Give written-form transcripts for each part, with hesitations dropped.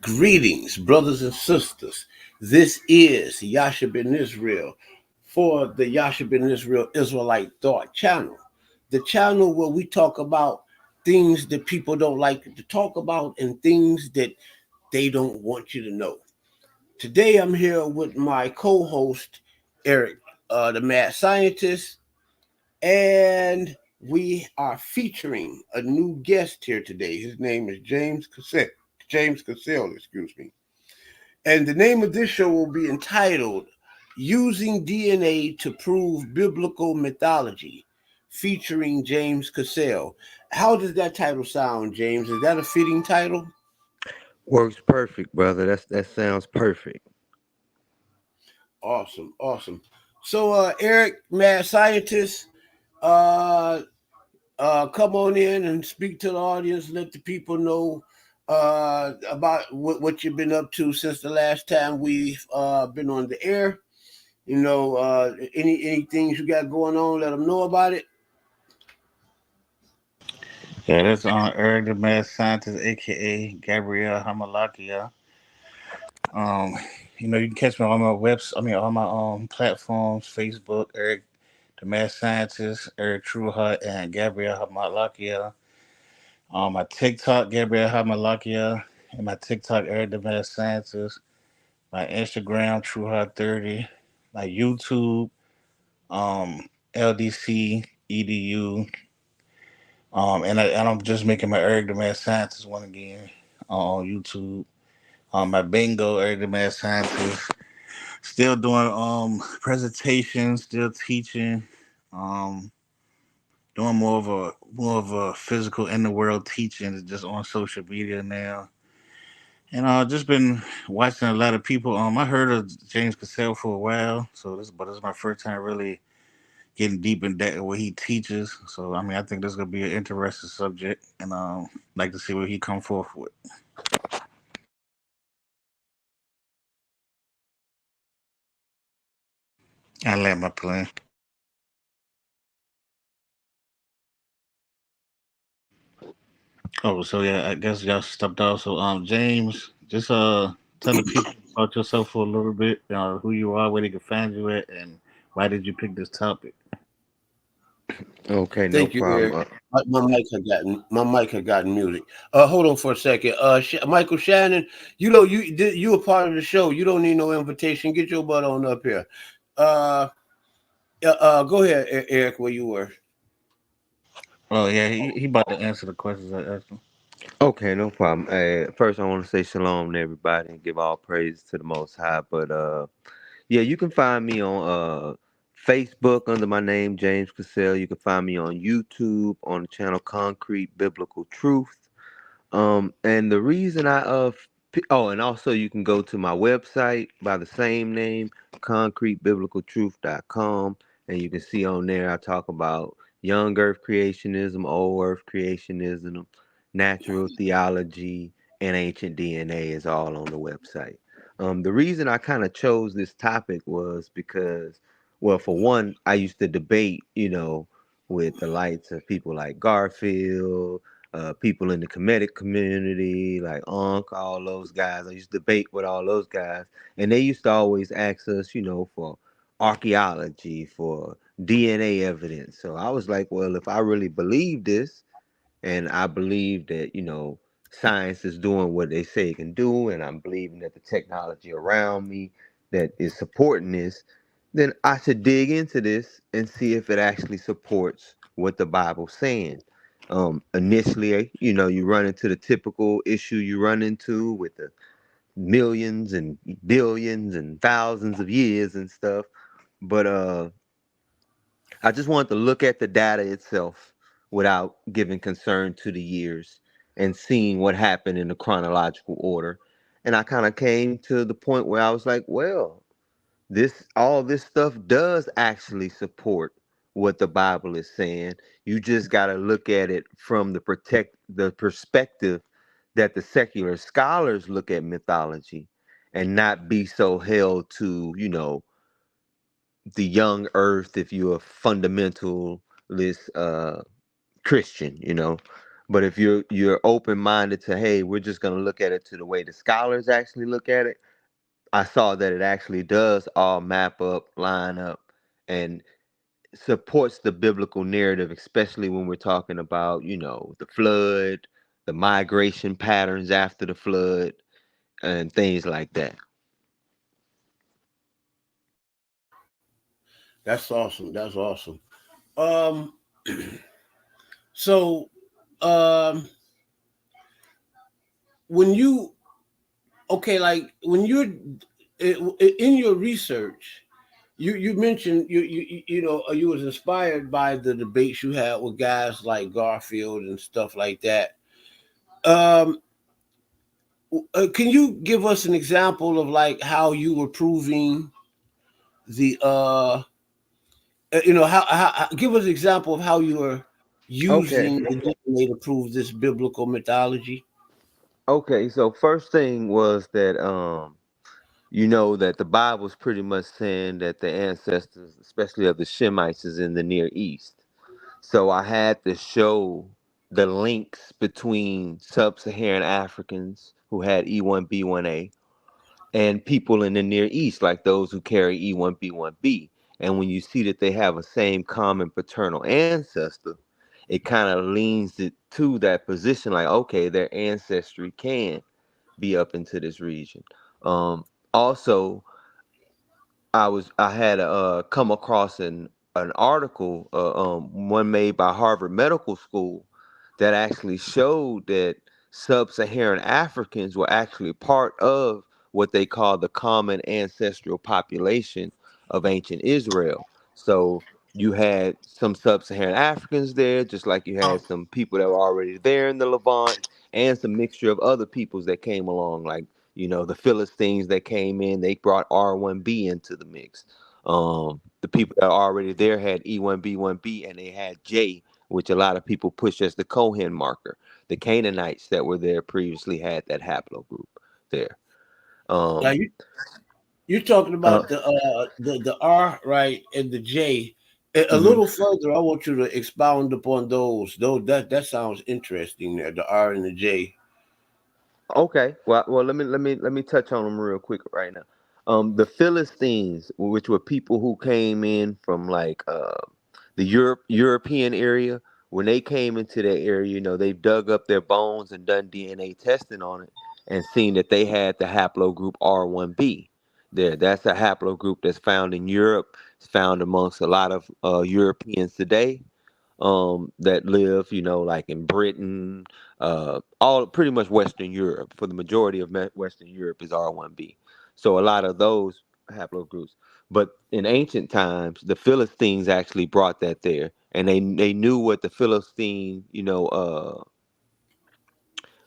Greetings, brothers and sisters. This is Yasha Ben Yishrael for the Yasha Ben Yishrael Israelite Thought Channel, the channel where we talk about things that people don't like to talk about and things that they don't want you to know. Today I'm here with my co-host, Erik, the mad scientist, and we are featuring a new guest here today. His name is James Cassel. James Cassel, excuse me. And the name of this show will be entitled Using DNA to Prove Biblical Mythology, featuring James Cassel. How does that title sound, James? Is that a fitting title? Works perfect, brother. That sounds perfect. Awesome, awesome. So, Erik, mad scientist, uh, come on in and speak to the audience. Let the people know about what you've been up to since the last time we've been on the air. Any things you got going on, let them know about it. Yeah, that's Erik the Mad Scientist, aka Gabrielle Hamalakia. Um, you can catch me on my on my platforms, Facebook, Erik the Mad Scientist, Erik Trueheart, and Gabrielle Hamalakia. My TikTok, Gabrielle Hamalakia, and my TikTok, Erik the Mad Scientist. My Instagram, Trueheart30. My YouTube, LDC EDU. And I'm just making my Erik the Mad Scientist one again on YouTube. My bingo, Erik the Mad Scientist. Still doing presentations, still teaching, um, doing more of a physical in the world teaching, just on social media now. And just been watching a lot of people. I heard of James Cassel for a while, but this is my first time really getting deep in that what he teaches. So I think this is gonna be an interesting subject, and like to see what he come forth with. I land my plane. Oh, so yeah, I guess y'all stepped off. So James, just tell the people about yourself for a little bit. Who you are, where they can find you at, and why did you pick this topic? Okay, no Thank you, problem. Eric. My mic had gotten muted. Hold on for a second. Michael Shannon, you a part of the show. You don't need no invitation. Get your butt on up here. Uh, go ahead, Eric. Where you were? Oh yeah, he about to answer the questions I asked him. Okay, no problem. First, I want to say shalom to everybody and give all praise to the Most High. But yeah, you can find me on Facebook under my name James Cassell. You can find me on YouTube on the channel Concrete Biblical Truth. And the reason oh, and also you can go to my website by the same name, concretebiblicaltruth.com, and you can see on there I talk about young earth creationism, old earth creationism, natural theology, and ancient DNA is all on the website. The reason I kind of chose this topic was because, well, for one, I used to debate, with the likes of people like Garfield, people in the Kemetic community, like Unc, all those guys. I used to debate with all those guys, and they used to always ask us, for archaeology, for DNA evidence. So I was like, well, if I really believe this, and I believe that, science is doing what they say it can do, and I'm believing that the technology around me that is supporting this, then I should dig into this and see if it actually supports what the Bible's saying. Initially, you run into the typical issue you run into with the millions and billions and thousands of years and stuff. But I just wanted to look at the data itself without giving concern to the years and seeing what happened in the chronological order. And I kind of came to the point where I was like, well, this stuff does actually support what the Bible is saying. You just got to look at it from the perspective that the secular scholars look at mythology and not be so held to, the young earth if you're a fundamentalist Christian. But if you're open minded to, hey, we're just gonna look at it to the way the scholars actually look at it, I saw that it actually does all map up, line up, and supports the biblical narrative, especially when we're talking about, the flood, the migration patterns after the flood, and things like that. That's awesome. That's awesome. Um, so um, when you okay, like when you're in your research, you mentioned you was inspired by the debates you had with guys like Garfield and stuff like that. Um, can you give us an example of like how you were proving the how give us an example of how you were Okay. using the DNA to prove this biblical mythology? Okay. So first thing was that you know that the Bible's pretty much saying that the ancestors, especially of the Shemites, is in the Near East. So I had to show the links between sub-Saharan Africans who had E1B1A and people in the Near East, like those who carry E1B1B. And when you see that they have a same common paternal ancestor, it kind of leans it to that position, like, okay, their ancestry can be up into this region. Also, I had come across an article, one made by Harvard Medical School, that actually showed that sub-Saharan Africans were actually part of what they call the common ancestral population of ancient Israel. So you had some sub-Saharan Africans there, just like you had some people that were already there in the Levant, and some mixture of other peoples that came along, like the Philistines that came in, they brought R1B into the mix. The people that are already there had E1B1B, and they had J, which a lot of people push as the Cohen marker. The Canaanites that were there previously had that haplogroup there. Now Um, you're talking uh, about the R, right, and the J. A mhm. little further, I want you to expound upon those. Those that sounds interesting there. The R and the J. Okay. Well, let me touch on them real quick right now. The Philistines, which were people who came in from like the European area, when they came into that area, they dug up their bones and done DNA testing on it and seen that they had the haplogroup R1B. There, that's a haplogroup that's found in Europe. It's found amongst a lot of Europeans today, that live, like in Britain, all pretty much Western Europe. For the majority of Western Europe is R1B. So a lot of those haplogroups. But in ancient times, the Philistines actually brought that there, and they knew what the Philistine,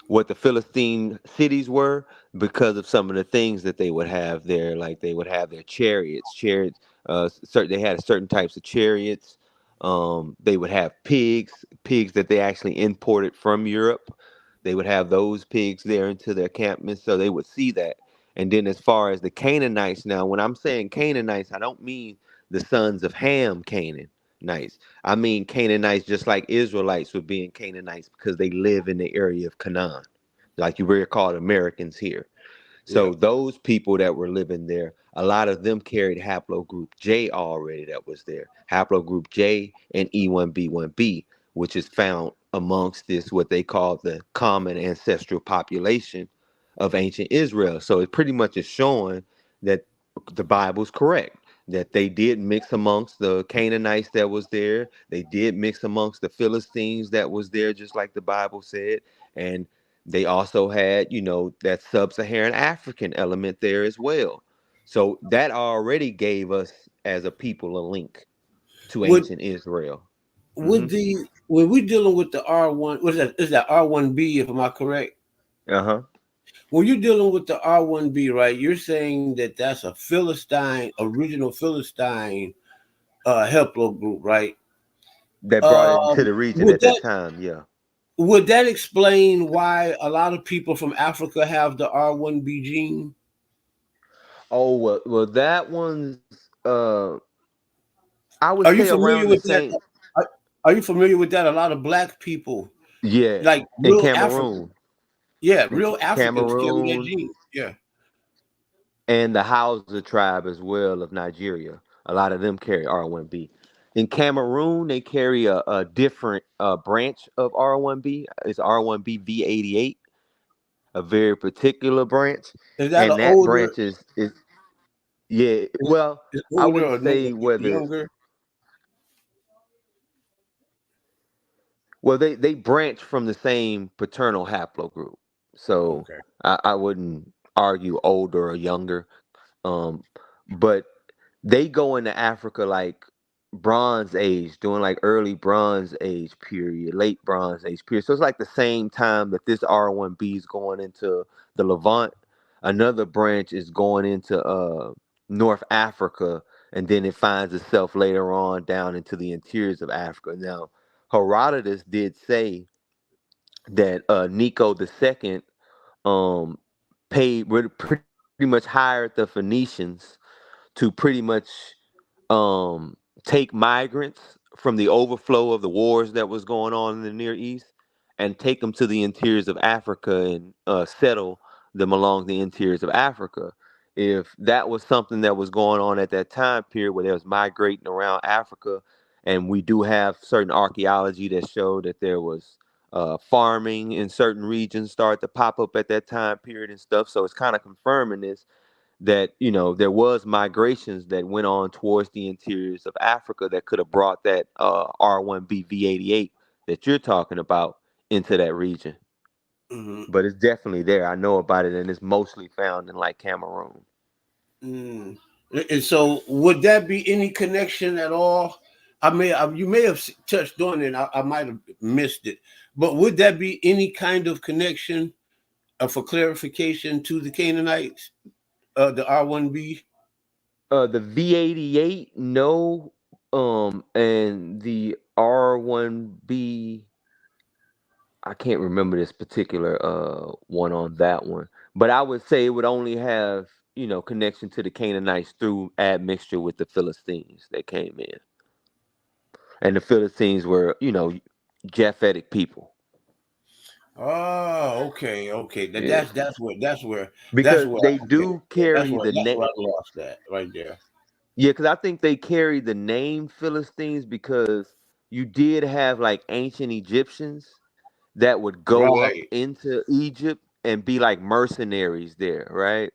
what the Philistine cities were because of some of the things that they would have there. Like they would have their chariots. Certain they had certain types of chariots. They would have pigs that they actually imported from Europe. They would have those pigs there into their encampments, so they would see that. And then, as far as the Canaanites, now when I'm saying Canaanites, I don't mean the sons of Ham Canaanites. I mean Canaanites just like Israelites would be in Canaanites because they live in the area of Canaan, like you were called Americans here. Yeah. So those people that were living there, a lot of them carried haplogroup J already that was there. Haplogroup J and E1B1B, which is found amongst this what they call the common ancestral population of ancient Israel. So it pretty much is showing that the Bible's correct. That they did mix amongst the Canaanites that was there. They did mix amongst the Philistines that was there, just like the Bible said. And they also had, that sub-Saharan African element there as well. So that already gave us as a people a link to Would ancient Israel. would Hmm. the when we're dealing with the R1, what is that? Is that R1B? If am I correct? Uh-huh. When you're dealing with the R1B, right? You're saying that that's a Philistine, original Philistine haplogroup, right? That brought it into Um, the region would at that that time, yeah. would that explain why a lot of people from Africa have the R1B gene? Oh, well that one's I would Are you say familiar around the with that? same. Are, are you familiar with that? A lot of black people. Yeah, like in real African. Cameroon, Yeah, in real Africans carry that Cameroon, gene. Yeah. and the Hausa tribe as well of Nigeria. A lot of them carry R1B. In Cameroon, they carry a different branch of R1B. It's R1B V88, a very particular branch, Is that an and that older? branch is yeah. Well, Is I older wouldn't or say whether younger? well they branch from the same paternal haplogroup, so Okay. I wouldn't argue older or younger. Um, but they go into Africa like Bronze Age, during like early Bronze Age period, late Bronze Age period. So it's like the same time that this R1B is going into the Levant. Another branch is going into North Africa, and then it finds itself later on down into the interiors of Africa. Now, Herodotus did say that Nico the Second paid pretty much hired the Phoenicians to pretty much um, take migrants from the overflow of the wars that was going on in the Near East and take them to the interiors of Africa and settle them along the interiors of Africa. If that was something that was going on at that time period where they was migrating around Africa, and we do have certain archaeology that showed that there was farming in certain regions started to pop up at that time period and stuff. So it's kind of confirming this that there was migrations that went on towards the interiors of Africa that could have brought that R1B V88 that you're talking about into that region. Hmm. But it's definitely there. I know about it, and it's mostly found in like Cameroon. Mm. And so, would that be any connection at all? You may have touched on it. I might have missed it, but would that be any kind of connection for clarification to the Canaanites, the R1B? The V88, no, and the R1B, I can't remember this particular one on that one, but I would say it would only have connection to the Canaanites through admixture with the Philistines that came in, and the Philistines were Japhetic people. Oh, okay, okay. Yeah, That's because where they okay. do Yeah, carry the that's name. where I lost that right there. Yeah, because I think they carry the name Philistines because you did have like ancient Egyptians that would go up Right. into Egypt and be like mercenaries there, right?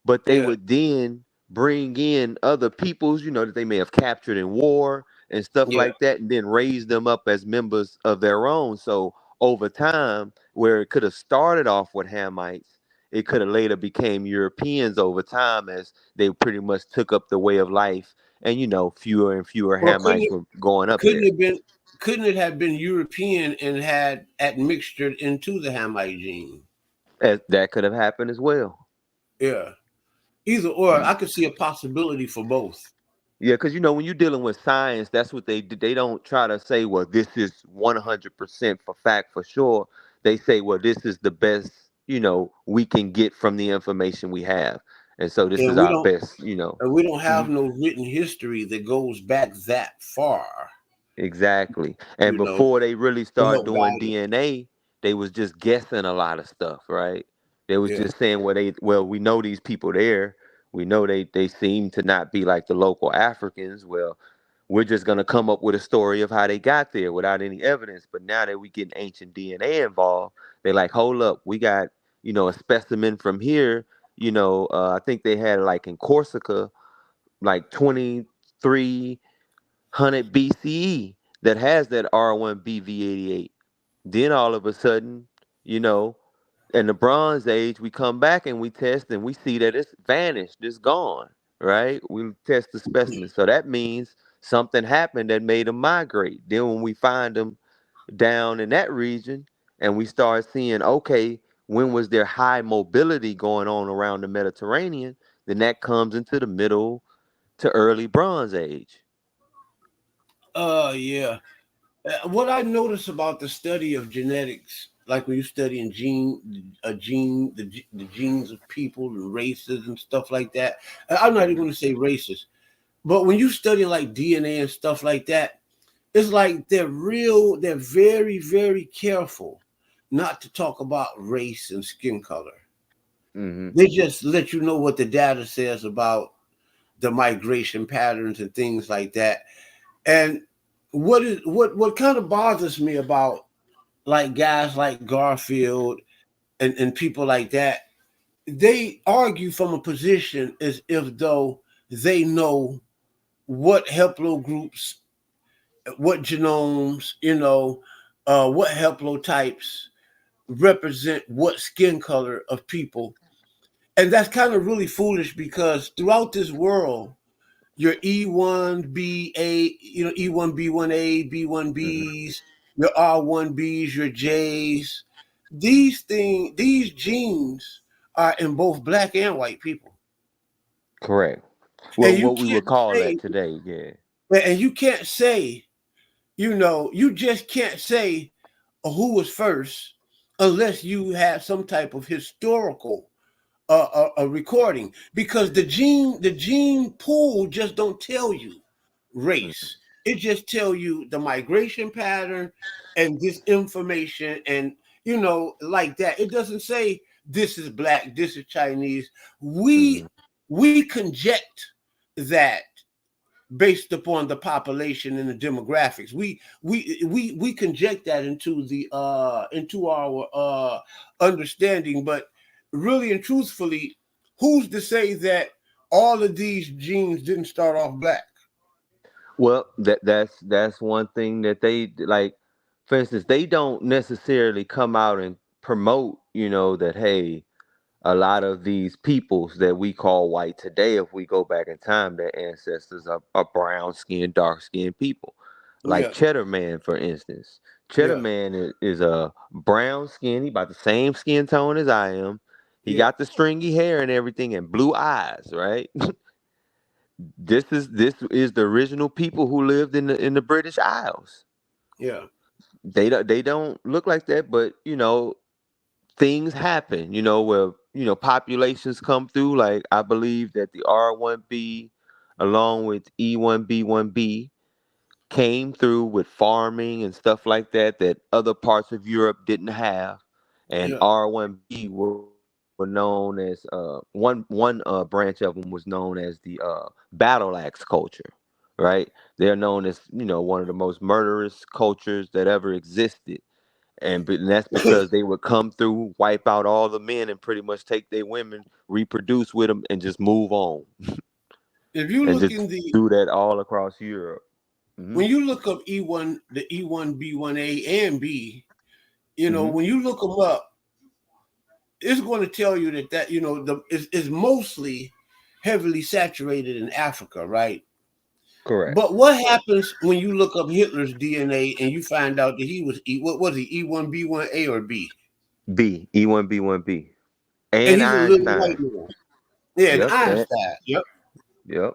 But they Yeah. would then bring in other peoples, that they may have captured in war and stuff Yeah. like that, and then raise them up as members of their own. So over time, where it could have started off with Hamites, it could have later became Europeans over time as they pretty much took up the way of life, and fewer and fewer Well, Hamites were going up couldn't there. it been couldn't it have been European and had admixtured into the Hamite gene? As that could have happened as well. Yeah. Either or, I could see a possibility for both. Yeah, because when you're dealing with science, that's what they do. They don't try to say, well, this is 100% for fact for sure. They say, well, this is the best, we can get from the information we have. And so this is And we our don't best. and we don't have Mhm. no written history that goes back that far, Exactly. And you know, before they really to start help doing guide us. DNA, they was just guessing a lot of stuff, right? They was Yeah. just saying, well, we know these people there. We know they seem to not be like the local Africans. Well, we're just gonna come up with a story of how they got there without any evidence. But now that we getting ancient DNA involved, they like, hold up, we got, a specimen from here. I think they had like in Corsica, like 2300 BCE that has that R1B V88. Then all of a sudden, you know, in the Bronze Age, we come back and we test and we see that it's vanished, it's gone, right? We test the specimen. So that means something happened that made them migrate. Then when we find them down in that region and we start seeing, okay, when was there high mobility going on around the Mediterranean? Then that comes into the middle to early Bronze Age. Yeah. What I notice about the study of genetics, like when you're studying the genes of people and races and stuff like that. I'm not even Mhm. going to say races, but when you study like DNA and stuff like that, It's like they're very, very careful not to talk about race and skin color. Mm-hmm. They just let you know what the data says about the migration patterns and things like that. And what kind of bothers me about like guys like Garfield and people like that, they argue from a position as if though they know what haplogroups, what genomes, what haplotypes represent what skin color of people. And that's kind of really foolish because throughout this world, your E1BA, E1B1A, Mm-hmm. B1Bs, your R1Bs, your Js, these genes are in both black and white people. Correct. Well, And you what we would can't call say, that today, yeah. and you can't say, you just can't say who was first unless you have some type of historical a recording, because the gene pool just don't tell you Mm-hmm. race. It just tell you the migration pattern and this information, and like that. It doesn't say this is black, this is Chinese. Mm-hmm. We conject that based upon the population and the demographics. We conject that into our understanding, but really and truthfully, who's to say that all of these genes didn't start off black? Well, that's one thing that they like. For instance, they don't necessarily come out and promote, that hey, a lot of these peoples that we call white today, if we go back in time, their ancestors are brown skinned, dark skinned people. Like Yeah, Cheddar Man, for instance. Cheddar yeah, Man is a brown skin. He about the same skin tone as I am. He yeah, got the stringy hair and everything and blue eyes, right? This is the original people who lived in the British Isles. yeah, They don't look like that, but things happen, where populations come through. Like I believe that the R1B along with E1B1B came through with farming and stuff like that other parts of Europe didn't have. And yeah. R1B were known as one branch of them was known as the battle axe culture, right? They're known as one of the most murderous cultures that ever existed, and that's because they would come through, wipe out all the men, and pretty much take their women, reproduce with them, and just move on, If you and look just in the do that all across Europe. Hmm. when you look up E1, the E1B1A and B, Hmm. when you look them up, it's going to tell you that is mostly heavily saturated in Africa, right? Correct. But what happens when you look up Hitler's DNA and you find out that he was what was he, E1B1A or B? B, E1B1B, And and he's a little white Einstein. man. Yeah, and Yep. Einstein. Yep. Yep.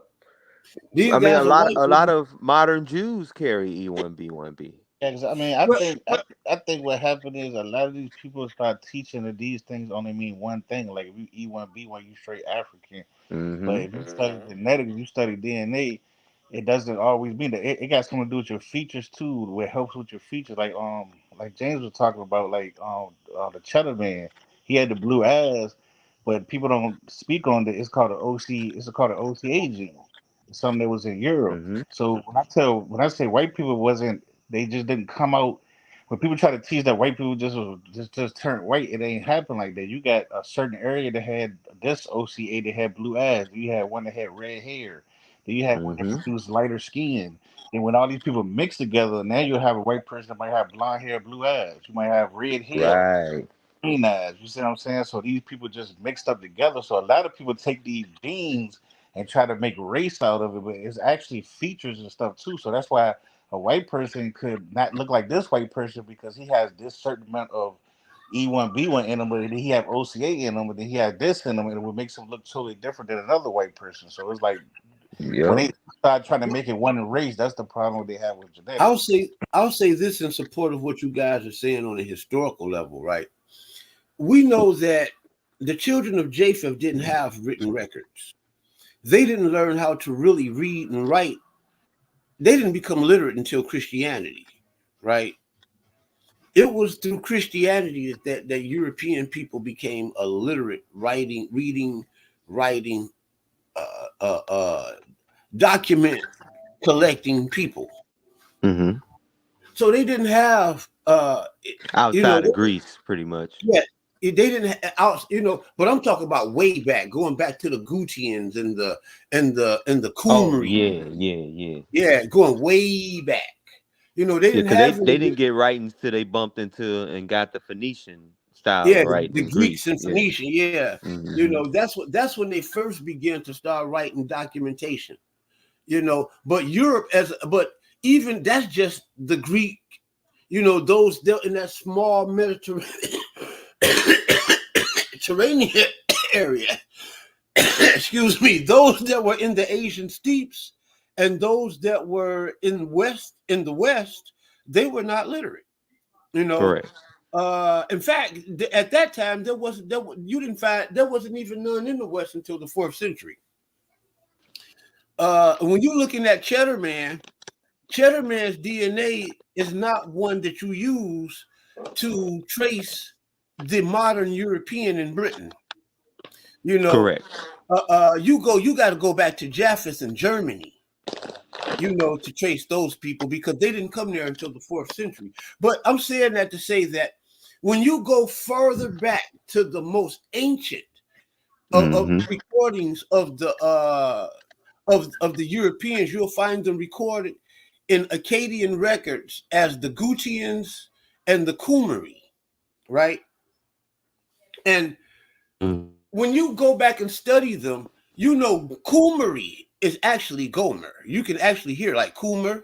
These I mean, a guys are lot white a lot men. of modern Jews carry E1B1B. Yeah, 'cause, I mean, I Well, think I think what happened is a lot of these people start teaching that these things only mean one thing. Like if you E1B1, you straight African. But Hmm. if you study genetics, you study DNA, it doesn't always mean that. It got something to do with your features too. What helps with your features, like James was talking about, the Cheddar Man. He had the blue eyes, but people don't speak on it. It's called an OC. It's called an OCA gene. It's something that was in Europe. Hmm. So when I say white people wasn't, they just didn't come out. When people try to tease that white people just turned white, it ain't happen like that. You got a certain area that had this OCA that had blue eyes. You had one that had red hair. Then you had one that Hmm. produced lighter skin. And when all these people mix together, now you have a white person that might have blonde hair, blue eyes. You might have red hair, Right. green eyes. You see what I'm saying? So these people just mixed up together. So a lot of people take these genes and try to make race out of it, but it's actually features and stuff too. So that's why a white person could not look like this white person because he has this certain amount of E1B1 in him, but then he have OCA in him, but then he has this in him, and it would make him look totally different than another white person. So it's like when Yep. they start trying to make it one race, that's the problem they have with I'll genetics. say I'll say this in support of what you guys are saying on a historical level, right? We know that the children of Japheth didn't have written records. They didn't learn how to really read and write they didn't become literate until Christianity, right? It was through Christianity that European people became illiterate, reading, writing, document collecting people. Hmm. So they didn't have, you know, Outside of Greece, pretty much. yeah, they didn't out, but I'm talking about way back, going back to the Gutians and the Oh Kumri. yeah, yeah, yeah, Yeah, going way back. They yeah. didn't Because they have they any. didn't get writings till they bumped into and got the Phoenician style of Yeah, writing the in Greeks Greece. and Yeah. Phoenician. Yeah, Hmm. that's when they first began to start writing documentation. But Europe but even that's just the Greek. Those in that small Mediterranean area. Excuse me, those that were in the Asian steppes and those that were in the West, they were not literate. You know, Correct. in fact, at that time you didn't find there wasn't even none in the West until the fourth century. When you're looking at Cheddar Man's DNA is not one that you use to trace the modern European in Britain. You know, Correct. you got to go back to Japheth in Germany, to trace those people because they didn't come there until the fourth century. But I'm saying that to say that when you go further back to the most ancient of Hmm. recordings of the Europeans, you'll find them recorded in Akkadian records as the Gutians and the Kumari, right? And when you go back and study them, Kumari is actually Gomer. You can actually hear like Kumari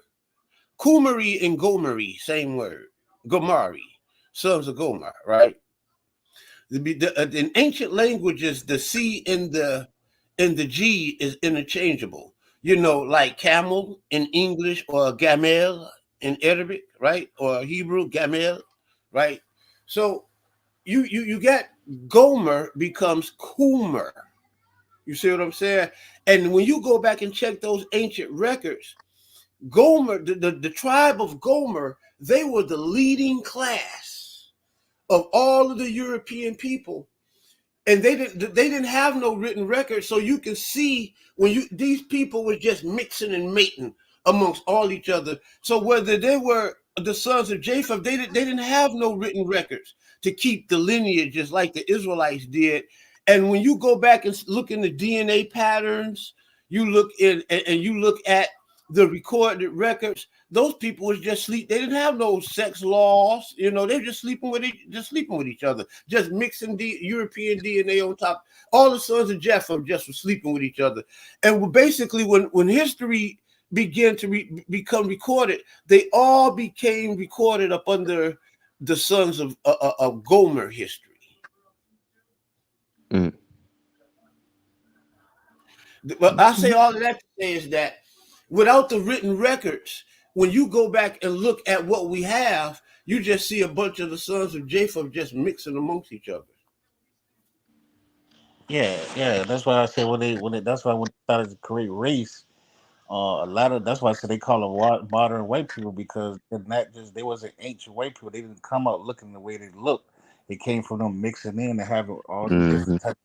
and Gomeri, same word. Gomari, sons of Gomer, right? In ancient languages, the C and the G is interchangeable. Like camel in English or gamel in Arabic, right? Or Hebrew, gamel, right? So you got Gomer becomes Kumer. You see what I'm saying? And when you go back and check those ancient records, Gomer, the tribe of Gomer, they were the leading class of all of the European people, and they didn't have no written record, so you can see when these people were just mixing and mating amongst all each other. So whether they were the sons of Japheth, they didn't have no written records to keep the lineages like the Israelites did. And when you go back and look in the DNA patterns, you look in and you look at the recorded records, those people was just sleep. They didn't have no sex laws. They were just sleeping with each other, just mixing the European DNA on top. All the sons of Japheth just were sleeping with each other. And basically, when history began to become recorded, they all became recorded up under the sons of Gomer history. Mm. But I say Okay. all of that to say is that without the written records, when you go back and look at what we have, you just see a bunch of the sons of Japheth just mixing amongst each other. Yeah, yeah. That's why I said that's why when they started to create race, a lot of that's why I said they call them modern white people because they're not just they wasn't ancient white people. They didn't come out looking the way they look. It came from them mixing in and having all these Hmm. different types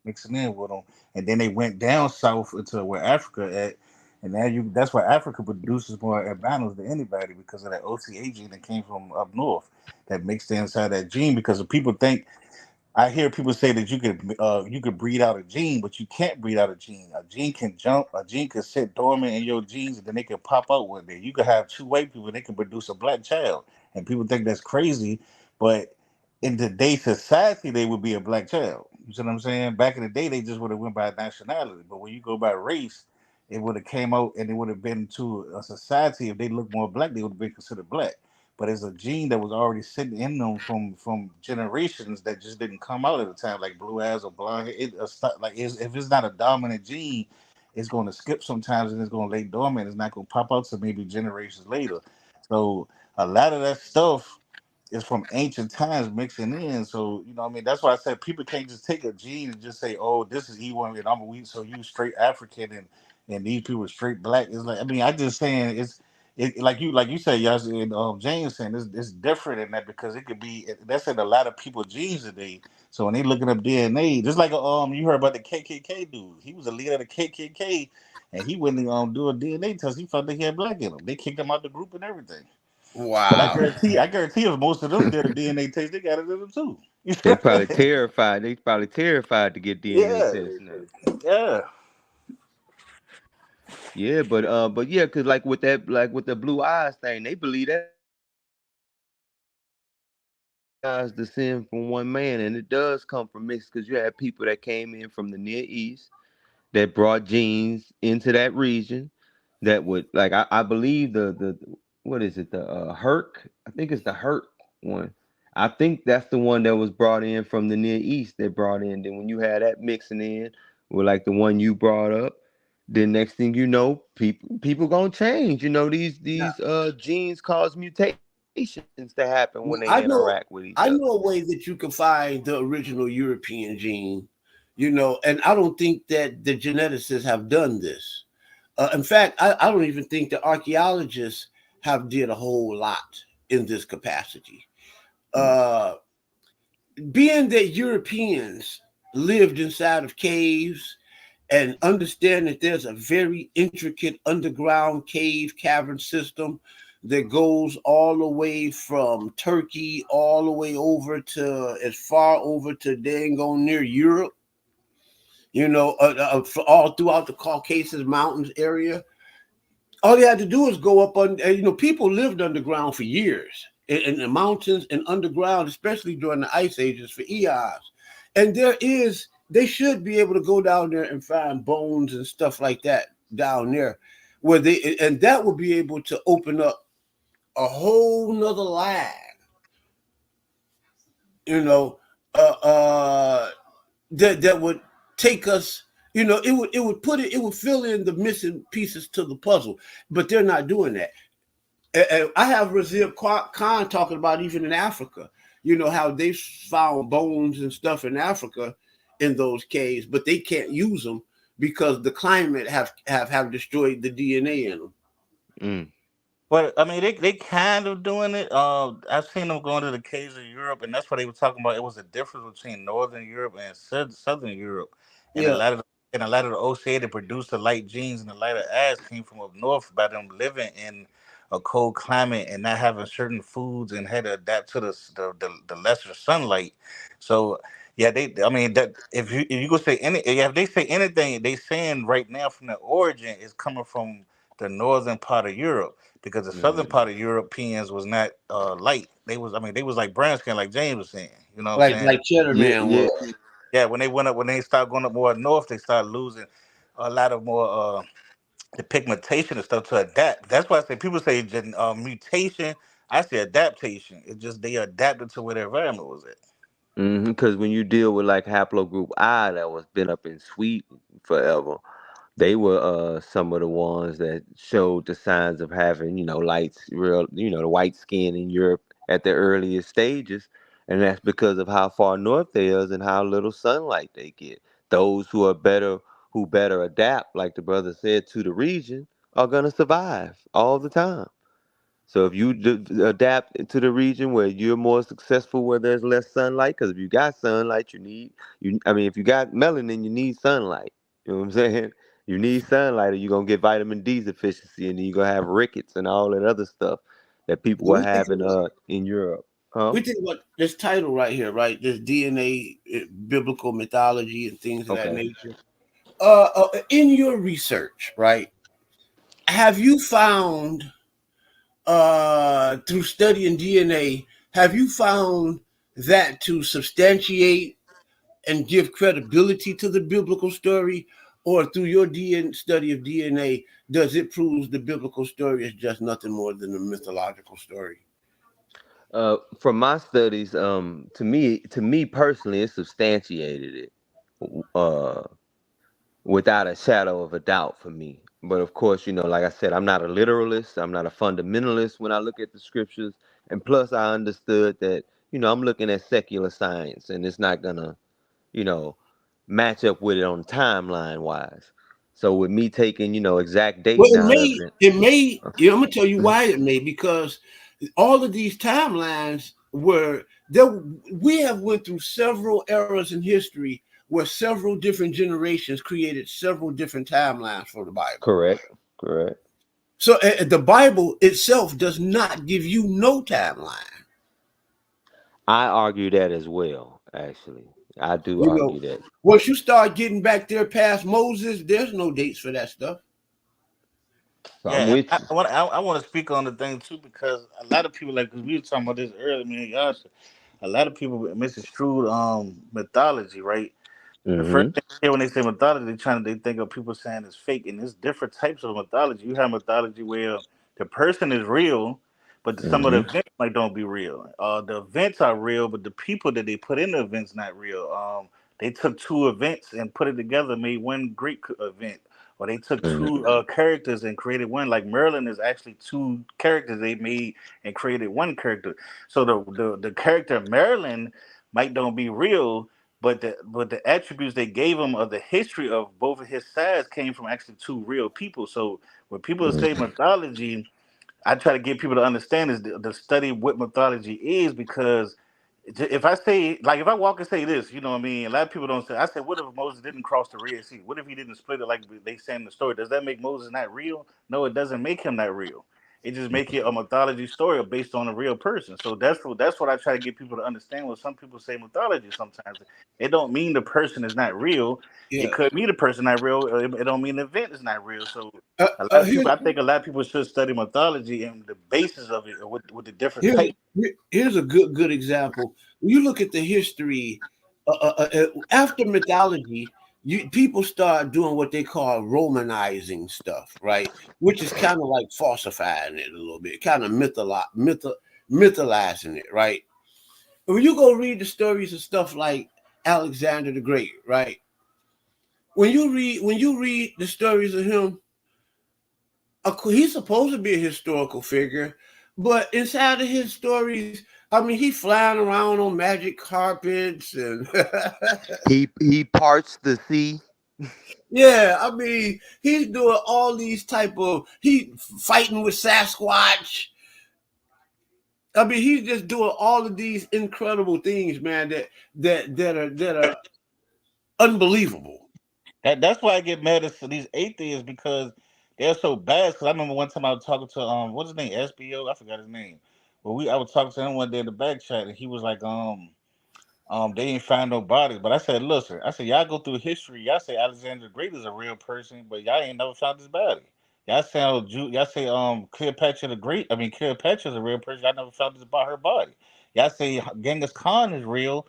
mixing in with them, and then they went down south into where Africa at, and now you that's why Africa produces more albinos than anybody because of that OCA gene that came from up north that mixed inside that gene because the people think I hear people say that you could breed out a gene, but you can't breed out a gene. A gene can jump. A gene can sit dormant in your genes, and then they can pop out one day. You could have two white people, and they can produce a black child, and people think that's crazy, but in today's society, they would be a black child. You see what I'm saying? Back in the day, they just would have went by nationality, but when you go by race, it would have came out, and it would have been to a society. If they looked more black, they would have been considered black, but it's a gene that was already sitting in them from generations that just didn't come out at the time, like blue eyes or blonde hair. If it's not a dominant gene, it's going to skip sometimes and it's going to lay dormant. It's not going to pop out to maybe generations later. So a lot of that stuff is from ancient times mixing in. So what I mean. That's why I said people can't just take a gene and just say, "Oh, this is E1 and I'm a weak, so you straight African and." and these people are straight black. It's like, I mean, I just saying it like you said, y'all, and James saying it's different in that because it could be that's in a lot of people genes today. So when they looking up DNA, just like you heard about the KKK dude, he was a leader of the KKK, and he wouldn't do a DNA test. He found that he had black in him. They kicked him out the group and everything. But Wow. I guarantee if most of them did a DNA test, they got it in them too. You They know what I'm probably saying? terrified. They probably terrified to get DNA Yeah, tests now. yeah. Yeah, but yeah, cause like with that, like with the blue eyes thing, they believe that guys descend from one man, and it does come from mixed. Cause you have people that came in from the Near East that brought genes into that region that would like I believe the what is it the Herc, I think it's the Herc one. I think that's the one that was brought in from the Near East that brought in. Then when you had that mixing in with like the one you brought up, then next thing you know, people gonna change. You know these genes cause mutations to happen when they interact I with each know other. I know a way that you can find the original European gene, and I don't think that the geneticists have done this. In fact, I don't even think the archaeologists have did a whole lot in this capacity. Mm. Uh, Being that Europeans lived inside of caves and understand that there's a very intricate underground cave cavern system that goes all the way from Turkey all the way over to as far over to dang on near Europe, all throughout the Caucasus Mountains area. All you had to do is go up on, people lived underground for years in the mountains and underground, especially during the ice ages for eons. And they should be able to go down there and find bones and stuff like that down there and that would be able to open up a whole nother line, you know, uh, uh, that would take us, it would fill in the missing pieces to the puzzle, but they're not doing that. I have Razib Khan talking about even in Africa, how they found bones and stuff in Africa in those caves, but they can't use them because the climate have destroyed the DNA in them. Mm. But I mean, they kind of doing it. I've seen them going to the caves of Europe, and that's what they were talking about. It was a difference between Northern Europe and Southern Europe, and Yeah, a lot of the OCA that produced the light genes and the lighter eyes came from up north by them living in a cold climate and not having certain foods and had to adapt to the lesser sunlight. So yeah, I mean that if you go say any yeah, if they say anything, they saying right now from the origin is coming from the northern part of Europe because the southern Mm. part of Europeans was not light. They was like brown skin, like James was saying. You know what I'm saying? like Cheddar Yeah, Man yeah. was. Yeah, when they start going up more north, they start losing a lot of more the pigmentation and stuff to adapt. That's why I say people say mutation. I say adaptation. It's just they adapted to where their environment was at. Because when you deal with like haplogroup I that was been up in Sweden forever, they were some of the ones that showed the signs of having, lights, real, the white skin in Europe at the earliest stages. And that's because of how far north they is and how little sunlight they get. Those who better adapt, like the brother said, to the region are gonna survive all the time. So if you adapt to the region where you're more successful, where there's less sunlight, because if you got sunlight, I mean, if you got melanin, you need sunlight. You know what I'm saying? You need sunlight, or you're gonna get vitamin D deficiency, and then you're gonna have rickets and all that other stuff that people When were we think having about in Europe. Huh? we think about this title right here, right? This DNA, biblical mythology, and things of that Okay. nature. In your research, right? Have you found through studying DNA, have you found that to substantiate and give credibility to the biblical story, or through your study of DNA, does it prove the biblical story is just nothing more than a mythological story? From my studies, to me personally, it substantiated it. Uh, Without a shadow of a doubt for me. But of course, like I said, I'm not a literalist. I'm not a fundamentalist when I look at the scriptures. And plus, I understood that, I'm looking at secular science and it's not going to, you know, match up with it on timeline wise. So with me taking, exact Well, dating out of it. I'm gonna tell you why it may, because all of these timelines were there. We have went through several eras in history where several different generations created several different timelines for the Bible. Correct. Correct. So the Bible itself does not give you no timeline. I argue that as well, actually. I do You know, argue that. once you start getting back there past Moses, there's no dates for that stuff. So I'm Yeah, and with you. I want to speak on the thing too because a lot of people like because we were talking about this earlier, me and Yasha. A lot of people misconstrued mythology, right? The first Mm-hmm. thing they hear when they say mythology, they think of people saying it's fake, and there's different types of mythology. You have mythology where the person is real, but some of the Mm-hmm. events might don't be real. The events are real, but the people that they put in the events not real. They took two events and put it together, made one great event. Or they took two characters and created one. Like Merlin is actually two characters they made and created one character. So the character Merlin might don't be real, but the attributes they gave him of the history of both of his sides came from actually two real people. So when people say Mm-hmm. mythology, I try to get people to understand is the study what mythology is because if I say like if I walk and say this, you know what I mean. A lot of people don't say. I said, what if Moses didn't cross the Red Sea? What if he didn't split it like they say in the story? Does that make Moses not real? No, it doesn't make him not real. It just make it a mythology story based on a real person. So that's what I try to get people to understand. When some people say mythology, sometimes it don't mean the person is not real. It Yeah. could mean the person not real. Or it don't mean the event is not real. So a lot of Here, people, I think a lot of people should study mythology and the basis of it, with the different here's types. here's a good example. When you look at the history after mythology, people start doing what they call Romanizing stuff, right? Which is kind of like falsifying it a little bit, kind of mythologizing it, right? When you go read the stories of stuff like Alexander the Great, right? When you read the stories of him, he's supposed to be a historical figure, but inside of his stories, I mean, he's flying around on magic carpets and He parts the sea. yeah, I mean, he's doing all these type of he fighting with Sasquatch. I mean, he's just doing all of these incredible things, man. That are unbelievable. That's why I get mad at these atheists because they're so bad. Because I remember one time I was talking to what's his name, SBO, I forgot his name. But I was talking to him one day in the back chat, and he was like, they ain't find no bodies. But I said, listen, I said y'all go through history. Y'all say Alexander the Great is a real person, but y'all ain't never found his body. Y'all say Cleopatra the Great. I mean Cleopatra's a real person. Y'all never found her body. Y'all say Genghis Khan is real,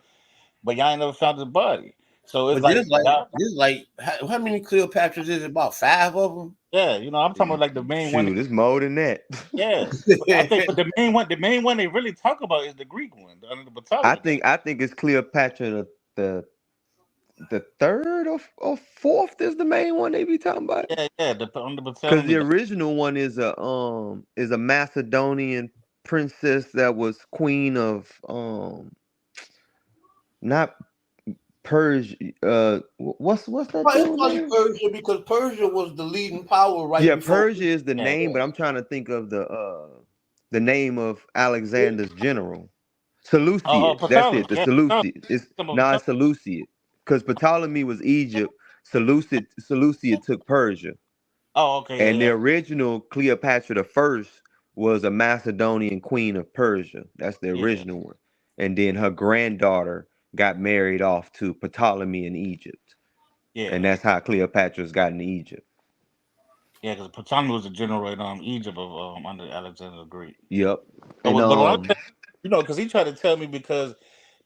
but y'all ain't never found his body. So it's But like y'all. there's like how many Cleopatras is it? About five of them. Yeah, I'm talking about like the main one. Shoot, it's more than that. Yeah, but I think, but the main one they really talk about is the Greek one, under the I mythology thing. think I think it's Cleopatra the the third or fourth is the main one they be talking about. Yeah, yeah, on the Because the Ptolemy. original one is a Macedonian princess that was queen of not Persia. What's that Well, it's dude probably name? Persia because Persia was the leading power right Yeah, before. Persia is the Yeah, name, but I'm trying to think of the name of Alexander's general. Seleucid. That's Ptolemy. it. The Yeah, Ptolemy. Seleucid. It's Some of not Ptolemy. Seleucid because Ptolemy was Egypt. Seleucid took Persia, Oh, okay, and the yeah, original Cleopatra the First was a Macedonian queen of Persia. That's the yeah, original one, and then her granddaughter got married off to Ptolemy in Egypt, yeah, and that's how Cleopatra's got in Egypt. yeah. Because Ptolemy was the general in Egypt of under Alexander the Great. Yep, So, and but what I'm saying, because he tried to tell me because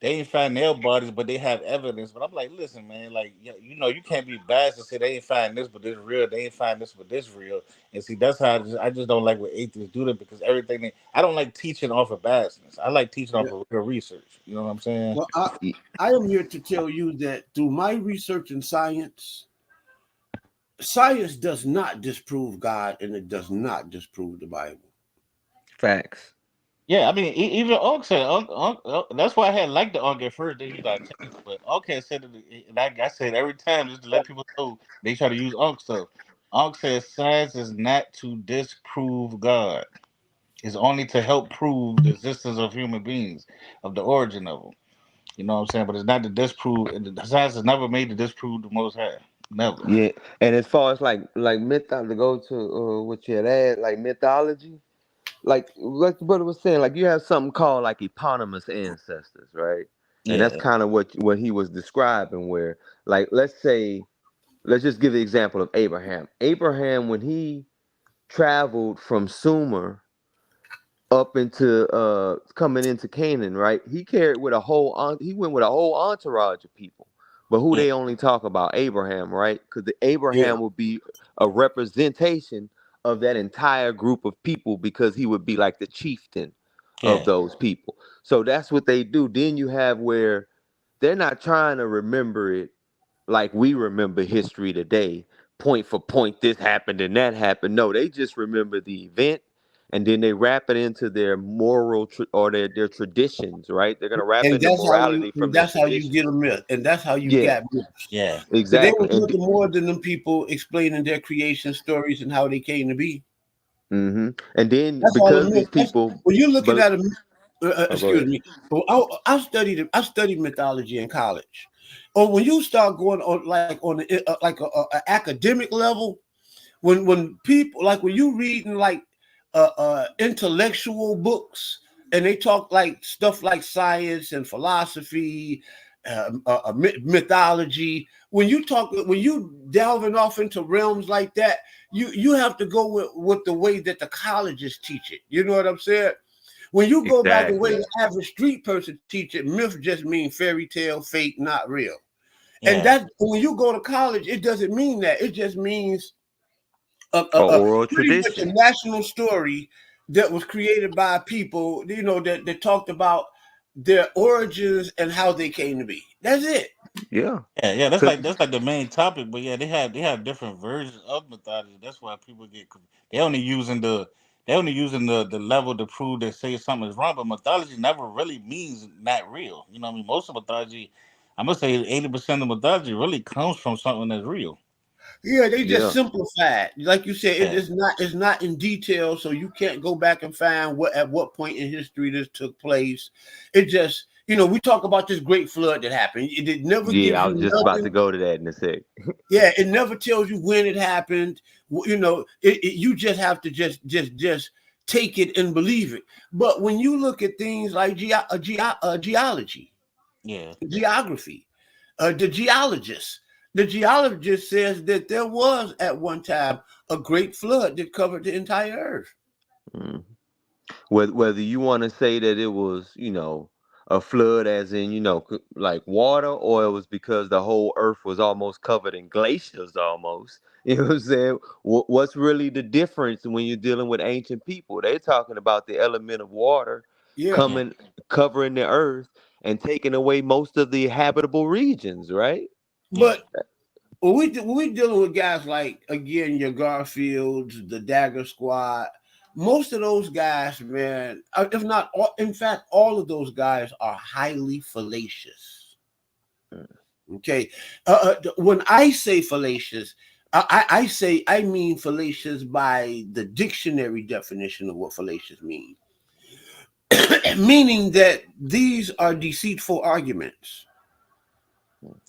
they ain't find their bodies, but they have evidence. But I'm like, listen, man, like, yeah, you can't be biased and say they ain't find this, but this real. They ain't find this, but this real. And see, that's how I just don't like when atheists do that because everything I don't like teaching off of biasness. I like teaching off Yeah. of real research. You know what I'm saying? Well, I am here to tell you that through my research in science, science does not disprove God and it does not disprove the Bible. facts. Yeah, I mean, even Unc said, that's why I had liked the Unc at first. Then he got changed, but Unc had said it, and I said every time just to let people know they try to use Unc stuff. Unc says science is not to disprove God; it's only to help prove the existence of human beings, of the origin of them. You know what I'm saying? But it's not to disprove. Science is never made to disprove the Most High. Never. Yeah, and as far as like myth to go to what you had add, like mythology, like what the brother was saying, like you have something called like eponymous ancestors, right? And that's Yeah, kind of what he was describing, where like let's just give the example of Abraham. Abraham, when he traveled from Sumer up into coming into Canaan, right? He carried with a he went with a whole entourage of people. But who yeah, they only talk about? Abraham, right? Because the Yeah. Abraham would be a representation of that entire group of people because he would be like the chieftain of yeah, those people. So that's what they do. Then you have where they're not trying to remember it like we remember history today, point for point, this happened and that happened. No, they just remember the event and then they wrap it into their or their traditions, right? They're gonna wrap And in the morality from their that's how you get traditions. a myth, and that's how you Yeah, got myths. yeah, Because they exactly. was nothing more than them people explaining their creation stories and how they came to be. And then That's all a because myth. these That's people, when you're looking but at a. oh, go Excuse ahead. me. Well, I studied mythology in college. Or when you start going on on the, academic level, when people like when you reading like intellectual books and they talk like stuff like science and philosophy, mythology. When you delving off into realms like that, you have to go with the way that the colleges teach it. You know what I'm saying? When you go by the way Exactly. the average street person teach it, myth just mean fairy tale, fake, not real. And yeah, that when you go to college, it doesn't mean that. It just means Or oral pretty much a tradition. national story that was created by people, that talked about their origins and how they came to be. That's it. Yeah. yeah, yeah. Cause That's like the main topic. But yeah, they have different versions of mythology. That's why people they only using the level to prove that say something is wrong. But mythology never really means not real. You know what I mean? Most of mythology, I'm gonna say 80% of mythology really comes from something that's real. Yeah, they just yeah. simplified. Like you said, Yeah, it's not in detail, so you can't go back and find what point in history this took place. It just we talk about this great flood that happened. It never Yeah, gives I you was just about to nothing. go to that in a sec. Yeah, it never tells you when it happened. You just have to just take it and believe it. But when you look at things like geology, yeah, geography, the geologist says that there was at one time a great flood that covered the entire earth. Mm. Whether you want to say that it was, a flood as in, like water, or it was because the whole earth was almost covered in glaciers almost. You know what I'm saying? What's really the difference when you're dealing with ancient people? They're talking about the element of water Yeah, yeah, coming, covering the earth and taking away most of the habitable regions, right? yeah, but when we dealing with guys like again your Garfields, the Dagger Squad, most of those guys, man, if not all, in fact, all of those guys are highly fallacious. Okay, when I say fallacious, I mean fallacious by the dictionary definition of what fallacious means, meaning that these are deceitful arguments.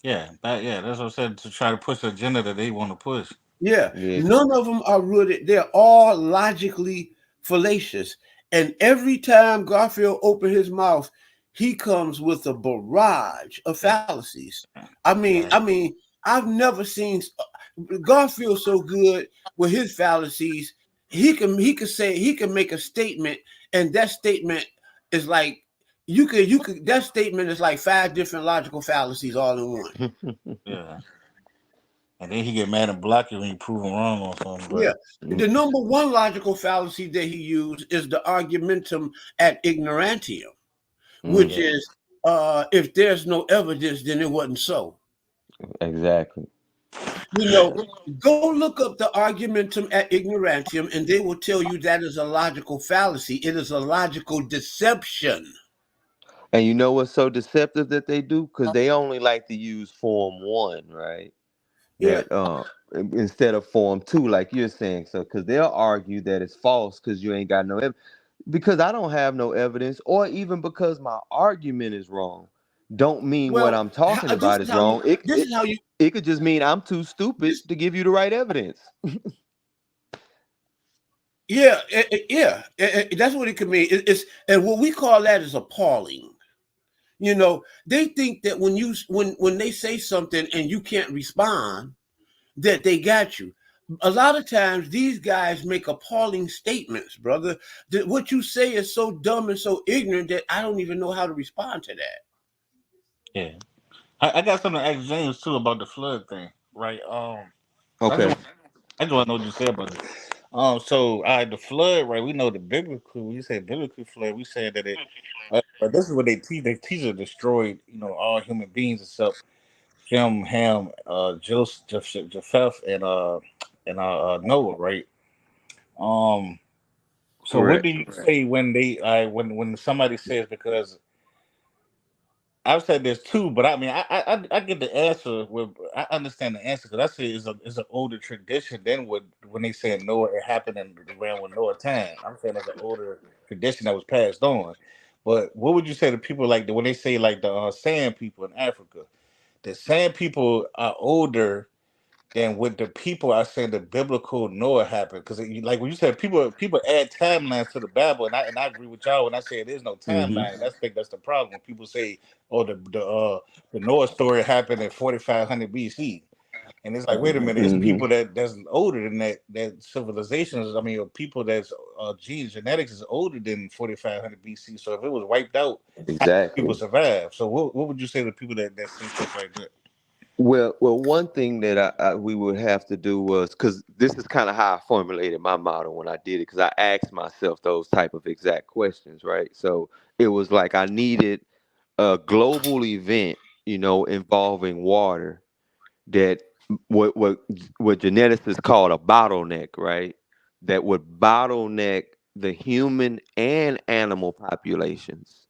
yeah. That's what I said to try to push the agenda that they want to push. Yeah, Yeah. none of them are rooted. They're all logically fallacious. And every time Garfield opens his mouth, he comes with a barrage of Yeah, fallacies. I mean, I yeah, mean, I've never seen Garfield so good with his fallacies. He can make a statement, and that statement is like you could that statement is like five different logical fallacies all in one. yeah. And then he get mad and block you when you prove him wrong on something. Yeah. But The number one logical fallacy that he used is the argumentum ad ignorantium, which yeah, is if there's no evidence, then it wasn't so. Exactly. You know, go look up the argumentum ad ignorantium, and they will tell you that is a logical fallacy. It is a logical deception. And you know what's so deceptive that they do? Because they only like to use form one, right? Yeah. That instead of form two, like you're saying. So because they'll argue that it's false because you ain't got no evidence. Because I don't have no evidence, or even because my argument is wrong, don't mean what Well, I'm talking this about is is how you. wrong. It This it is how you. it could just mean I'm too stupid This, to give you the right evidence. yeah, yeah. That's what it could mean. It's and what we call that is appalling. You know, they think that when they say something and you can't respond, that they got you. A lot of times these guys make appalling statements, brother. That what you say is so dumb and so ignorant that I don't even know how to respond to that. Yeah. I got something to ask James too about the flood thing, right? So Okay. I just want to know what you say about it. So the flood, right? We know the biblical. When you say biblical flood, we said that it. This is what they teach. They teach it destroyed, all human beings except Shem, Ham, Japheth, and Noah, right? Um. So what Correct. do you say when they when somebody says, because I've said this too, but I mean, I get the answer. I understand the answer, because I say it's an older tradition than what when they say Noah, it happened in around when Noah time. I'm saying it's an older tradition that was passed on. But what would you say to people like when they say like the Sand people in Africa? The Sand people are older than what the people are saying the biblical Noah happened. Because like when you said people add timelines to the Bible, and I agree with y'all when I say there's no Hmm. timeline. I think that's the problem when people say, oh, the Noah story happened in 4500 BC. And it's like, wait a minute, it's Hmm. people that's older than that civilizations. I mean, or people that's genes genetics is older than 4500 BC. So if it was wiped out, how did people Exactly. survive? So what would you say to people that say stuff like that? Well, one thing that we would have to do was, because this is kind of how I formulated my model when I did it, because I asked myself those type of exact questions, right? So it was like I needed a global event, involving water, that what what what geneticists call a bottleneck, right? That would bottleneck the human and animal populations,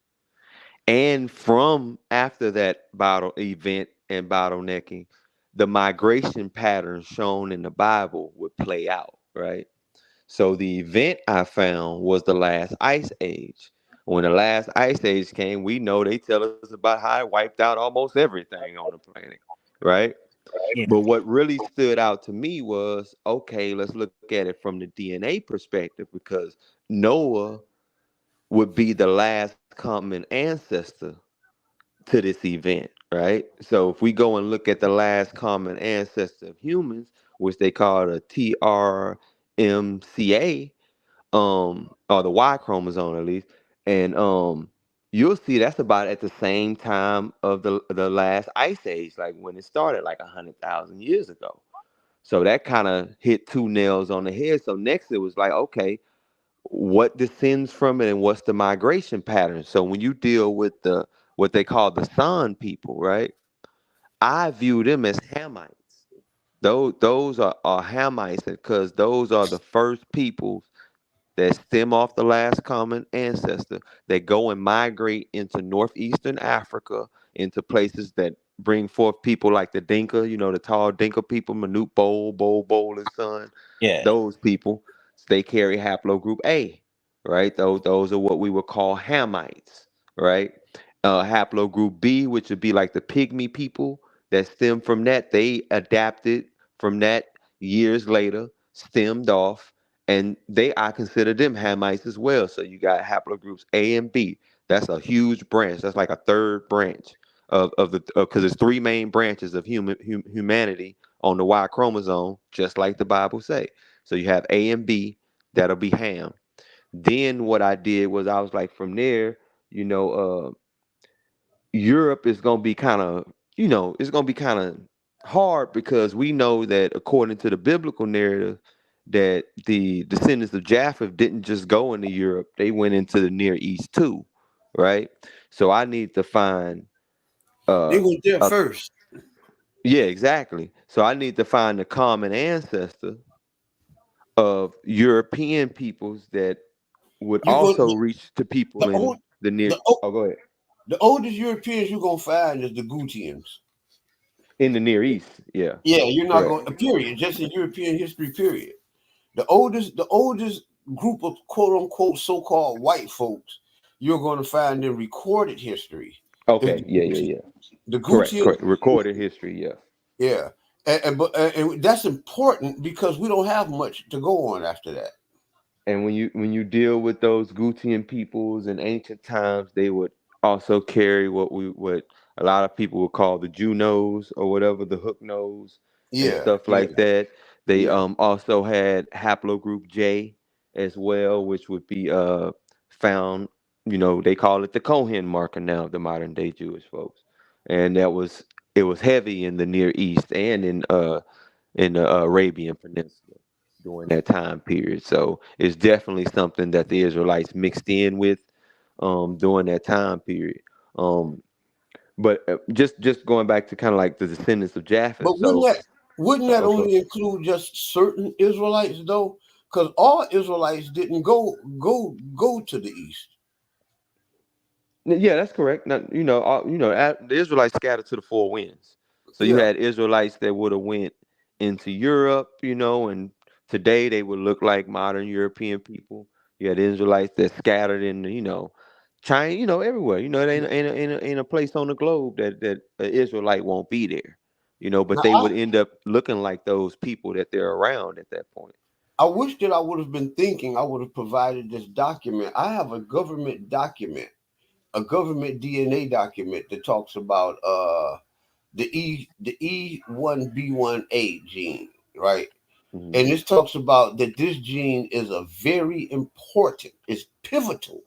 and from after that bottle event and bottlenecking, the migration patterns shown in the Bible would play out, right? So the event I found was the last ice age. When the last ice age came, we know they tell us about how it wiped out almost everything on the planet, right? Yeah, But what really stood out to me was, okay, let's look at it from the DNA perspective, because Noah would be the last common ancestor to this event, right? So if we go and look at the last common ancestor of humans, which they call the TRMCA, or the Y chromosome at least, and you'll see that's about at the same time of the last ice age, like when it started, like 100,000 years ago. So that kind of hit two nails on the head. So next it was like, okay, what descends from it and what's the migration pattern? So when you deal with the what they call the San people, right? I view them as Hamites. Those are Hamites because those are the first peoples that stem off the last common ancestor, that go and migrate into northeastern Africa, into places that bring forth people like the Dinka, the tall Dinka people, Manute Bol, and son. yeah, Those people, they carry haplogroup A, right? Those are what we would call Hamites, right? Haplogroup B, which would be like the pygmy people that stem from that, they adapted from that years later, stemmed off, and they I consider them Hamites as well. So you got haplogroups A and B. That's a huge branch. That's like a third branch of the because there's three main branches of humanity on the Y chromosome, just like the Bible say. So you have A and B, that'll be Ham. Then what I did was I was like, from there, you know, Europe is gonna be kind of, it's gonna be kind of hard, because we know that according to the biblical narrative, that the descendants of Japheth didn't just go into Europe; they went into the Near East too, right? So I need to find They uh, went there a first. Yeah, exactly. So I need to find the common ancestor of European peoples that would You want also reach to the people in old the near. the o- Oh, go ahead. the oldest Europeans you're gonna find is the Gutians. In the Near East. Yeah, Yeah, you're not correct. going a period, just in European history, period. The oldest group of quote unquote so called white folks you're going to find in recorded history is Okay. the Yeah, yeah, Gutians. yeah. The Correct. Gutians, Correct. Recorded history. Yeah. yeah, and that's important because we don't have much to go on after that. And when you deal with those Gutian peoples in ancient times, they would also carry what a lot of people would call the Jew nose or whatever, the hook nose and Yeah, stuff yeah, like that. They yeah. also had haplogroup J as well, which would be found, they call it the Cohen marker now, the modern day Jewish folks. And it was heavy in the Near East and in the Arabian Peninsula during that time period. So it's definitely something that the Israelites mixed in with during that time period. Um, but just going back to kind of like the descendants of Japheth. But wouldn't So that wouldn't that okay. only include just certain Israelites though? Because all Israelites didn't go to the east. Yeah, that's correct. Now, the Israelites scattered to the four winds. So you Yeah, had Israelites that would have went into Europe, and today they would look like modern European people. You had Israelites that scattered in, China, everywhere. It ain't a place on the globe that an Israelite won't be there. But now they would end up looking like those people that they're around at that point. I wish that I would have been thinking I would have provided this document. I have a government document, a government DNA document that talks about the E1B1A gene, right? Hmm. And this talks about that this gene is a very important, it's pivotal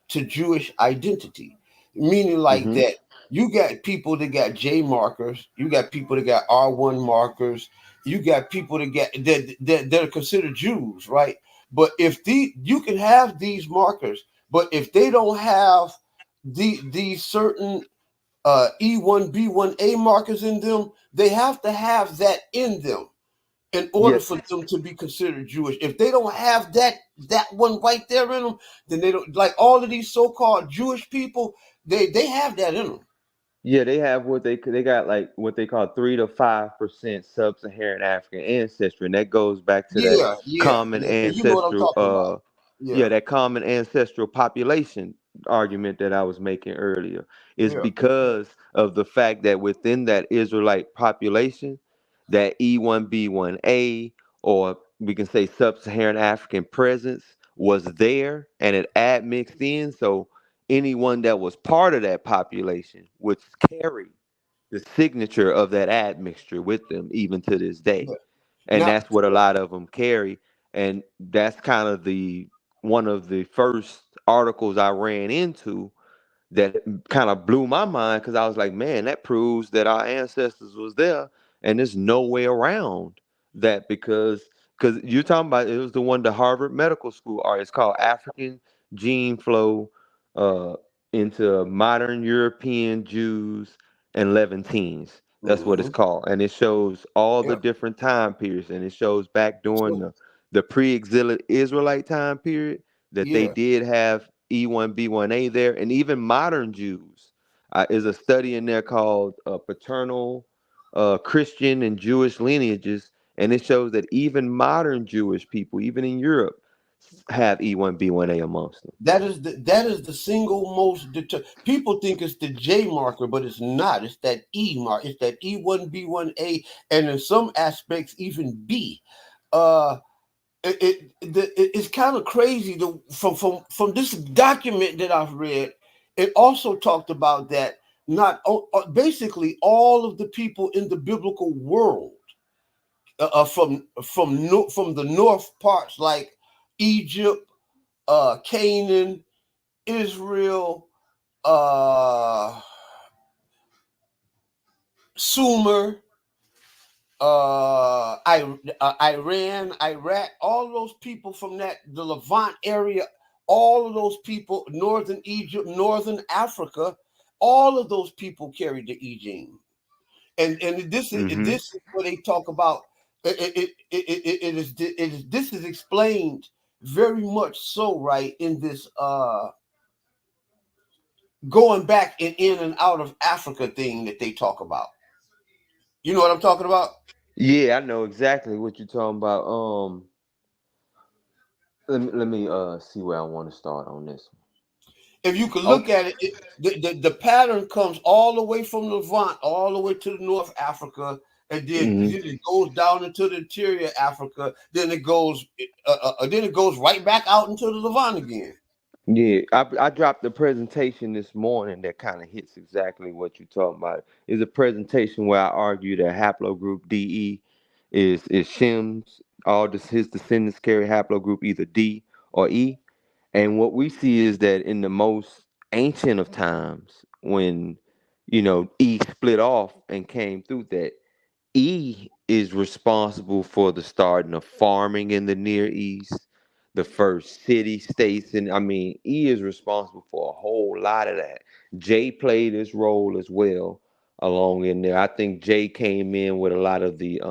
to Jewish identity, meaning like Hmm. that you got people that got J markers, you got people that got R1 markers, you got people that are considered Jews, right? But if you can have these markers, but if they don't have these certain E1B1A markers in them, they have to have that in them in order Yes. for them to be considered Jewish. If they don't have that one right there in them, then they don't, like all of these so-called Jewish people. They have that in them. Yeah, they have they got like what they call 3 to 5% sub-Saharan African ancestry, and that goes back to that Yeah, yeah, common yeah. And you know what I'm ancestral talking about. Yeah, yeah, that common ancestral population argument that I was making earlier is yeah, because of the fact that within that Israelite population, that E1B1A, or we can say sub-Saharan African presence, was there and it admixed in. So anyone that was part of that population would carry the signature of that admixture with them even to this day. yeah. And Now, that's what a lot of them carry. And that's kind of the one of the first articles I ran into that kind of blew my mind, because I was like, man, that proves that our ancestors was there, and there's no way around that, because you're talking about, it was the one, the Harvard Medical School art. It's called African Gene Flow uh, into Modern European Jews and Levantines. That's what it's hmm, called, and it shows all the yeah. different time periods, and it shows back during So the pre-exilic Israelite time period that they yeah, did have E1B1A there, and even modern Jews. Is a study in there called Paternal Christian and Jewish Lineages, and it shows that even modern Jewish people, even in Europe, have E1B1A amongst them. that is the single most people think it's the J marker, but it's not. It's that E mark. It's that E1B1A, and in some aspects even B. Uh, it's kind of crazy from this document that I've read. It also talked about that not basically all of the people in the biblical world from the north parts like Egypt, Canaan, Israel, uh, Sumer, Iran, Iraq, all those people from the Levant area, all of those people, northern Egypt, northern Africa, all of those people carried the E gene. And Mm-hmm. this is what they talk about. This is explained very much so, right, in this going back and in and out of Africa thing that they talk about. You know what I'm talking about? Yeah, I know exactly what you're talking about. Let me see where I want to start on this If you could one. look at it, the pattern comes all the way from Levant, all the way to the North Africa, and Okay. then it goes down into the interior Africa. Then it goes right back out into the Levant again. Yeah, I dropped a presentation this morning that kind of hits exactly what you're talking about. It's a presentation where I argue that haplogroup DE is Shem's. All this, his descendants carry haplogroup either D or E. And what we see is that in the most ancient of times, when E split off and came through that, E is responsible for the starting of farming in the Near East, the first city states, and I mean, E is responsible for a whole lot of that. J played his role as well along in there. I think J came in with a lot of the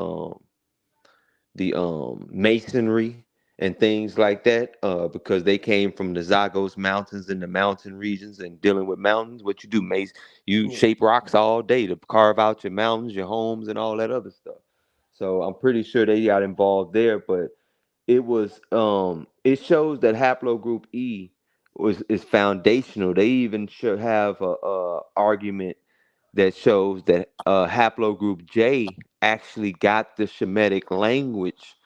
masonry and things like that, because they came from the Zagros Mountains and the mountain regions and dealing with mountains. What you do, Mace, you Yeah. shape rocks all day to carve out your mountains, your homes, and all that other stuff. So I'm pretty sure they got involved there, but it shows that haplogroup E is foundational. They even should have a argument that shows that haplogroup J actually got the Shemitic language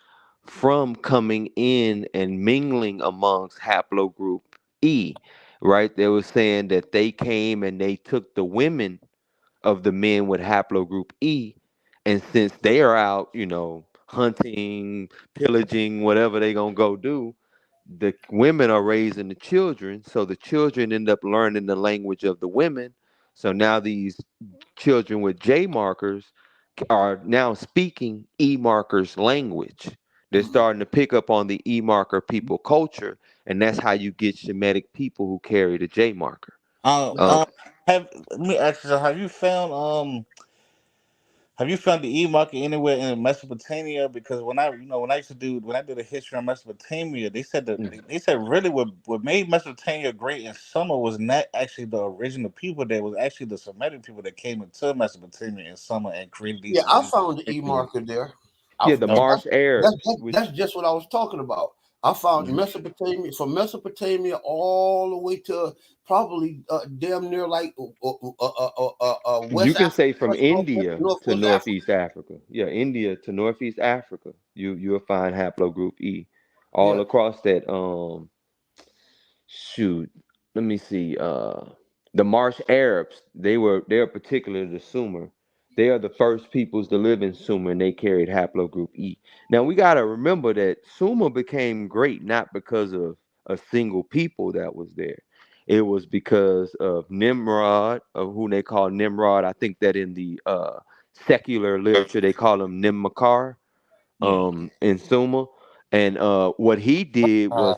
from coming in and mingling amongst haplogroup E, right? They were saying that they came and they took the women of the men with haplogroup E, and since they are out, hunting, pillaging, whatever they gonna go do, the women are raising the children, so the children end up learning the language of the women. So now these children with J markers are now speaking E markers language. They're Mhm. starting to pick up on the E marker people culture, and that's how you get Shemitic people who carry the J marker. Um, Uh, um, let me ask you, have you found the E market anywhere in Mesopotamia? Because when I used to when I did a history on Mesopotamia, they said really what made Mesopotamia great in summer was not actually the original people there, was actually the Semitic people that came into Mesopotamia in summer and created Yeah, these I these found the E rituals. marker there. yeah, the Oh, Marsh Arabs, That's which just what I was talking about. I found Mhm. Mesopotamia, from Mesopotamia all the way to probably damn near like You West can Africa, say from India to Northwest Africa. Northeast Africa. Yeah, India to Northeast Africa. You'll find haplogroup E all Yeah, across that. Shoot, let me see. The Marsh Arabs, they're particularly the Sumer. They are the first peoples to live in Sumer, and they carried haplogroup E. Now we gotta remember that Sumer became great not because of a single people that was there. It was because of Nimrod, of who they call Nimrod. I think that in the secular literature they call him Nimmakar, yeah. in Sumer. And what he did was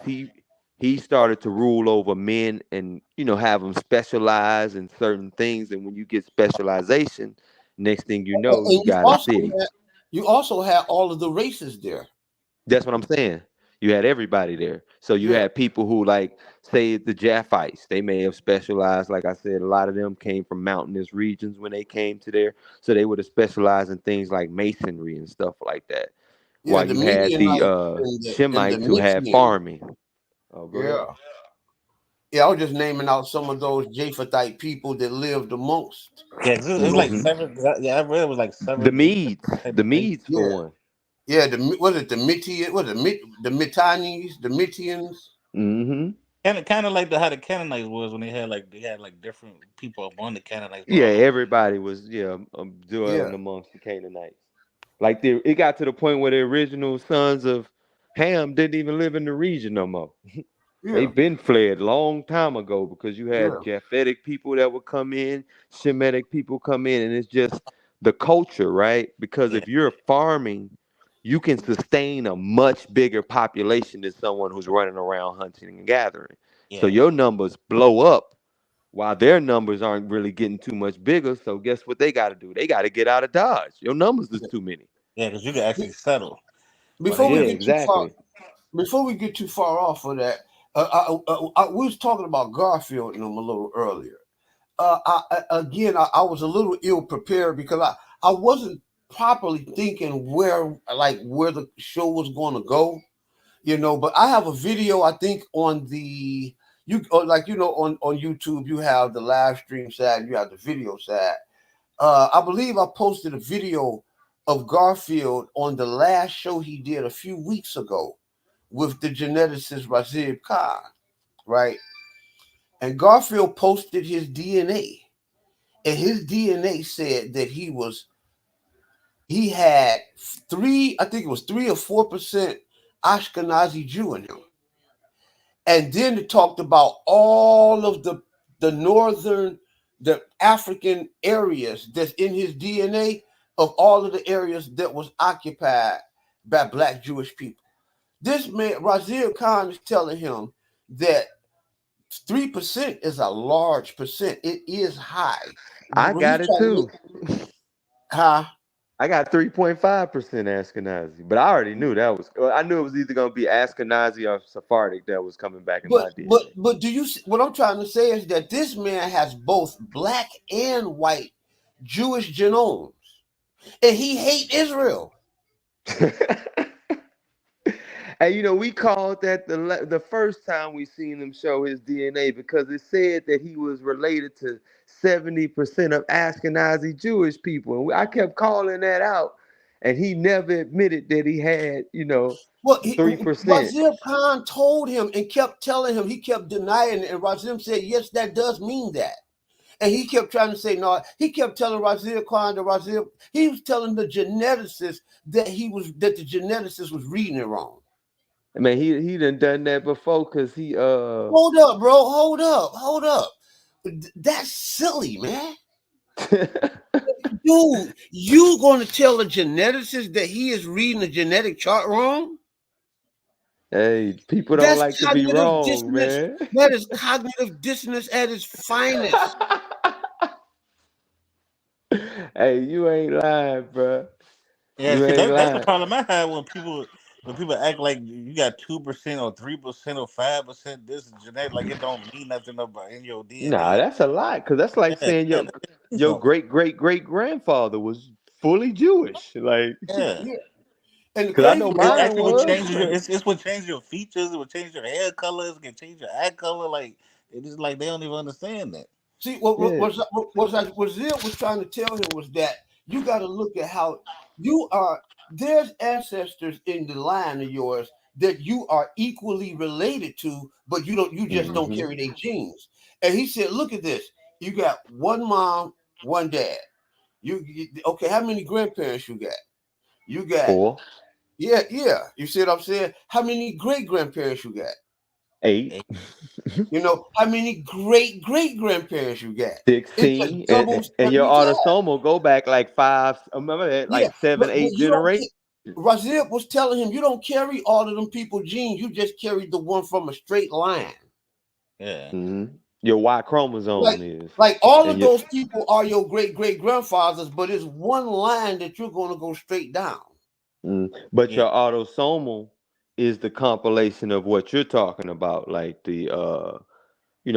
he started to rule over men and have them specialize in certain things. And when you get specialization, next thing you know, you and got a city. you also had all of the races there. That's what I'm saying. You had everybody there. So you Yeah, had people who, like, say the Japhites, they may have specialized. Like I said, a lot of them came from mountainous regions when they came to there. So they would have specialized in things like masonry and stuff like that. yeah, While the you had the Midianites and the Shemites who had Midians. farming. Oh, go ahead. Yeah, yeah. I was just naming out some of those Japhethite people that lived amongst Yeah, 'cause it's like Hmm. seven. Yeah, I read it was like The seven Medes, type the of nations. Medes for yeah. one. Yeah, was it the Midian? Was it the Mitanese, the Midians? Hmm. Kind of like how the Canaanites was when they had like different people among the Canaanites, but Yeah, all everybody was Yeah, dwelling amongst the Canaanites. Like it got to the point where the original sons of Ham didn't even live in the region no more. yeah, They've been fled long time ago because you had yeah, Japhetic people that would come in, Shemitic people come in, and it's just the culture, right? Because yeah, if you're farming, you can sustain a much bigger population than someone who's running around hunting and gathering. So yeah, your numbers blow up while their numbers aren't really getting too much bigger. So guess what they got to do? They got to get out of Dodge. Your numbers is too many. Yeah, because you can actually settle. But Before we Yeah, get too far, exactly. off of that, we was talking about Garfield and them a little earlier. I was a little ill prepared because I wasn't properly thinking where the show was going to go, But I have a video. I think on the on YouTube you have the live stream side, you have the video side. I believe I posted a video of Garfield on the last show he did a few weeks ago with the geneticist Razib Khan, right? And Garfield posted his DNA, and his DNA said that he had I think it was 3 or 4% Ashkenazi Jew in him. And then it talked about all of the African areas that's in his DNA, of all of the areas that was occupied by Black Jewish people. This man, Razir Khan, is telling him that 3% is a large percent. It is high. I When he's got it trying to too. look, huh? I got 3.5% Ashkenazi, but I already knew that was. I knew it was either gonna be Ashkenazi or Sephardic that was coming back in But my but DNA. but do you see, what I'm trying to say is that this man has both black and white Jewish genomes, and he hate Israel. And we called that the first time we seen him show his DNA because it said that he was related to 70% of Ashkenazi Jewish people, and I kept calling that out, and he never admitted that he had Well, 3%. Razim Khan told him and kept telling him. He kept denying it, and Razim said, "Yes, that does mean that." And he kept trying to say no. He kept telling Razir Khan to Razir. He was telling the geneticist that the geneticist was reading it wrong. I mean, he done that before because he Hold up, bro. Hold up. That's silly, man. Dude, you going to tell a geneticist that he is reading the genetic chart wrong? Hey, people don't That's like to be cognitive wrong, dissonance. man. That is cognitive dissonance at its finest. Hey, you ain't lying, bro. yeah, You see, ain't that's the lying. problem I have when people act like you got 2% or 3% or 5%. This is genetic, like it don't mean nothing about in your Nah, DNA. that's a lie. Cause that's like Yeah, saying yeah, your no, great great great grandfather was fully Jewish. Like, yeah. Yeah. And the cause I crazy know It part, mine actually would was. change your. It's what change your features. It would change your hair colors. It can change your eye color. Like it is like they don't even understand that. see, Yeah. what Zil was trying to tell him was that you got to look at how you are. There's ancestors in the line of yours that you are equally related to, but you just don't Hmm. carry their genes. And he said, look at this. You got one mom, one dad. Okay, how many grandparents you got? You got, 4, yeah, yeah. You see what I'm saying? How many great grandparents you got? 8, How many great great grandparents you got? It just 16, doubles and your every time. autosomal go back like 5. Remember that, Yeah, like 7, but 8 you don't. generations. Razib was telling him you don't carry all of them people genes. You just carry the one from a straight line. Yeah, Hmm. Your Y Like chromosome is, like all and of your those people are your great great grandfathers, but it's one line that you're going to go straight down. but yeah, your autosomal is the compilation of what you're talking about, like the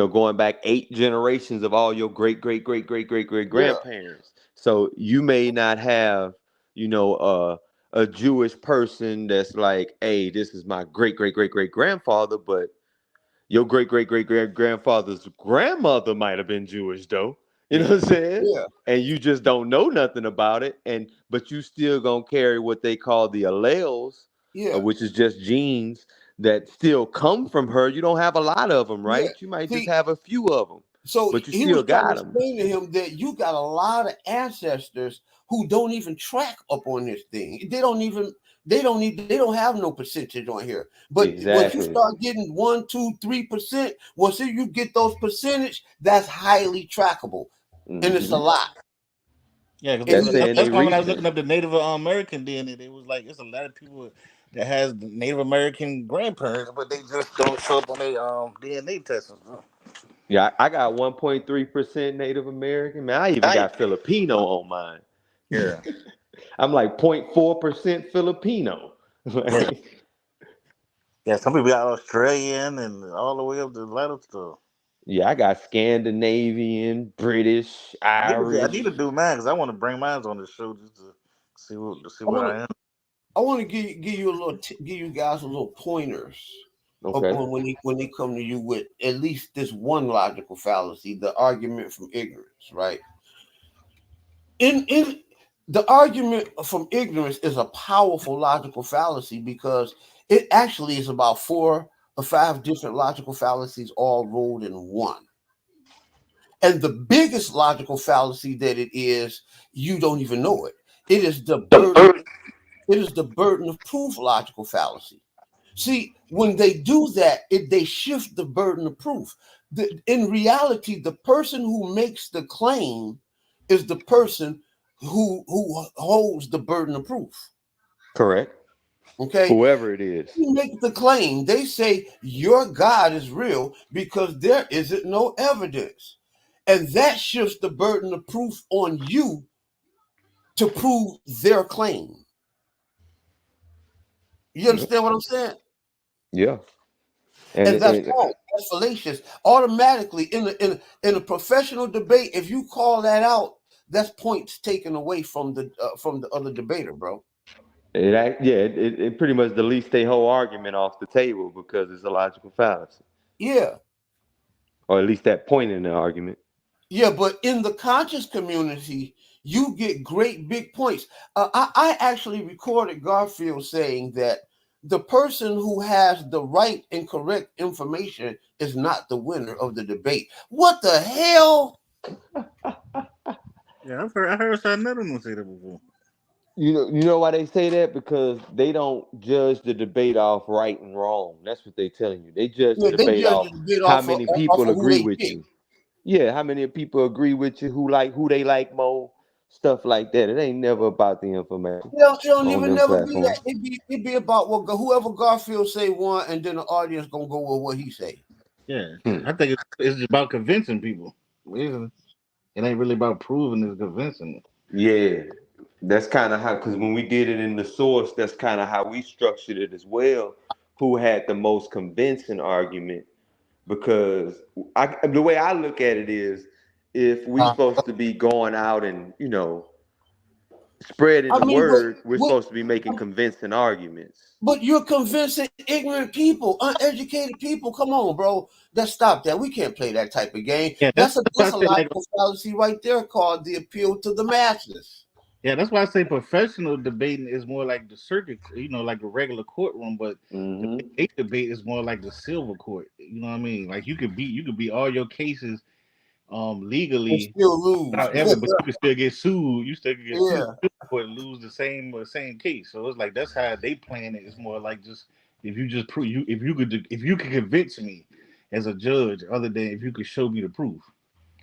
going back 8 generations of all your great great great great great great Yeah, grandparents. So you may not have, you know, uh, a Jewish person that's like, hey, this is my great great great great grandfather, but your great great great great grandfather's grandmother might have been Jewish though. You know yeah, what I'm saying? yeah, And you just don't know nothing about it, and but you still gonna carry what they call the alleles, yeah, which is just genes that still come from her. You don't have a lot of them, yeah. right? You might just See, have a few of them, so but you he was still trying to got them. explain to him that you got a lot of ancestors who don't even track up on this thing. They don't have no percentage on here. But once you Exactly. start getting 1, 2, 3%, once you get those percentage, that's highly trackable. And it's a Hmm. lot. yeah. And That's Because he saying that's they why when I was recent. looking up the Native American DNA, it was like it's a lot of people that has Native American grandparents, but they just don't show up on their DNA tests. Yeah, I got 1.3% Native American. Man, I even got Filipino on mine. Yeah. I'm like 0.4% Filipino. Yeah. Like, Yeah. Some people got Australian and all the way up to a lot of stuff. yeah, I got Scandinavian, British, I Irish. need to do mine because I want to bring mine on the show just to see I what want I am. I want to give you a little give you guys a little pointers up Okay. on when they come to you with at least this one logical fallacy, the argument from ignorance, right? In the argument from ignorance is a powerful logical fallacy because it actually is about 4 or 5 different logical fallacies all rolled in one. And the biggest logical fallacy that it is, you don't even know it. It is the burden. It is the burden of proof logical fallacy. See, when they do that, they shift the burden of proof. In reality, the person who makes the claim is the person who holds the burden of proof. Correct. Okay, Whoever it is. you make the claim. They say your God is real because there isn't no evidence, and that shifts the burden of proof on you to prove their claim. You Yeah. understand what I'm saying? Yeah. And, And that's and wrong. That's fallacious. Automatically in a professional debate, if you call that out, that's points taken away from the other debater, bro. it pretty much deletes their whole argument off the table because it's a logical fallacy, Yeah, or at least that point in the argument. yeah. But in the conscious community, you get great big points. I actually recorded Garfield saying that the person who has the right and correct information is not the winner of the debate. What the hell? Yeah, I heard another one say that before. You know why they say that? Because they don't judge the debate off right and wrong. That's what they're telling you. They judge the Yeah, they debate judge off the debate how off many off people of who agree they with pick. you. Yeah, how many people agree with you, who they like more, stuff like that. It ain't never about the information It don't on even them never be that. platforms. It be about what whoever Garfield say one, and then the audience gonna go with what he say. Yeah, Hmm. I think it's about convincing people. It ain't really about proving; it's convincing. Yeah, that's kind of how, because when we did it in the source, that's kind of how we structured it as well. Who had the most convincing argument? Because the way I look at it is, if we supposed to be going out and spreading I the mean, word, we're what, supposed to be making convincing arguments. but you're convincing ignorant people, uneducated people. Come on, bro. Let's stop that. We can't play that type of game. Yeah, that's why I That's a say like logical fallacy right there called the appeal to the masses. yeah, that's why I say professional debating is more like the circuit, like a regular courtroom, but the Hmm. debate is more like the silver court. You know what I mean? Like you could beat all your cases And legally still lose. without ever, but you can still get sued. You still can get sued Yeah. or lose the same case. So it's like that's how they plan it. It's more like just if you just prove you if you could convince me as a judge, other than if you could show me the proof.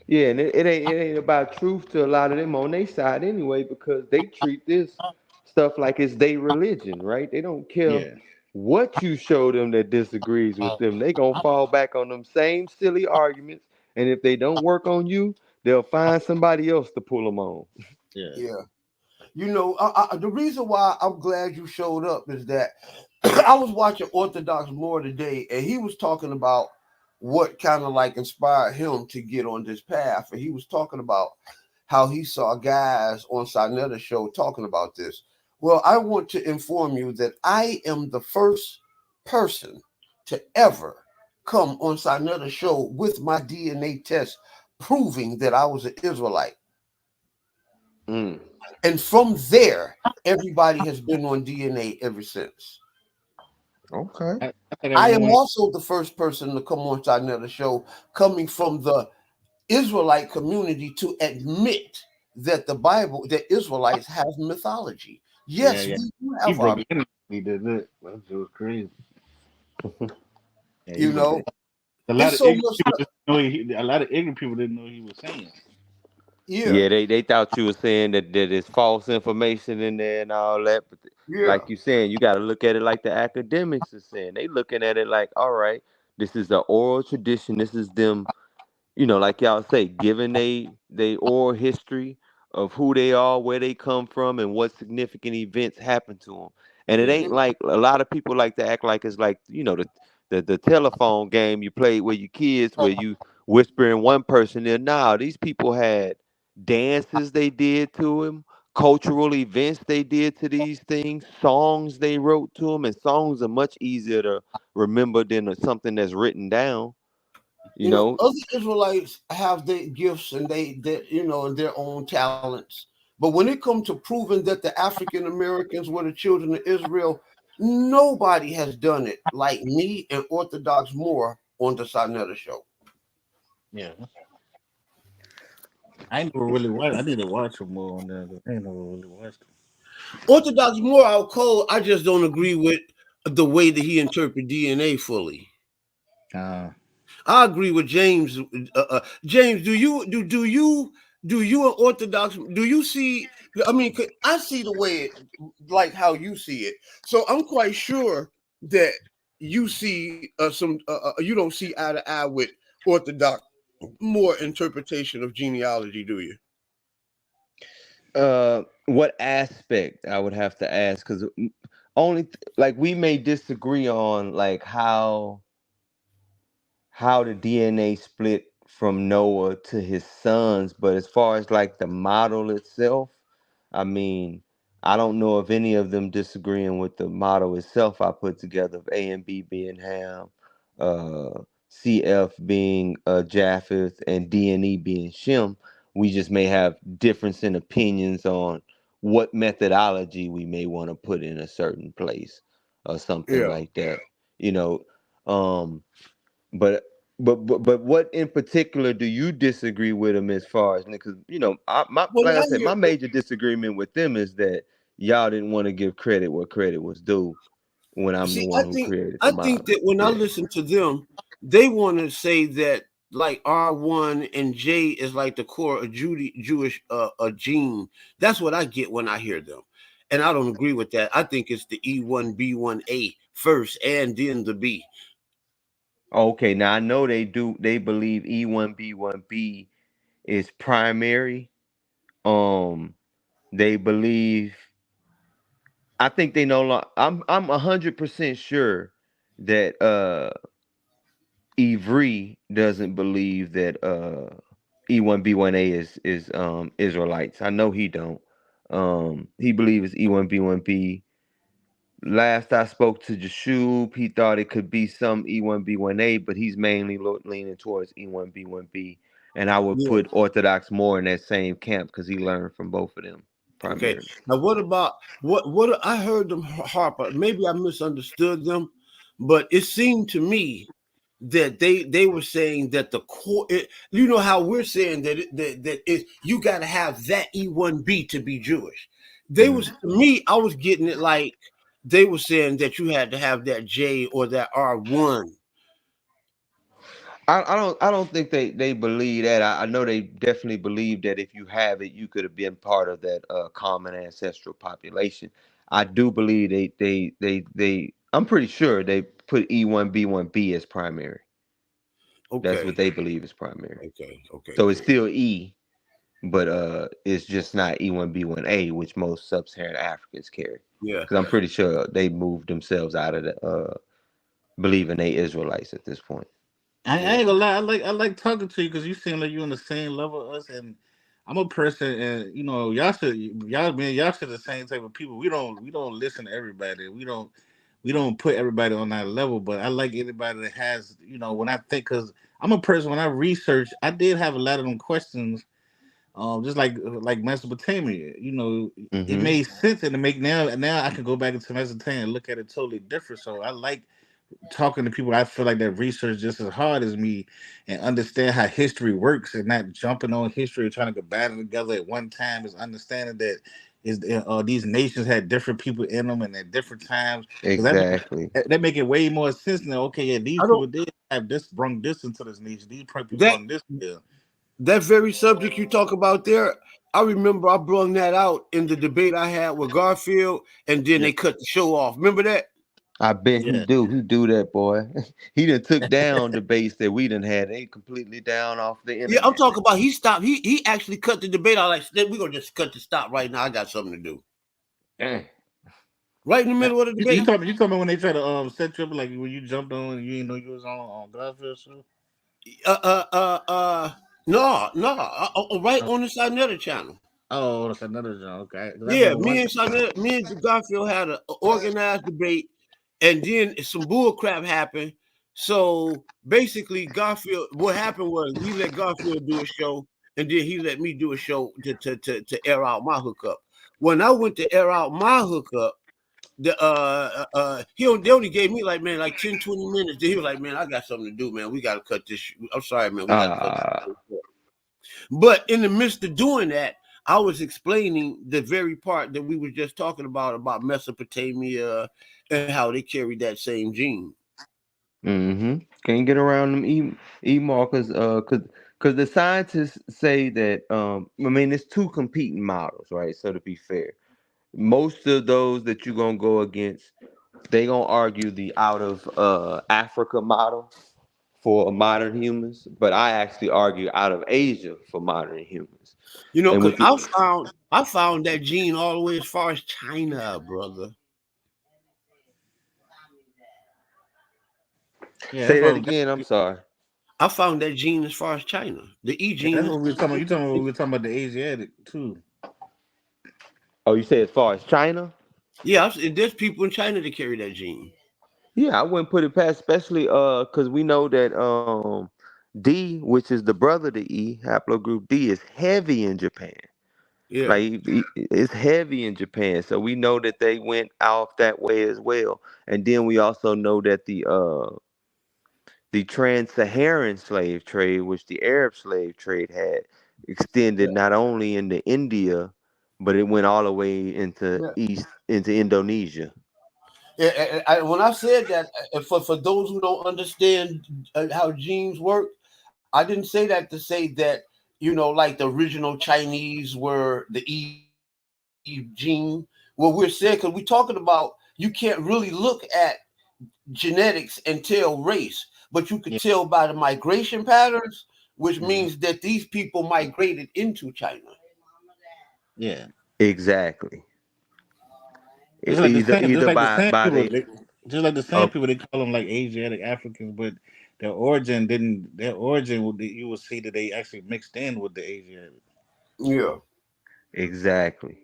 Yeah, and it ain't about truth to a lot of them on their side anyway, because they treat this stuff like it's their religion, right? They don't care Yeah, what you show them that disagrees with them. They gonna fall back on them same silly arguments, and if they don't work on you, they'll find somebody else to pull them on. yeah, Yeah. The reason why I'm glad you showed up is that I was watching Orthodox More today, and he was talking about what kind of like inspired him to get on this path. And he was talking about how he saw guys on Sinetta's show talking about this. Well, I want to inform you that I am the first person to ever come on Sinetta's show with my DNA test proving that I was an Israelite. Mm, And from there, everybody has been on DNA ever since. okay. I think I I am remember. also the first person to come on another show coming from the Israelite community to admit that the Bible, that Israelites have mythology. Yeah, Yes, yeah. we do He have broke our, it in. He did that. That was crazy. Yeah, he you broke it. know, A lot it's of so ignorant much people stuff. just know a lot of ignorant people didn't know what he was saying. Yeah, Yeah, they thought you were saying that there's false information in there and all that, but yeah. like you saying, you got to look at it like the academics are saying. They looking at it like, all right, this is the oral tradition. This is them like y'all say, given they oral history of who they are, where they come from, and what significant events happened to them. And it Yeah. ain't like a lot of people like to act like it's like the telephone game you played with your kids, where you whisper in one person ear. Now these people had dances they did to him, cultural events they did to these things, songs they wrote to him, and songs are much easier to remember than something that's written down. You know, Other Israelites have their gifts and and their own talents. But when it comes to proving that the African Americans were the children of Israel, nobody has done it like me and Orthodox Moore on the Sarnetta show. Yeah, I ain't never really watched. I need to watch them more on that. I ain't never really watched them. Orthodox Moore out cold, I just don't agree with the way that he interpreted DNA fully. Uh, I agree with James. James, do you an Orthodox? Do you see? I mean, I see the way it, like how you see it. So I'm quite sure that you see you don't see eye to eye with Orthodox more interpretation of genealogy, do you? what aspect I would have to ask, because like we may disagree on like how the DNA split from Noah to his sons, but as far as like the model itself, I mean, I don't know of any of them disagreeing with the model itself I put together of A and B being Ham, CF being Japheth, and D and E being Shem. We just may have difference in opinions on what methodology we may want to put in a certain place or something Yeah. like that. You know, um, but but what in particular do you disagree with them as far as, because my Well, like I I said, hear. my major disagreement with them is that y'all didn't want to give credit where credit was due when I'm the See, I one who think created the I think model. that when I Yeah. listen to them, they want to say that like R1 and J is like the core of Jewish gene. That's what I get when I hear them, and I don't agree with that. I think it's the E1B1A first, and then the B. Okay, now I know they believe E1B1B is primary. Um they believe, I think they no longer, I'm 100% sure that Ivri doesn't believe that E1B1A is Israelites. I know he don't. He believes E1B1B. Last I spoke to Jashub, he thought it could be some E1B1A, but he's mainly leaning towards E1B1B. And I would Yeah. put Orthodox more in that same camp because he learned from both of them Okay. primarily. Now, what about what I heard them harp? Maybe I misunderstood them, but it seemed to me that they were saying that the core, you know how we're saying that you got to have that E1B to be Jewish. They was, Mhm. to me, I was getting it like they were saying that you had to have that J or that R1. I don't think they believe that. I know they definitely believe that if you have it, you could have been part of that common ancestral population. I do believe they I'm pretty sure they put E1B1B as primary. That's Okay, what they believe is primary. okay, So it's cool. still E, but it's just not E1B1A, which most sub-Saharan Africans carry. Yeah, Because I'm pretty sure they moved themselves out of the believing they Israelites at this point. I yeah. ain't gonna lie. I like talking to you because you seem like you on the same level as us, and I'm a person, and y'all should the same type of people. We don't listen to everybody. We don't put everybody on that level. But I like anybody that has when I think, because I'm a person, when I research, I did have a lot of them questions. Just like Mesopotamia, it Mm-hmm. made sense, and to make now I can go back into Mesopotamia and look at it totally different. So I like talking to people I feel like that research just as hard as me and understand how history works, and not jumping on history and trying to combine it together at one time. Is understanding that these nations had different people in them and at different times, because Exactly. that make it way more sense now. Okay, yeah, these I don't people did have this, brung this into this nation. These people that brung this here. that very subject you talk about there. I remember I brung that out in the debate I had with Garfield, and then Yeah, they cut the show off. Remember that? I bet he Yeah. do. He do that, boy. He done took down debates that we done had. They completely down off the Yeah, I'm internet now. talking about he stopped. He actually cut the debate. I like we're gonna just cut the stop right now. I got something to do. Dang. Right in the middle of the You debate. talking about when they try to set you up like when you jumped on and you didn't know you was on Godfield show? Uh uh uh uh no, right Oh, on the side of the channel. oh, that's another joke. Okay, because I Yeah, remember one. me and Garfield had a organized debate, and then some bull crap happened. So basically, Garfield, what happened was he let Garfield do a show, and then he let me do a show to air out my hookup. When I went to air out my hookup, they only gave me like, man, like 10, 20 minutes. Then he was like, man, I got something to do, man. We got to cut this. I'm sorry, man. We got to cut Ah. this short. But in the midst of doing that, I was explaining the very part that we were just talking about Mesopotamia and how they carried that same gene. Mm-hmm. Can't get around them markers. Cause the scientists say that I mean it's two competing models, right? So to be fair, most of those that you're gonna go against, they gonna argue the out of Africa model for modern humans, but I actually argue out of Asia for modern humans. You know, And because with the, I found that gene all the way as far as China, brother. Yeah, say that's that what again, I'm sorry. I found that gene as far as China. The E yeah, gene that's is what we were talking about. You talking about we were talking about the Asiatic too. Oh, you say as far as China? yeah. There's people in China that carry that gene. Yeah, I wouldn't put it past, especially because we know that D, which is the brother to E, haplogroup D, is heavy in Japan. Yeah, Like it's heavy in Japan, so we know that they went off that way as well. And then we also know that the trans-Saharan slave trade, which the Arab slave trade had, extended yeah, not only into India, but it went all the way into yeah. into Indonesia. Yeah, when I said that, for those who don't understand how genes work, I didn't say that to say that like the original Chinese were the Eve gene. What we're saying, because we're talking about you can't really look at genetics and tell race, but you could tell Yeah. by the migration patterns, which means Hmm. that these people migrated into China. Yeah. Exactly. Just like the Either same, just like the same by people, the just like the same uh, people, they call them like Asiatic Africans, but their origin didn't. Their origin, you will see that they actually mixed in with the Asiatic. Yeah, exactly.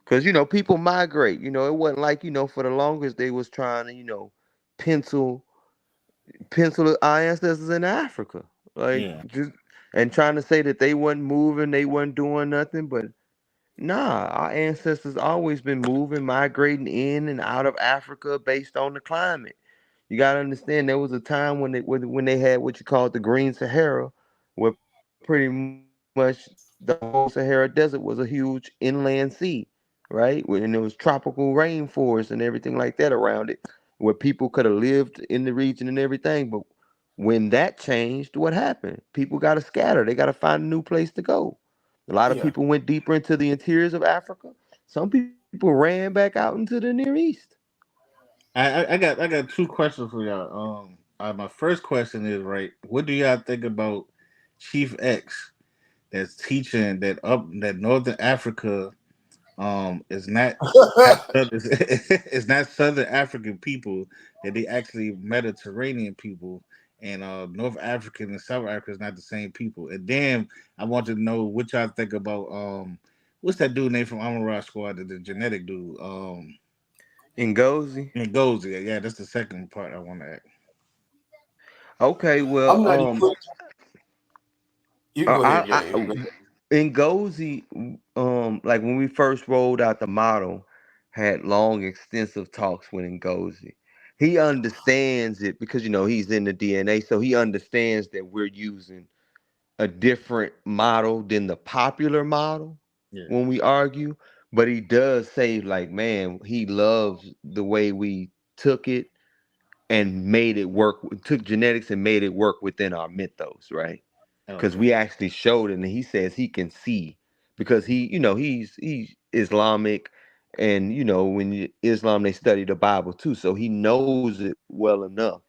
Because people migrate. It wasn't like for the longest they was trying to pencil our ancestors in Africa, like Yeah. just and trying to say that they wasn't moving, they wasn't doing nothing. But nah, our ancestors always been moving, migrating in and out of Africa based on the climate. You gotta understand there was a time when they had what you call the Green Sahara, where pretty much the whole Sahara Desert was a huge inland sea, right? And there was tropical rainforest and everything like that around it, where people could have lived in the region and everything. But when that changed, what happened? People got to scatter. They got to find a new place to go. A lot of yeah. people went deeper into the interiors of Africa. Some people ran back out into the Near East. I got two questions for y'all. My first question is right. What do y'all think about Chief X that's teaching that Northern Africa is not it's not Southern African people, that they actually Mediterranean people, and North African and South Africa is not the same people. And then I want to know what y'all think about what's that dude name from Amara Squad, the genetic dude, Ngozi. Ngozi. Yeah, that's the second part I want to ask. Okay, I'm well, not equipped. You go ahead, I James. Ngozi, like when we first rolled out the model, had long, extensive talks with Ngozi. He understands it because he's in the DNA, so he understands that we're using a different model than the popular model Yeah. when we argue. But he does say, like, man, he loves the way we took it and made it work, took genetics and made it work within our mythos, right? Because Okay. we actually showed it, and he says he can see because he's Islamic, And when Islam, they study the Bible too, so he knows it well enough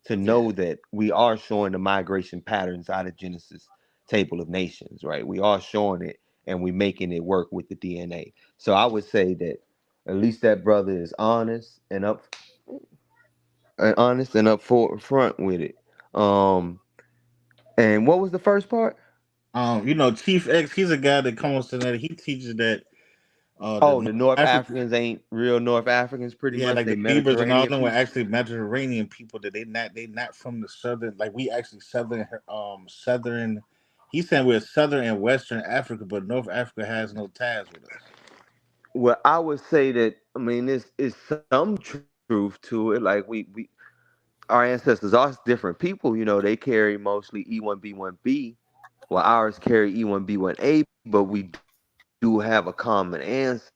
to know Yeah. that we are showing the migration patterns out of Genesis table of nations, right? We are showing it, and we making it work with the DNA. So I would say that at least that brother is honest and up front with it. Um, and what was the first part? Chief X, he's a guy that comes to that. He teaches that the Oh, North the North Africa, Africans ain't real North Africans, pretty yeah, much. like They the Beavers and all Mediterranean them were people. actually Mediterranean people that they not from the southern, like we actually southern. He's saying we're southern and western Africa, but North Africa has no ties with us. Well, I would say that, I mean, it's some truth to it. Like we our ancestors are different people. They carry mostly E1B1B, while ours carry E1B1A, but we do have a common ancestor.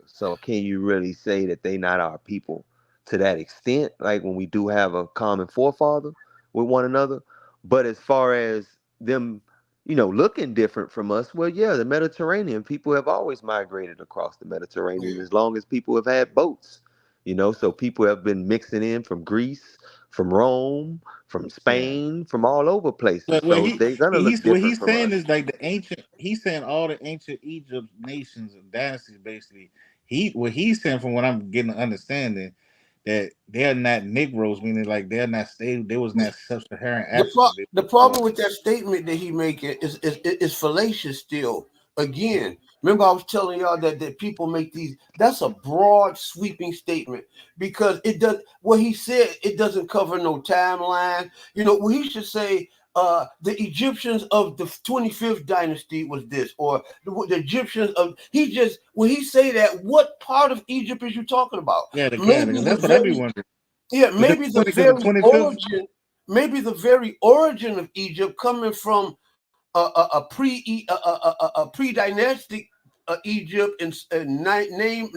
So can you really say that they not our people to that extent? Like when we do have a common forefather with one another. But as far as them, looking different from us, well, yeah, the Mediterranean people have always migrated across the Mediterranean Yeah. as long as people have had boats. So people have been mixing in from Greece, from Rome, from Yeah. Spain, from all over places. But what So he, they're gonna he look he's what different he's from saying us. is like the ancient. He's saying all the ancient Egypt nations and dynasties basically. What he's saying from what I'm getting understanding that they're not Negroes, meaning like they're not they was not sub-Saharan Africa. The problem with that statement that he making is fallacious still. Again, remember I was telling y'all that people make these. That's a broad, sweeping statement because it does what he said. It doesn't cover no timeline. What he should say. The Egyptians of the 25th dynasty was this, or the Egyptians of he just when he say that, what part of Egypt is you talking about? Yeah, the yeah, Maybe because the that's what I be very wondering. yeah, Because maybe the the very 25th. origin, maybe the very origin of Egypt coming from a pre-dynastic Egypt and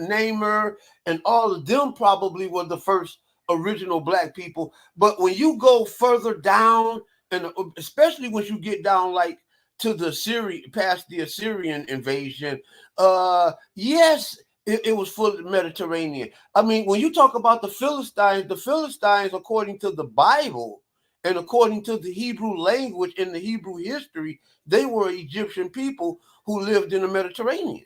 Namer and all of them probably were the first original black people. But when you go further down, and especially when you get down like to the Syria, past the Assyrian invasion, yes, it was full of the Mediterranean. I mean, when you talk about the Philistines, according to the Bible and according to the Hebrew language and the Hebrew history, they were Egyptian people who lived in the Mediterranean.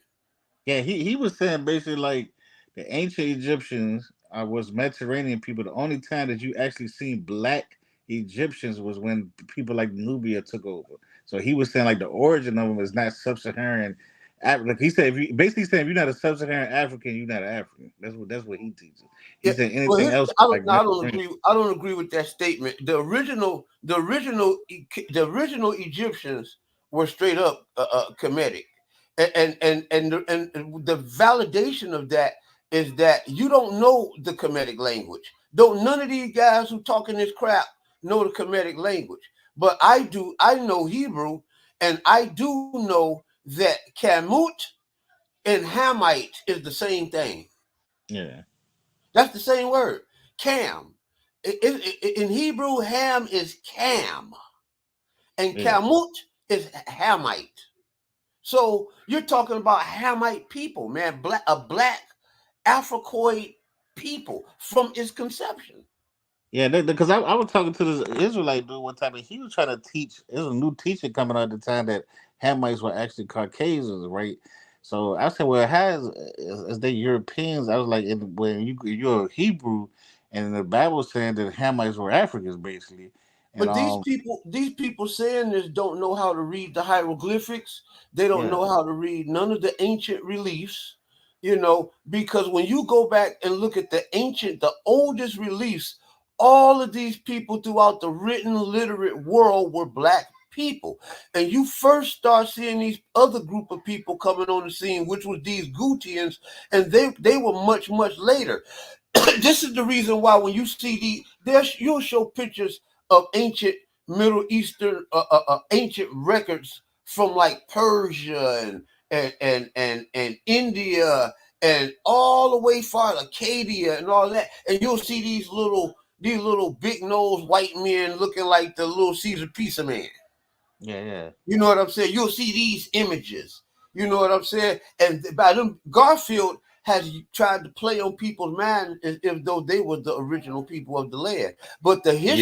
Yeah, he was saying basically like the ancient Egyptians was Mediterranean people. The only time that you actually seen black Egyptians was when people like Nubia took over. So he was saying like the origin of them is not sub-Saharan Africa. Like he said, if you basically saying if you're not a sub-Saharan African, you're not an African. That's what he teaches. He Yeah, said well, anything else I is don't, like I don't Mediterranean. agree. I don't agree with that statement. The original Egyptians were straight up Kemetic, and the validation of that is that you don't know the Kemetic language. Don't none of these guys who talking this crap know the Kemetic language, but I do. I know Hebrew, and I do know that Kamut and Hamite is the same thing. Yeah, That's the same word. Cam. In Hebrew, Ham is Cam, and yeah. Kamut is Hamite. So you're talking about Hamite people, man, a black Africoid people from its conception. Yeah, because I was talking to this Israelite dude one time, and he was trying to teach. There's a new teacher coming out at the time that Hamites were actually Caucasians, right? So I said, well, as they Europeans? I was like, when you're a Hebrew, and the Bible saying that Hamites were Africans, basically, and But these people saying this don't know how to read the hieroglyphics. They don't yeah, know how to read none of the ancient reliefs, because when you go back and look at the oldest reliefs, all of these people throughout the written literate world were black people. And you first start seeing these other group of people coming on the scene, which was these Gutians, and they were much, much later. This is the reason why when you see you'll show pictures of ancient Middle Eastern ancient records from like Persia and India and all the way far Acadia and all that, and you'll see these little big nosed white men looking like the little Caesar pizza man. yeah, yeah, You know what I'm saying? You'll see these images. You know what I'm saying? And by them, Garfield has tried to play on people's mind as if though they were the original people of the land. But the Yeah,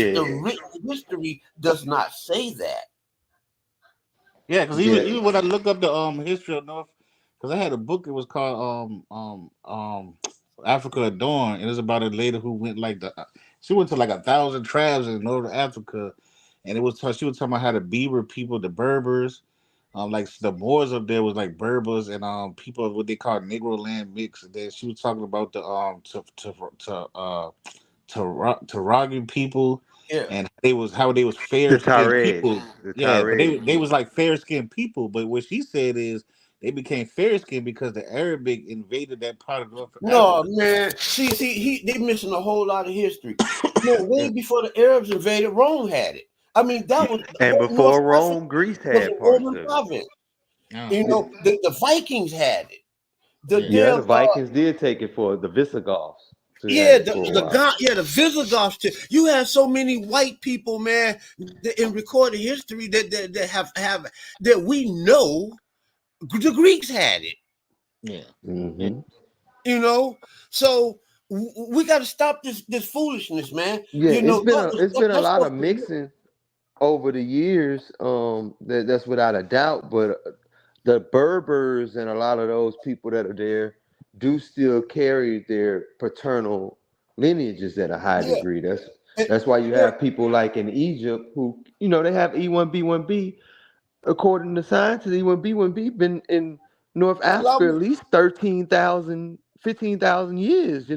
history does not say that. Yeah, because yeah. even when I look up the history of North, because I had a book. It was called Africa Adorned, and it was about a lady who went like she went to like 1,000 tribes in northern Africa, and she was talking about how the Beaver people, the Berbers, like the Moors up there was like Berbers and people what they call Negro land mix. And then she was talking about the Taragian people, Yeah. and how they was The fair skinned Tuaregs, people. the Yeah, but Tuaregs. they was like fair skinned people. But what she said is they became fair skinned because the Arabic invaded that part of North No, Africa. man. They missing a whole lot of history. Man, Yeah, way before the Arabs invaded, Rome had it. I mean, that was the And whole North before Africa Rome, Greece was a had parts Roman of it. province. yeah, You know, the Vikings had it. The yeah, Yeah, damn the Vikings did take it for the Visigoths. Who had yeah, it for a the while. God, yeah, the Visigoths. You have so many white people, man, in recorded history that have that we know the Greeks had it. yeah, yeah. Hmm. You know, so we got to stop this foolishness, man. Yeah, You know, it's been a let's lot go. of mixing over the years. That's without a doubt. But the Berbers and a lot of those people that are there do still carry their paternal lineages at a high Yeah, degree. and- That's why you yeah. have people like in Egypt who, they have E1B1B. According to scientists, E1B1B been in North Allow Africa me, at least 13,000, 15,000 years.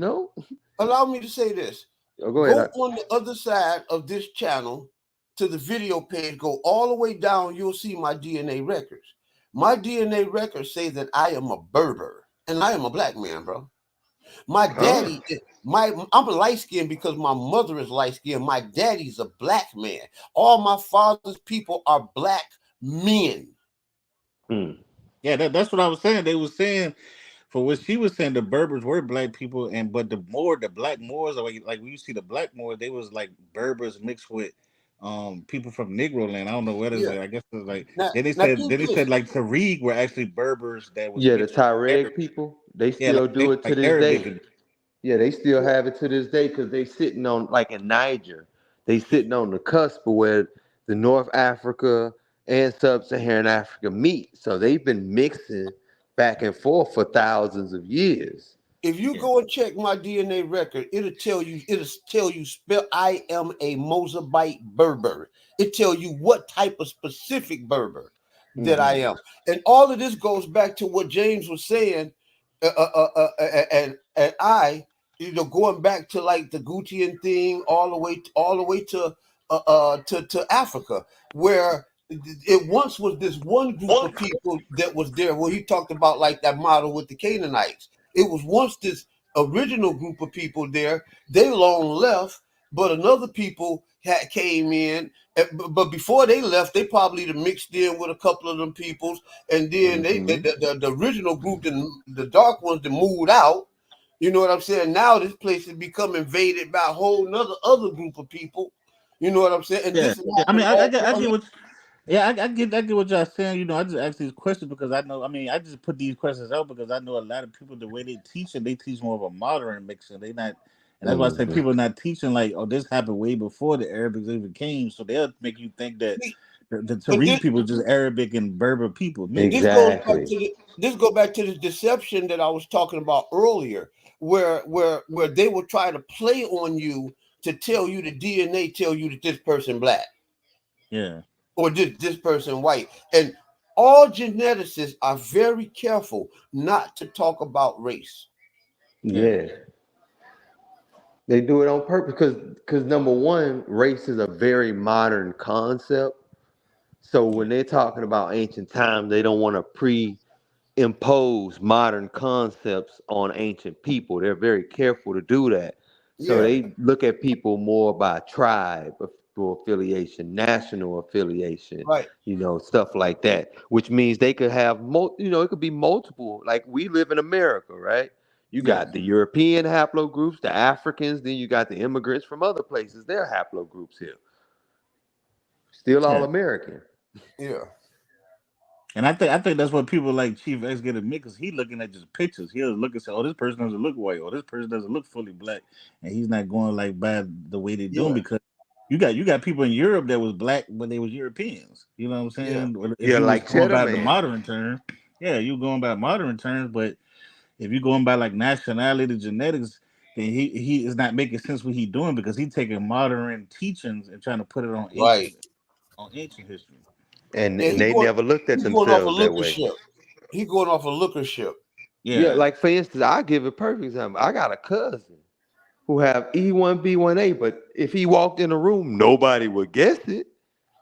allow me to say this. Oh, go Go ahead. on the other side of this channel to the video page. Go all the way down. You'll see my DNA records. My DNA records say that I am a Berber, and I am a black man, bro. My Oh. daddy, I'm light skinned because my mother is light skinned. My daddy's a black man. All my father's people are black men. Hmm. Yeah, that's what I was saying. They was saying for what she was saying, the Berbers were black people, and but the black Moors, like when you see the black Moors, they was like Berbers mixed with people from Negro land. I don't know what is Yeah. it. I guess it's like Now keep then they said this. like Tariq were actually Berbers that was Yeah, the mixed with Tuareg Arabic. people, they Yeah, still do it to like this Arabic day. and Yeah, they still have it to this day because they sitting on, like in Niger, they sitting on the cusp of where the North Africa and Sub-Saharan Africa meet. So they've been mixing back and forth for thousands of years. If you yeah, go and check my DNA record, it'll tell you spell I am a Mozabite Berber. It tell you what type of specific Berber that I Hmm. am. And all of this goes back to what James was saying, and I, going back to like the Gutian thing, all the way to Africa, where it once was this one group of people that was there. Well, he talked about like that model with the Canaanites. It was once this original group of people there. They long left, but another people had came in. But before they left, they probably mixed in with a couple of them peoples, and then Hmm. the original group, the dark ones, that moved out. You know what I'm saying? Now this place has become invaded by a whole nother other group of people. You know what I'm saying? And yeah, this has yeah. I happened mean, all I down get here. what. Yeah, I get what y'all saying. I just ask these questions because I know. I mean, I just put these questions out because I know a lot of people the way they teach and they teach more of a modern mixing. They not, and that's why I say Hmm. people are not teaching like, oh, this happened way before the Arabics even came. So they'll make you think that the But Tariq people are just Arabic and Berber people this mixed. goes back Exactly. to the deception that I was talking about earlier, where they will try to play on you to tell you the DNA tell you that this person black Yeah, or this person white. And all geneticists are very careful not to talk about race. yeah, Yeah. They do it on purpose because number one, race is a very modern concept. So yeah, when they're talking about ancient times, they don't want to impose modern concepts on ancient people. They're very careful to do that. So Yeah, they look at people more by tribe affiliation, national affiliation, right. stuff like that, which means they could have, it could be multiple. Like we live in America, right? You yeah, got the European haplogroups, the Africans, then you got the immigrants from other places. They're haplogroups here. Still all yeah. American. Yeah. And I think that's what people like Chief X get admit because he looking at just pictures. He'll look and say, "Oh, this person doesn't look white, or this person doesn't look fully black," and he's not going like by the way they doing Yeah, because you got people in Europe that was black when they was Europeans. You know what I'm yeah, saying? Or if Yeah, you was like going Cheddar by the Man. modern term, yeah, you going by modern terms. But if you're going by like nationality genetics, then he is not making sense what he doing because he taking modern teachings and trying to put it right. on ancient history. And Yeah, and they never looked at he's going off themselves of that way. lookership. He going off of lookership. Yeah, Yeah, like for instance, I give a perfect example. I got a cousin who have E1B1A, but if he walked in a room, nobody would guess it.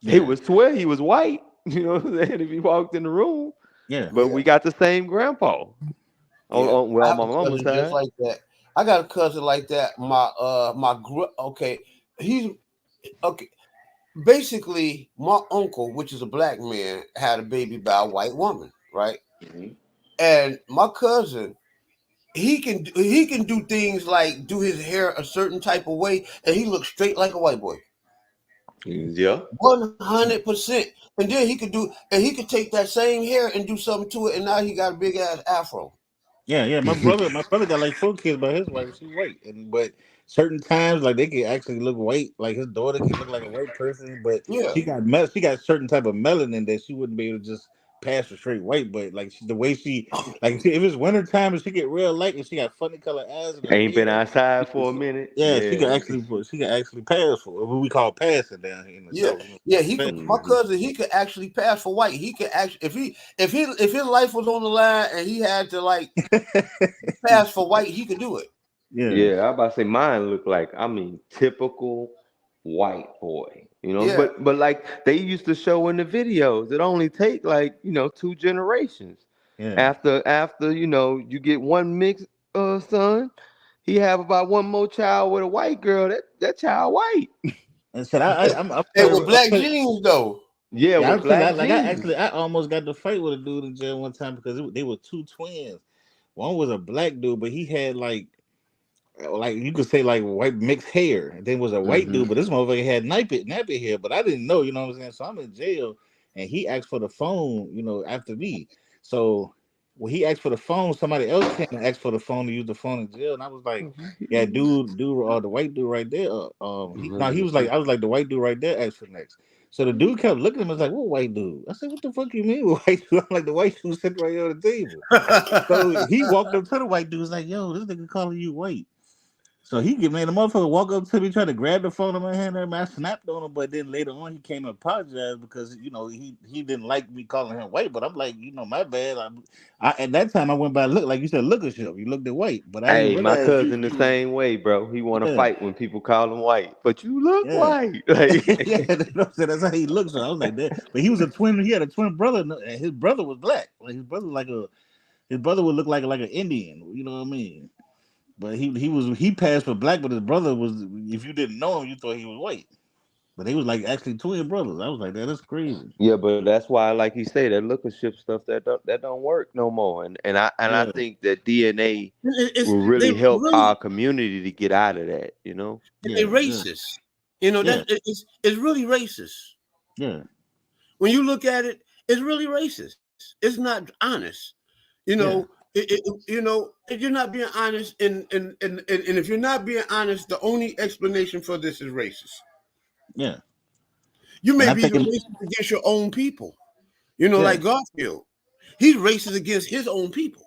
They yeah, would swear he was white. You know what I'm saying? If he walked in the room. yeah. But Yeah, we got the same grandpa. yeah. I Well, have my a mama's cousin just side. like that. I got a cousin like that. Okay, he's okay. Basically, my uncle, which is a black man, had a baby by a white woman, right? Mhm. And my cousin, he can do things like do his hair a certain type of way, and he looks straight like a white boy. Yeah. 100%. And then he could take that same hair and do something to it, and now he got a big ass afro. Yeah, yeah. My brother got like 4 kids, but his wife she white, and but certain times like they can actually look white. Like his daughter can look like a white person, but Yeah. she got certain type of melanin that she wouldn't be able to just pass for straight white. But like the way she like if it's winter time and she get real light and she got funny color eyes and her Ain't been hair, outside for a minute. yeah, Yeah. she can actually pass for what we call passing down here in the Yeah, south. You yeah, know, he could. My Hmm. cousin, he could actually pass for white. He could actually, if his life was on the line and he had to like pass for white, he could do it. yeah, Yeah, I about to say mine look like, I mean, typical white boy. You know, Yeah, but like they used to show in the videos, it only take like, 2 generations. yeah. After, you get one mixed son, he have about one more child with a white girl. That child white. And said I'm and with I'm black genes though. Yeah, Yeah, with I'm telling you, black genes. I almost got to fight with a dude in jail one time because they were two twins. One was a black dude, but he had like you could say like white mixed hair. And then was a white Hmm. dude, but this motherfucker had nappy hair. But I didn't know, you know what I'm saying? So I'm in jail, and he asked for the phone, after me. So when he asked for the phone, somebody else came and asked for the phone to use the phone in jail, and I was like, "Yeah, the white dude right there." He was like, I was like, the white dude right there asked for next. So the dude kept looking at him and was like, "What white dude?" I said, "What the fuck you mean, white dude?" I'm like, "The white dude sitting right here on the table." So he walked up to the white dude, was like, "Yo, this nigga calling you white." So he get man, the motherfucker walk up to me, try to grab the phone in my hand, and I snapped on him. But then later on, he came and apologized because he didn't like me calling him white. But I'm like, my bad. At that time I went by look like you said, look at you. You looked at white, but I didn't Hey, my realize cousin the same way, bro. He want to yeah, fight when people call him white, but you look yeah, white. Like, yeah. That's how he looks. So I was like that. But he was a twin. He had a twin brother, and his brother was black. Like his brother would look like an Indian. You know what I mean? But he passed for black, but his brother was. If you didn't know him, you thought he was white. But they was like actually twin brothers. I was like, that's crazy. yeah, but that's why, like you say, that lookership stuff that don't work no more. And I Yeah, think that DNA It's will they really help our really community to get out of that. You know. they yeah, yeah, racist. yeah, It's really racist. yeah, When you look at it, it's really racist. It's not honest. You know, yeah, if you're not being honest, and if you're not being honest, the only explanation for this is racist. yeah. You And may I be think, racist against your own people. yeah. Like Garfield. He's racist against his own people.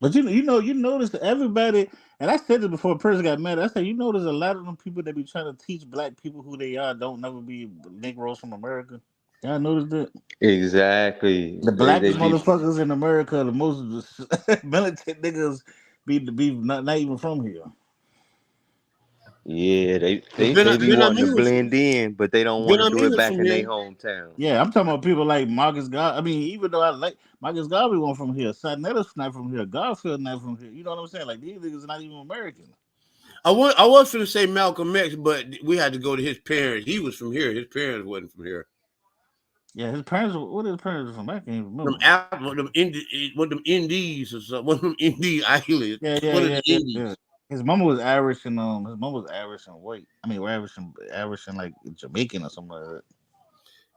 But you notice that everybody, and I said this before a person got mad. I said, there's a lot of them people that be trying to teach black people who they are don't never be Negroes from America. Y'all notice that? Exactly. The They blackest be motherfuckers in America, the most militant niggas, be not even from here. yeah But they be Ben wanting to Amin, blend in, but they don't Ben want to do Amin it is back from in their here. hometown. Yeah, I'm talking about people like Marcus God. I mean, even though I like Marcus Garvey one from here, Sanetta's not from here, Garfield not from here. You know what I'm saying? Like these niggas are not even American. I was going to say Malcolm X, but we had to go to his parents. He was from here. His parents wasn't from here. Yeah, his parents. What his parents from? I can't even Them remember. them Indies or something. One of them Indie islands. Yeah, yeah, One of yeah, the yeah, yeah. Indies. His mama was Irish and his mom was Irish and white. I mean, Irish and like Jamaican or something like that.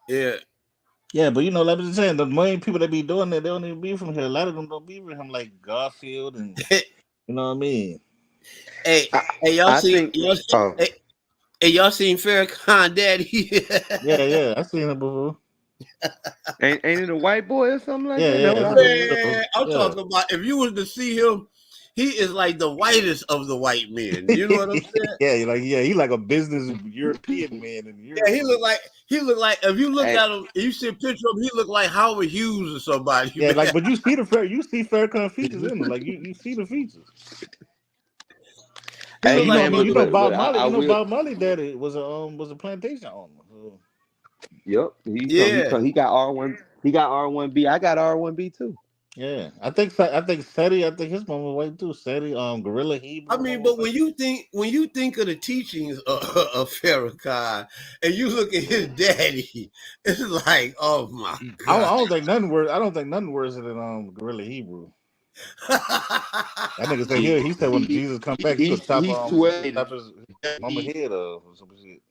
Yeah. Yeah, but like I'm saying, the main people that be doing that, they don't even be from here. A lot of them don't be from him, like Garfield and you know what I mean. Hey, I, hey, I think. Oh, hey, hey, y'all seen Farrakhan Daddy? Yeah, yeah, I seen it before. ain't it a white boy or something like Yeah, that? That's yeah, what it's I a heard. Man, I'm yeah. talking about if you was to see him, he is like the whitest of the white men. You know what I'm saying? Yeah, he like a business European man in Yeah, Europe. he look like if you look Hey, at him, you see a picture of him, he look like Howard Hughes or somebody, Yeah, man. like, but you see Farrakhan features in him. Like you see the features. He hey look like man, one of them. but Bob I Marley. will. Bob Marley daddy was a plantation owner. So, Yep, Yeah. he got R1. He got R1B. I got R1B too. yeah, I think Seti. I think his mom was white too. Seti, Gorilla I Hebrew. mean, Mama was but white. when you think of the teachings of Farrakhan and you look at his daddy, it's like, oh my I god. don't think nothing worse. I don't think nothing worse than Gorilla Hebrew. That nigga said he said when Jesus come back, he gonna He's 12. chop his mama head off or some shit.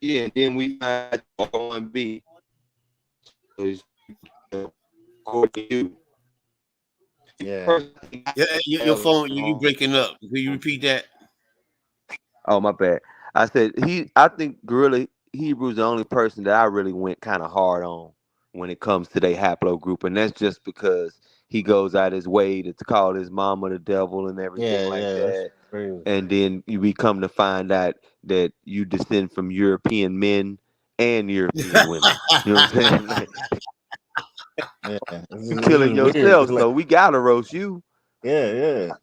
Yeah, and then we find R1B. So it's, according to you, Yeah. personally, Yeah, your phone, you breaking up. Can you repeat that? oh my bad. I said I think Gorilla Hebrew's the only person that I really went kind of hard on when it comes to their haplogroup, and that's just because he goes out his way to call his mama the devil and everything Yeah, like yeah, that's that. crazy. And then we come to find out that you descend from European men and European women. You know what I'm saying? Like, Yeah, you it's killing just weird. It's yourself, like, so we gotta roast you. yeah, yeah.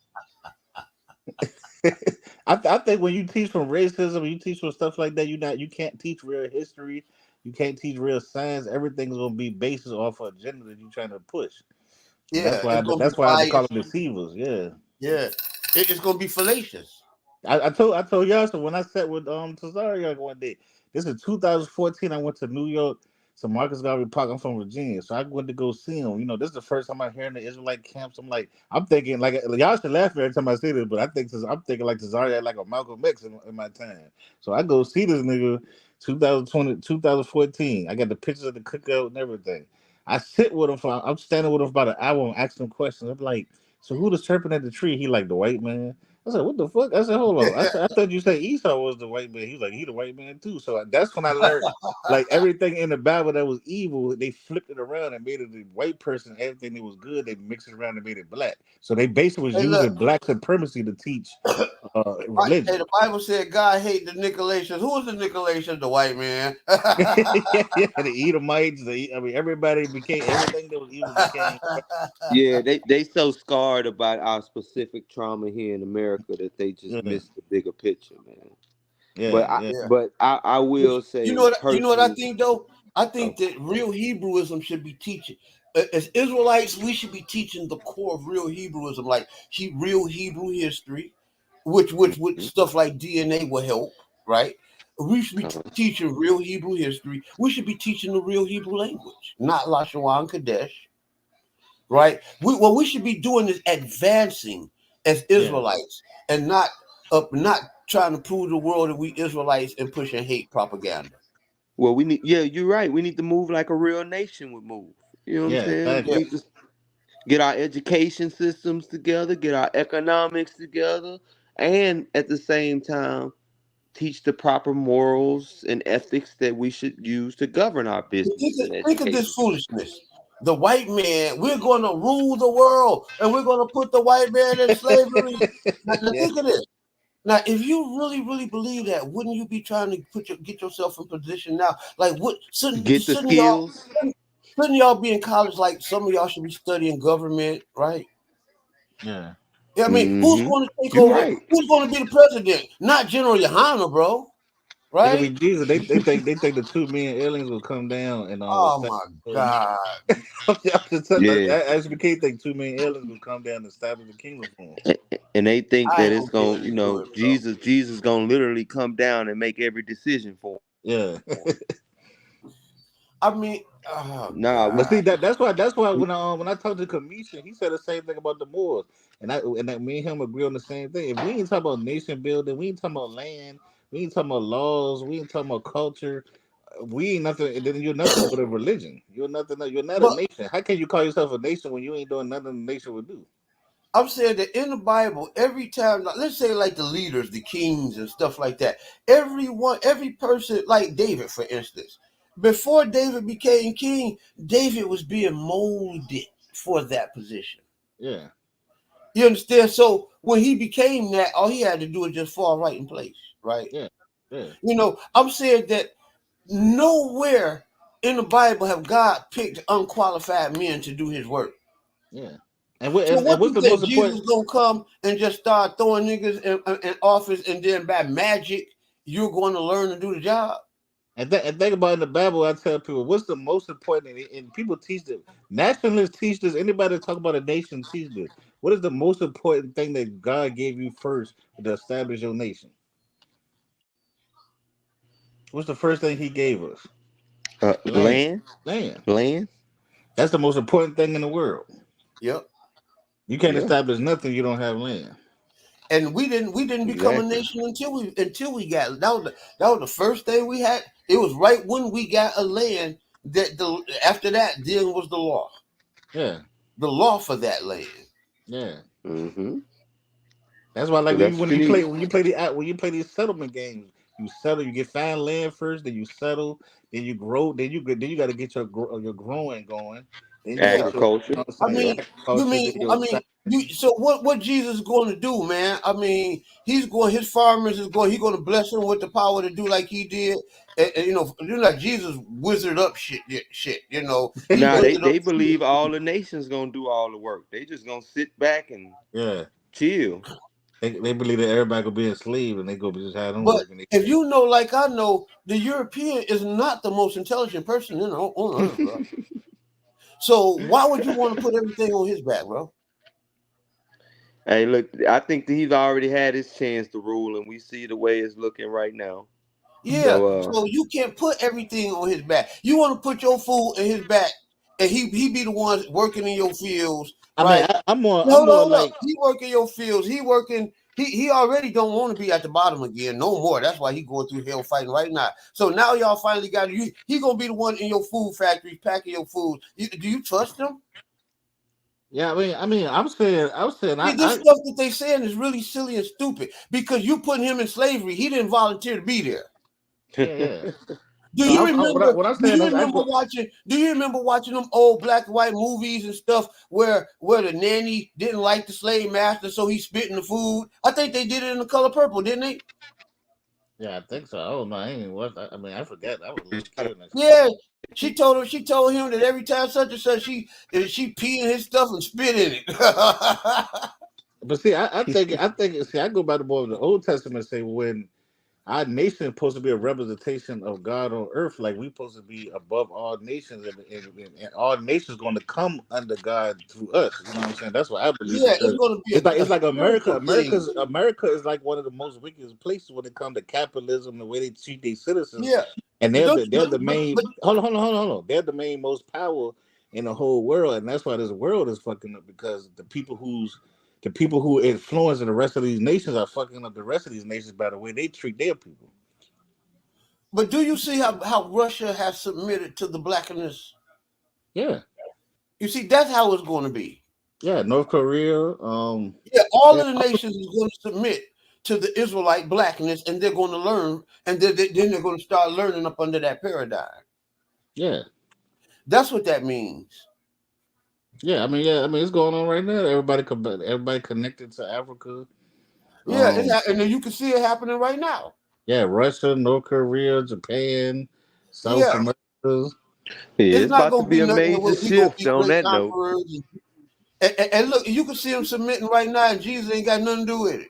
I think when you teach from racism, you teach from stuff like that. You can't teach real history. You can't teach real science. Everything's gonna be based off an agenda that you're trying to push, and Yeah, it's gonna be I had to call biased. them deceivers. Yeah, Yeah, it's gonna be fallacious. I told y'all so when I sat with Cesario one day. This is 2014. I went to New York. So Marcus Garvey Park. I'm from Virginia, so I went to go see him. This is the first time I'm hearing the Israelite camps. I'm thinking like y'all should laugh every time I say this, but I'm thinking like Cesario had like a Malcolm X in my time. So I go see this nigga 2020, 2014. I got the pictures of the cookout and everything. I'm standing with him for about an hour and asking him questions. I'm like, so who the serpent at the tree? He like the white man. I said, what the fuck? I said, hold on. I thought you said Esau was the white man. He was like, he the white man too. So that's when I learned, like everything in the Bible that was evil, they flipped it around and made it the white person. Everything that was good, they mixed it around and made it black. So they basically was Hey, look, using black supremacy to teach hey, religion. the Bible said God hate the Nicolaitans. Who is the Nicolaitans? The white man. Yeah, yeah. The Edomites. I mean, everybody became everything that was evil became. Yeah, they so scarred about our specific trauma here in America that they just Yeah, miss the bigger picture, man. yeah, yeah. Yeah. I will say You know what I personally. think though? I Oh, think that real Hebrewism should be teaching. As Israelites, we should be teaching the core of real Hebrewism, like real Hebrew history, which mhm. stuff like DNA will help, right? We should be Uh, teaching real Hebrew history. We should be teaching the real Hebrew language, not Lashawan Kadesh, right? What we should be doing is advancing as Yeah. Israelites and not trying to prove the world that we Israelites and pushing hate propaganda. well, we need. Yeah, you're right. We need to move like a real nation would move. You know what I'm Yeah, saying? We Yeah. exactly. need to get our education systems together, get our economics together, and at the same time teach the proper morals and ethics that we should use to govern our business and Think of this education system. foolishness. The white man, we're going to rule the world and we're going to put the white man in slavery. Now Yeah. think of this. Now, if you really, really believe that, wouldn't you be trying to get yourself in position now? Like, what Get the skills. shouldn't y'all be in college? Like, some of y'all should be studying government, right? Yeah. Yeah, I mean, who's Hmm. going to take You're over? right. Who's going to be the president? Not General Yohana, bro. It could be Right? Jesus. They think the 2 million aliens will come down and Oh establish my the kingdom. God. Yeah. As we can't think 2 million aliens will come down and establish the kingdom for them. And they think I that ain't it's gonna be going, able to do it, bro. Jesus going to literally come down and make every decision for Yeah. them. I mean, oh Nah, But see God. that's why when I talked to Commission, he said the same thing about the Moors, and that me and him agree on the same thing. If we ain't talking about nation building, we ain't talking about land, we ain't talking about laws, we ain't talking about culture. we ain't nothing. Then you're nothing but a religion. You're nothing. You're not a But nation. How can you call yourself a nation when you ain't doing nothing the nation would do? I'm saying that in the Bible, every time, like, let's say like the leaders, the kings and stuff like that, every person, like David, for instance, before David became king, David was being molded for that position. Yeah, You understand? So when he became that, all he had to do was just fall right in place, right? yeah, yeah, I'm saying that nowhere in the Bible have God picked unqualified men to do his work. yeah. So And what what's you the most think? important? Jesus gonna come and just start throwing niggas in office, and then by magic you're going to learn to do the job? And think about in the Bible. I tell people what's the most important, and people teach this. Nationalists teach this. Anybody that talk about a nation teach this. What is the most important thing that God gave you first to establish your nation? What's the first thing He gave us? Land. Land, Land. land. That's the most important thing in the world. Yep. You can't Yeah, establish nothing you don't have land. And we didn't become a exactly. nation until we got that was the first thing we had. It was right when we got a land that the after that then was Yeah, the law for that land. yeah. Mm-hmm. That's why, like So that's pretty. when you play these settlement games, you settle, you get find land first, then you settle, then you grow, then you got to get your growing going, then you Yeah. get your, Agriculture. I'm I saying, your Yep. mean, you agriculture, mean, then your I mean, so what Jesus is going to do, man? I mean, his farmers he's going to bless him with the power to do like he did. And, like Jesus wizard up shit. He Now they wizard up they shit. believe all the nations gonna do all the work. They just gonna sit back and yeah. chill. They believe that everybody could be enslaved and they go just have them But work and they if you know, like I know, the European is not the most intelligent person on earth, bro. So why would you want to put everything on his back, bro? Hey, look, I think that he's already had his chance to rule, and we see the way it's looking right now. Yeah, So, so you can't put everything on his back. You want to put your food in his back, and he be the ones working in your fields, I mean, right? I'm Hold more on up. like He working your fields. He working. He already don't want to be at the bottom again no more. That's why he going through hell fighting right now. So now y'all finally got you. He gonna be the one in your food factory packing your food. Do you trust him? yeah. I'm saying See, this stuff that they saying is really silly and stupid because you putting him in slavery. He didn't volunteer to be there. yeah, yeah. Do So you remember? what I'm Do saying you is I remember go. watching? Do you remember watching them old black and white movies and stuff where the nanny didn't like the slave master, so he spit in the food? I think they did it in The Color Purple, didn't they? Yeah, I think so. I don't know. I ain't watched. I mean, I forget. I was a little kid when that shit Yeah. came. She told him that every time such and such she pee in his stuff and spit in it. But see, I think. See, I go by the more of the Old Testament. Say when our nation is supposed to be a representation of God on earth, like we supposed to be above all nations, and all nations going to come under God through us. You know what I'm saying? That's what I believe Yeah, it's because going to be it's a like America. spiritual thing. America is like one of the most wickedest places when it comes to capitalism, the way they treat their citizens, Yeah, and but don't they're the but main. Hold on. They're the main most power in the whole world, and that's why this world is fucking up because the people who influence the rest of these nations are fucking up the rest of these nations by the way they treat their people. but do you see how Russia has submitted to the blackness? Yeah, You see, that's how it's going to be. yeah. North Korea. Yeah, all Yeah, of the nations is going to submit to the Israelite blackness, and they're going to learn, and then they're going to start learning up under that paradigm. yeah, That's what that means. yeah. I mean, it's going on right now. Everybody connected to Africa. Yeah, Um, and then you can see it happening right now. yeah, Russia, North Korea, Japan, South Yeah, America. Yeah, it's it's not about to going to be be a nothing major where we going to shift be on great that note. conquerors. And look, you can see them submitting right now, and Jesus ain't got nothing to do with it.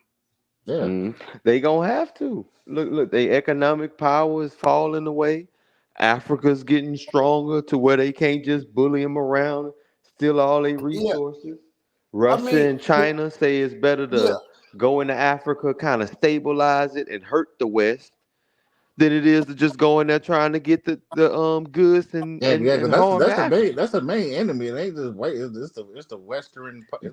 Yeah, They gonna have to look. Their economic power is falling away. Africa's getting stronger to where they can't just bully them around, steal all their Yeah, resources. I Russia mean, and China say it's better yeah, to go into Africa, kind of stabilize it and hurt the West than it is to just go in there trying to get the goods and, yeah, and, yeah. and Because harm Africa. that's the main enemy. It ain't just white. It's the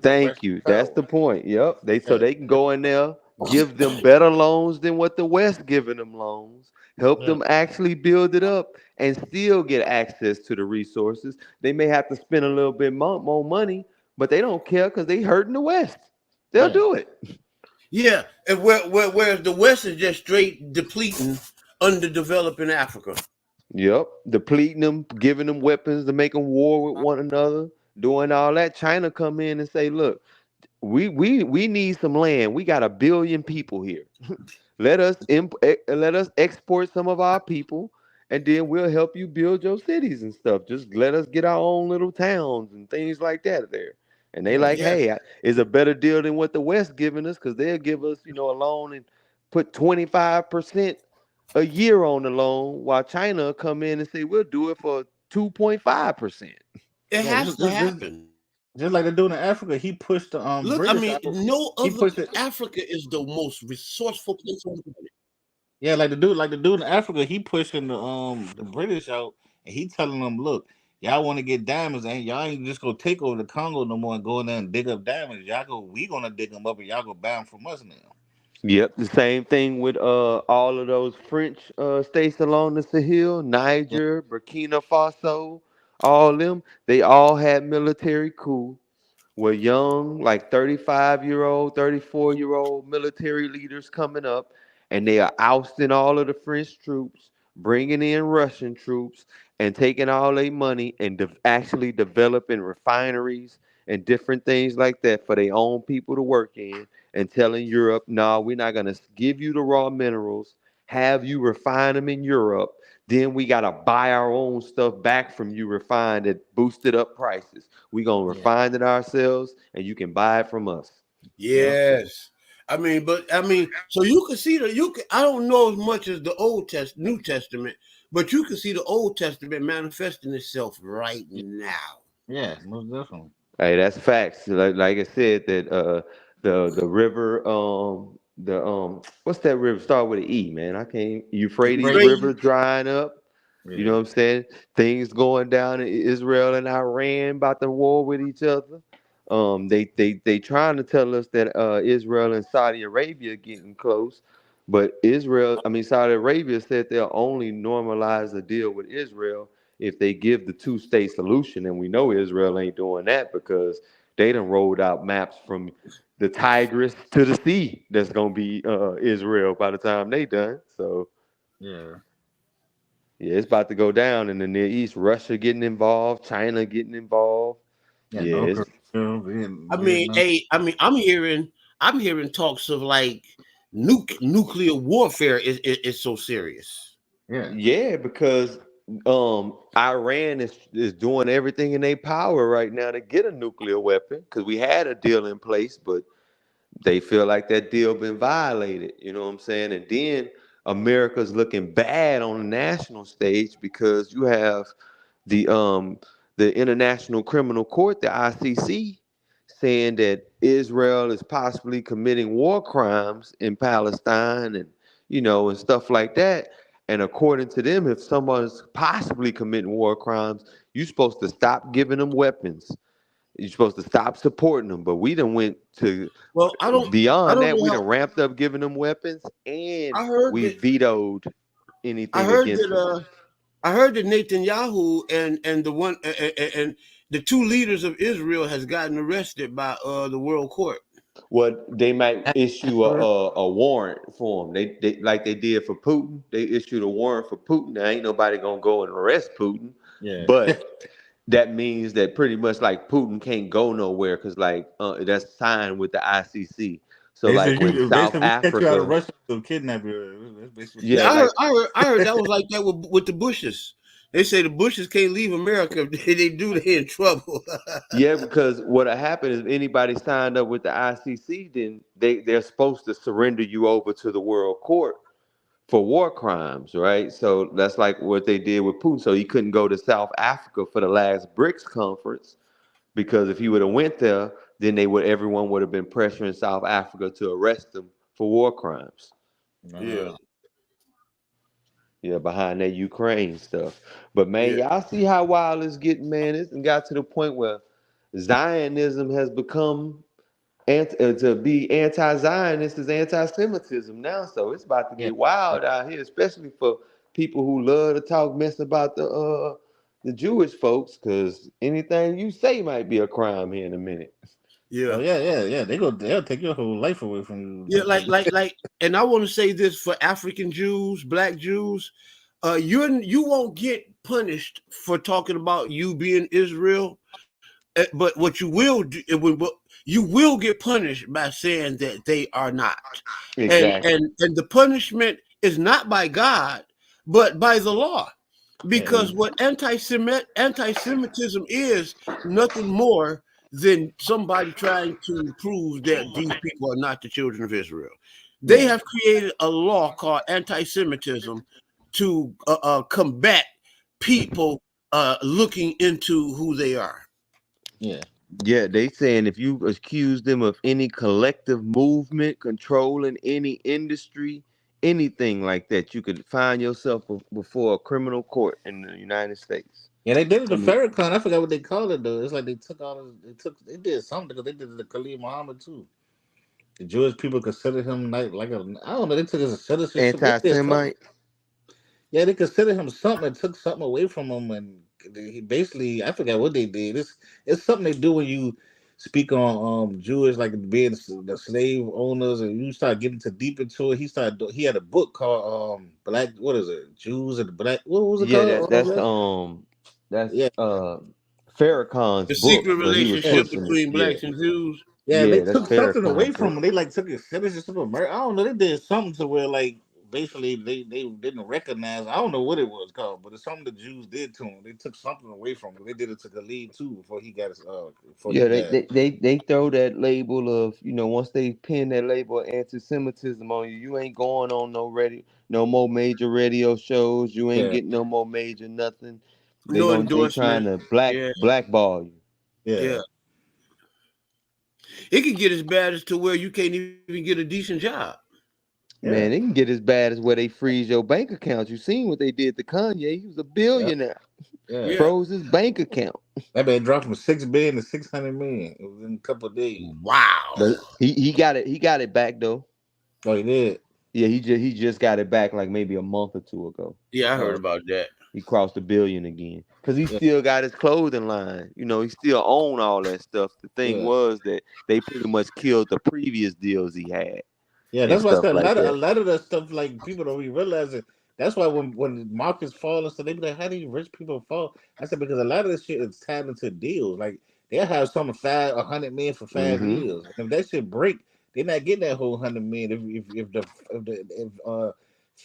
Thank Western you. That's power. the point. Yep. They so Yeah, they can go in there, give them better loans than what the West giving them loans, help Yeah, them actually build it up and still get access to the resources. They may have to spend a little bit more money, but they don't care because they hurting the West. They'll yeah, do it. Yeah, and whereas the West is just straight depleting underdeveloping Africa. Yep, depleting them, giving them weapons to make them war with one another, doing all that. China come in and say, "Look, we need some land. We got 1 billion people here. Let us export some of our people, and then we'll help you build your cities and stuff. Just let us get our own little towns and things like that there." And they yeah, like, Yeah, hey, it's a better deal than what the West giving us because they'll give us, a loan and put 25% a year on the loan, while China come in and say we'll do it for 2.5%. it yeah. has to happen. Just like they're doing in Africa, he pushed the Look, I British mean, out. no He other pushed it. Africa is the most resourceful place on the planet. Yeah, like the dude in Africa, he pushing the British out, and he telling them, look, y'all want to get diamonds, and y'all ain't just go take over the Congo no more and go in there and dig up diamonds. Y'all go, we gonna dig them up, and y'all go buy them from us now. Yep, the same thing with all of those French states along the Sahel, Yeah, Niger, Burkina Faso, all them. They all had military coups where young, like 35-year-old, 34-year-old military leaders coming up, and they are ousting all of the French troops, bringing in Russian troops, and taking all their money and actually developing refineries and different things like that for their own people to work in, and telling Europe, no, we're not going to give you the raw minerals, have you refine them in Europe. Then we got to buy our own stuff back from you refined at boosted up prices. We gonna yeah, refine it ourselves, and you can buy it from us. yep, Yes. So you can see that you can. I don't know as much as the New Testament, but you can see the Old Testament manifesting itself right now. yeah, most definitely. Hey, that's facts. Like I said, that the river the what's that river start with an E, man? I can't Euphrates Euphrates. River Euphrates. drying up. You know Yeah, what I'm saying? Things going down in Israel and Iran about to war with each other. They trying to tell us that Israel and Saudi Arabia getting close, but Saudi Arabia said they'll only normalize the deal with Israel if they give the two-state solution, and we know Israel ain't doing that because they done rolled out maps from the Tigris to the sea. That's gonna be Israel by the time they done. So yeah, yeah, it's about to go down in the Near East. Russia getting involved, China getting involved. yeah. Yeah, North it's, Korea, Vietnam. I'm hearing talks of like nuclear warfare is so serious. Yeah, yeah, because Iran is doing everything in their power right now to get a nuclear weapon because we had a deal in place, but they feel like that deal been violated. You know what I'm saying? And then America's looking bad on the national stage because you have the um the International Criminal Court, the ICC, saying that Israel is possibly committing war crimes in Palestine and and stuff like that. And according to them, if someone's possibly committing war crimes, you're supposed to stop giving them weapons. You're supposed to stop supporting them. But we done went to Well, I beyond don't that. know We how. done ramped up giving them weapons, and I heard we that. vetoed I anything heard against that. them. I heard that Netanyahu and the two leaders of Israel has gotten arrested by the World Court. What they might issue Africa. a warrant for them. They like they did for Putin. They issued a warrant for Putin. Now ain't nobody gonna go and arrest Putin, Yeah, but that means that pretty much like Putin can't go nowhere because like that's signed with the ICC. So they like said when you South basically we catch you out of Africa, Russia to kidnap you. That's basically what yeah, Yeah, like I heard that was like that with the Bushes. They say the Bushes can't leave America. If they do, they're in trouble. yeah, because what happened is if anybody signed up with the ICC, then they're supposed to surrender you over to the World Court for war crimes, right? So that's like what they did with Putin. So he couldn't go to South Africa for the last BRICS conference because if he would have went there, then everyone would have been pressuring South Africa to arrest him for war crimes. Yeah, nah. Yeah, behind that Ukraine stuff. But man, yeah. y'all see how wild it's getting, man. It's got to the point where Zionism has become to be anti-Zionist is anti-Semitism now, so it's about to Yeah. get wild out here, especially for people who love to talk mess about the Jewish folks, because anything you say might be a crime here in a minute. Oh Yeah. yeah. They'll take your whole life away from you. Yeah, like, and I want to say this for African Jews, Black Jews, you won't get punished for talking about you being Israel, but what you will do, you will get punished by saying that they are not, and Exactly. the punishment is not by God, but by the law, Yeah. because what anti-Semitism is nothing more than somebody trying to prove that these people are not the children of Israel. They Yeah. have created a law called anti-Semitism to combat people looking into who they are. Yeah. Yeah, they saying if you accuse them of any collective movement, controlling any industry, anything like that, you could find yourself before a criminal court in the United States. Yeah, they did it to And Farrakhan. I forgot what they called it though. It's like they took all his, they did something because they did it to Khalid Muhammad too. The Jewish people considered him like a I don't know. They took his citizenship. They did something. anti-Semite. Yeah, they considered him something and took something away from him, and he basically I forgot what they did. It's something they do when you speak on Jewish like being the slave owners, and you start getting too deep into it. He had a book called Black what is it Jews and the Black what was it Yeah, called? that's Yeah, Farrakhan's The book, secret but he was yeah. relationship pushing it. between Yeah, blacks and Jews. Yeah, they yeah, that's took something away Farrakhan's from book. him. They like took his citizenship of America. I don't know. They did something to where like basically they didn't recognize. I don't know what it was called, but it's something the Jews did to him. They took something away from him. They did it to Khalid too before he got his before he Yeah, died. they throw that label of, once they pin that label of anti-Semitism on you, you ain't going on no more major radio shows. You ain't Yeah, getting no more major nothing. No They trying endorsement. to Yeah, blackball you. yeah, yeah. It can get as bad as to where you can't even get a decent job. yeah, Man, it can get as bad as where they freeze your bank account. You seen what they did to Kanye? He was a yeah, billionaire. yeah. Yeah. Froze his bank account. That man dropped from 6 billion to 600 million. It was in a couple of days. Wow. But he got it back though. Oh, he did. Yeah, he just got it back like maybe a month or two ago. Yeah, I heard Oh, about that. He crossed a billion again because he yeah, still got his clothing line. He still own all that stuff. The thing yeah. was that they pretty much killed the previous deals he had Yeah, and that's why I stuff said like a that. lot of that stuff like people don't even realize it. That's why when markets fall and stuff, they be like, "How do you rich people fall?" I said because a lot of this shit is tied into deals. Like they'll have some 100 million for five Hmm. years. And if that shit break, they're not getting that whole 100 million. If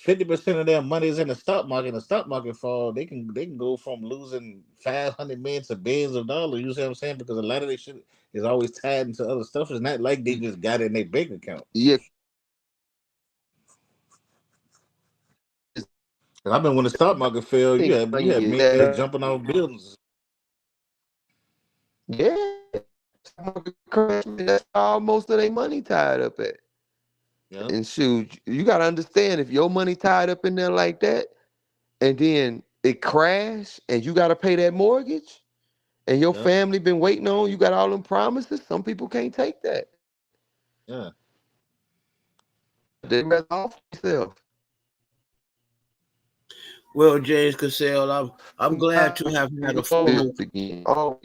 50% of their money is in the stock market, and the stock market fall, they can go from losing 500 million to billions of dollars. You see what I'm saying? Because a lot of this shit is always tied into other stuff. It's not like they just got it in their bank account. Yeah, Cause I mean, when the stock market fell, I think you had Kanye is millionaires that. jumping off buildings. Yeah, market crash, man, that's all most of their money tied up at. Yeah, And shoot, you gotta understand if your money tied up in there like that, and then it crash, and you gotta pay that mortgage, and your yeah, family been waiting on you, got all them promises. Some people can't take that. yeah. They rather off themselves. Well, James Cassell, I'm glad to have had a formal Again. Oh,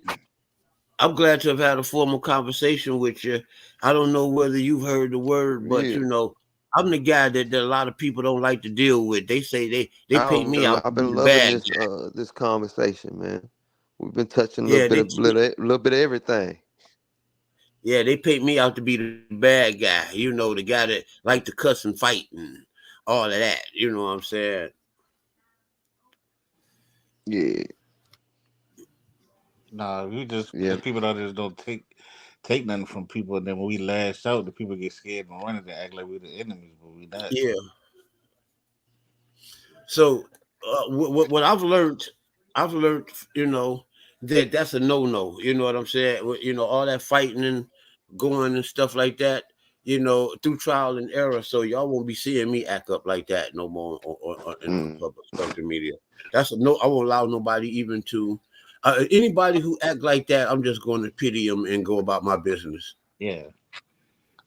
I'm glad to have had a formal conversation with you. I don't know whether you've heard the word, but yeah. I'm the guy that a lot of people don't like to deal with. They say they paint me out to I've be been the loving bad this guy. this conversation, man. We've been touching a little Yeah, bit of little bit of everything. they paint me out to be the bad guy. The guy that like to cuss and fight and all of that. You know what I'm saying? Yeah, Nah, we just yeah. because people out there don't take nothing from people, and then when we lash out, the people get scared and run and act like we're the enemies, but we not. Yeah. So what I've learned, that that's a no. You know what I'm saying? All that fighting and going and stuff like that. Through trial and error. So y'all won't be seeing me act up like that no more in the Mm. public social media. That's a no. I won't allow nobody even to anybody who act like that. I'm just going to pity them and go about my business. Yeah,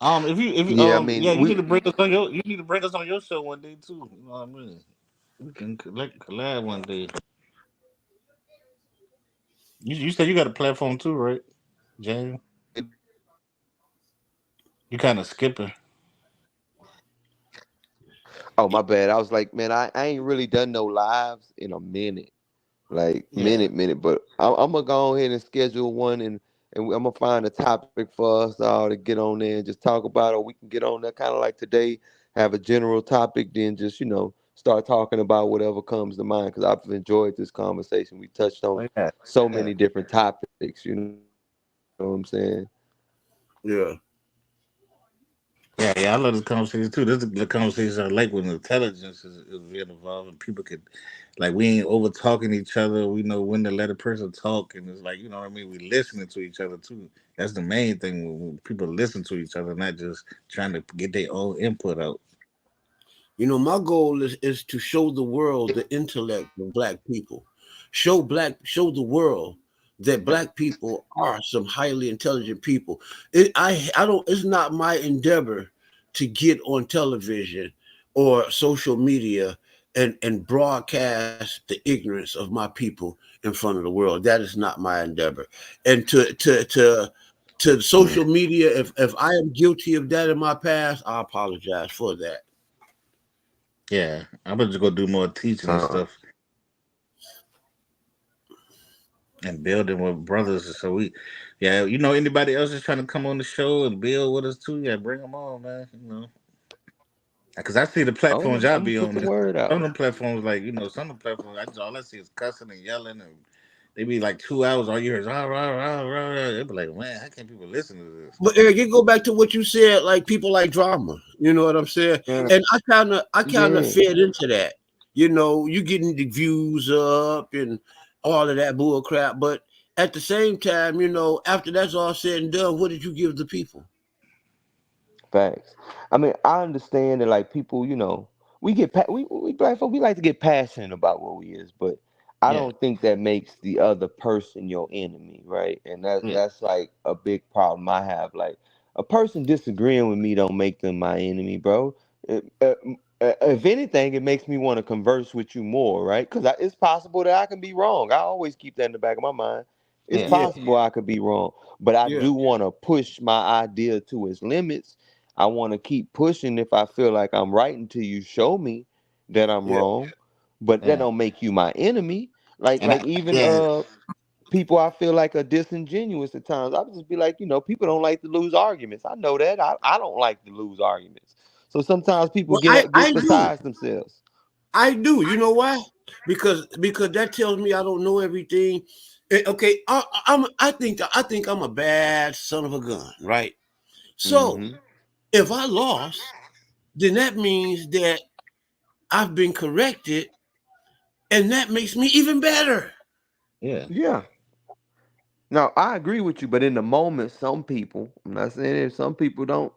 If you Yeah, I mean, yeah, you we. need to bring us on your you need to bring us on your show one day too. You know what I mean? We can collab one day. You said you got a platform too, right, James? You kind of skipping. Oh, my bad. I was like, man, I ain't really done no lives in a minute. Like Yeah, minute. But I'm gonna go ahead and schedule one, and I'm gonna find a topic for us all to get on there and just talk about, or we can get on there kind of like today, have a general topic, then just start talking about whatever comes to mind. Because I've enjoyed this conversation. We touched on oh, yeah, so yeah, many different topics. You know what I'm saying? Yeah. yeah. I love this conversation too. This is the conversation I like when intelligence is being involved and people could like we ain't over talking each other. We know when to let a person talk, and it's like you know what I mean. We listening to each other too. That's the main thing when people listen to each other, not just trying to get their own input out. My goal is to show the world the intellect of black people. Show the world that black people are some highly intelligent people. I don't it's not my endeavor to get on television or social media and broadcast the ignorance of my people in front of the world. That is not my endeavor. And to social media, if I am guilty of that in my past, I apologize for that. Yeah, I'm just gonna do more teaching and Uh, stuff and building with brothers. So we, yeah, anybody else is trying to come on the show and build with us too. Yeah, bring them on, man. Because I see the oh, platforms y'all I'm gonna be put on. the word Some of out. them platforms, like some of the platforms, all I see is cussing and yelling, and they be like 2 hours. All you hear is rah rah rah rah rah. They be like, man, how can people listen to this? But Eric, you go back to what you said, like people like drama. You know what I'm saying? Yeah, And I kind of yeah. fed into that. You getting the views up and all of that bull crap. But at the same time, after that's all said and done, what did you give the people? Facts. I mean, I understand that like people, we get we black folk, we like to get passionate about what we is, but I Yeah, don't think that makes the other person your enemy, right? And yeah, that's like a big problem I have. Like a person disagreeing with me don't make them my enemy, bro. If anything, it makes me want to converse with you more, right? Because it's possible that I can be wrong. I always keep that in the back of my mind. It's yeah, Yeah, possible I could be wrong, but I yeah, do want to push my idea to its limits. I want to keep pushing if I feel like I'm right until you show me that I'm yeah, wrong. But that yeah. don't make you my enemy. Like And like even yeah, people I feel like are disingenuous at times. I would just be like, people don't like to lose arguments. I know that. I don't like to lose arguments. So sometimes people well, I get do. besides themselves. I do. You know why? Because that tells me I don't know everything. Okay, I think I'm a bad son of a gun, right? So Hmm. if I lost, then that means that I've been corrected, and that makes me even better. yeah. Yeah. No, I agree with you, but in the moment, some people, I'm not saying it, some people don't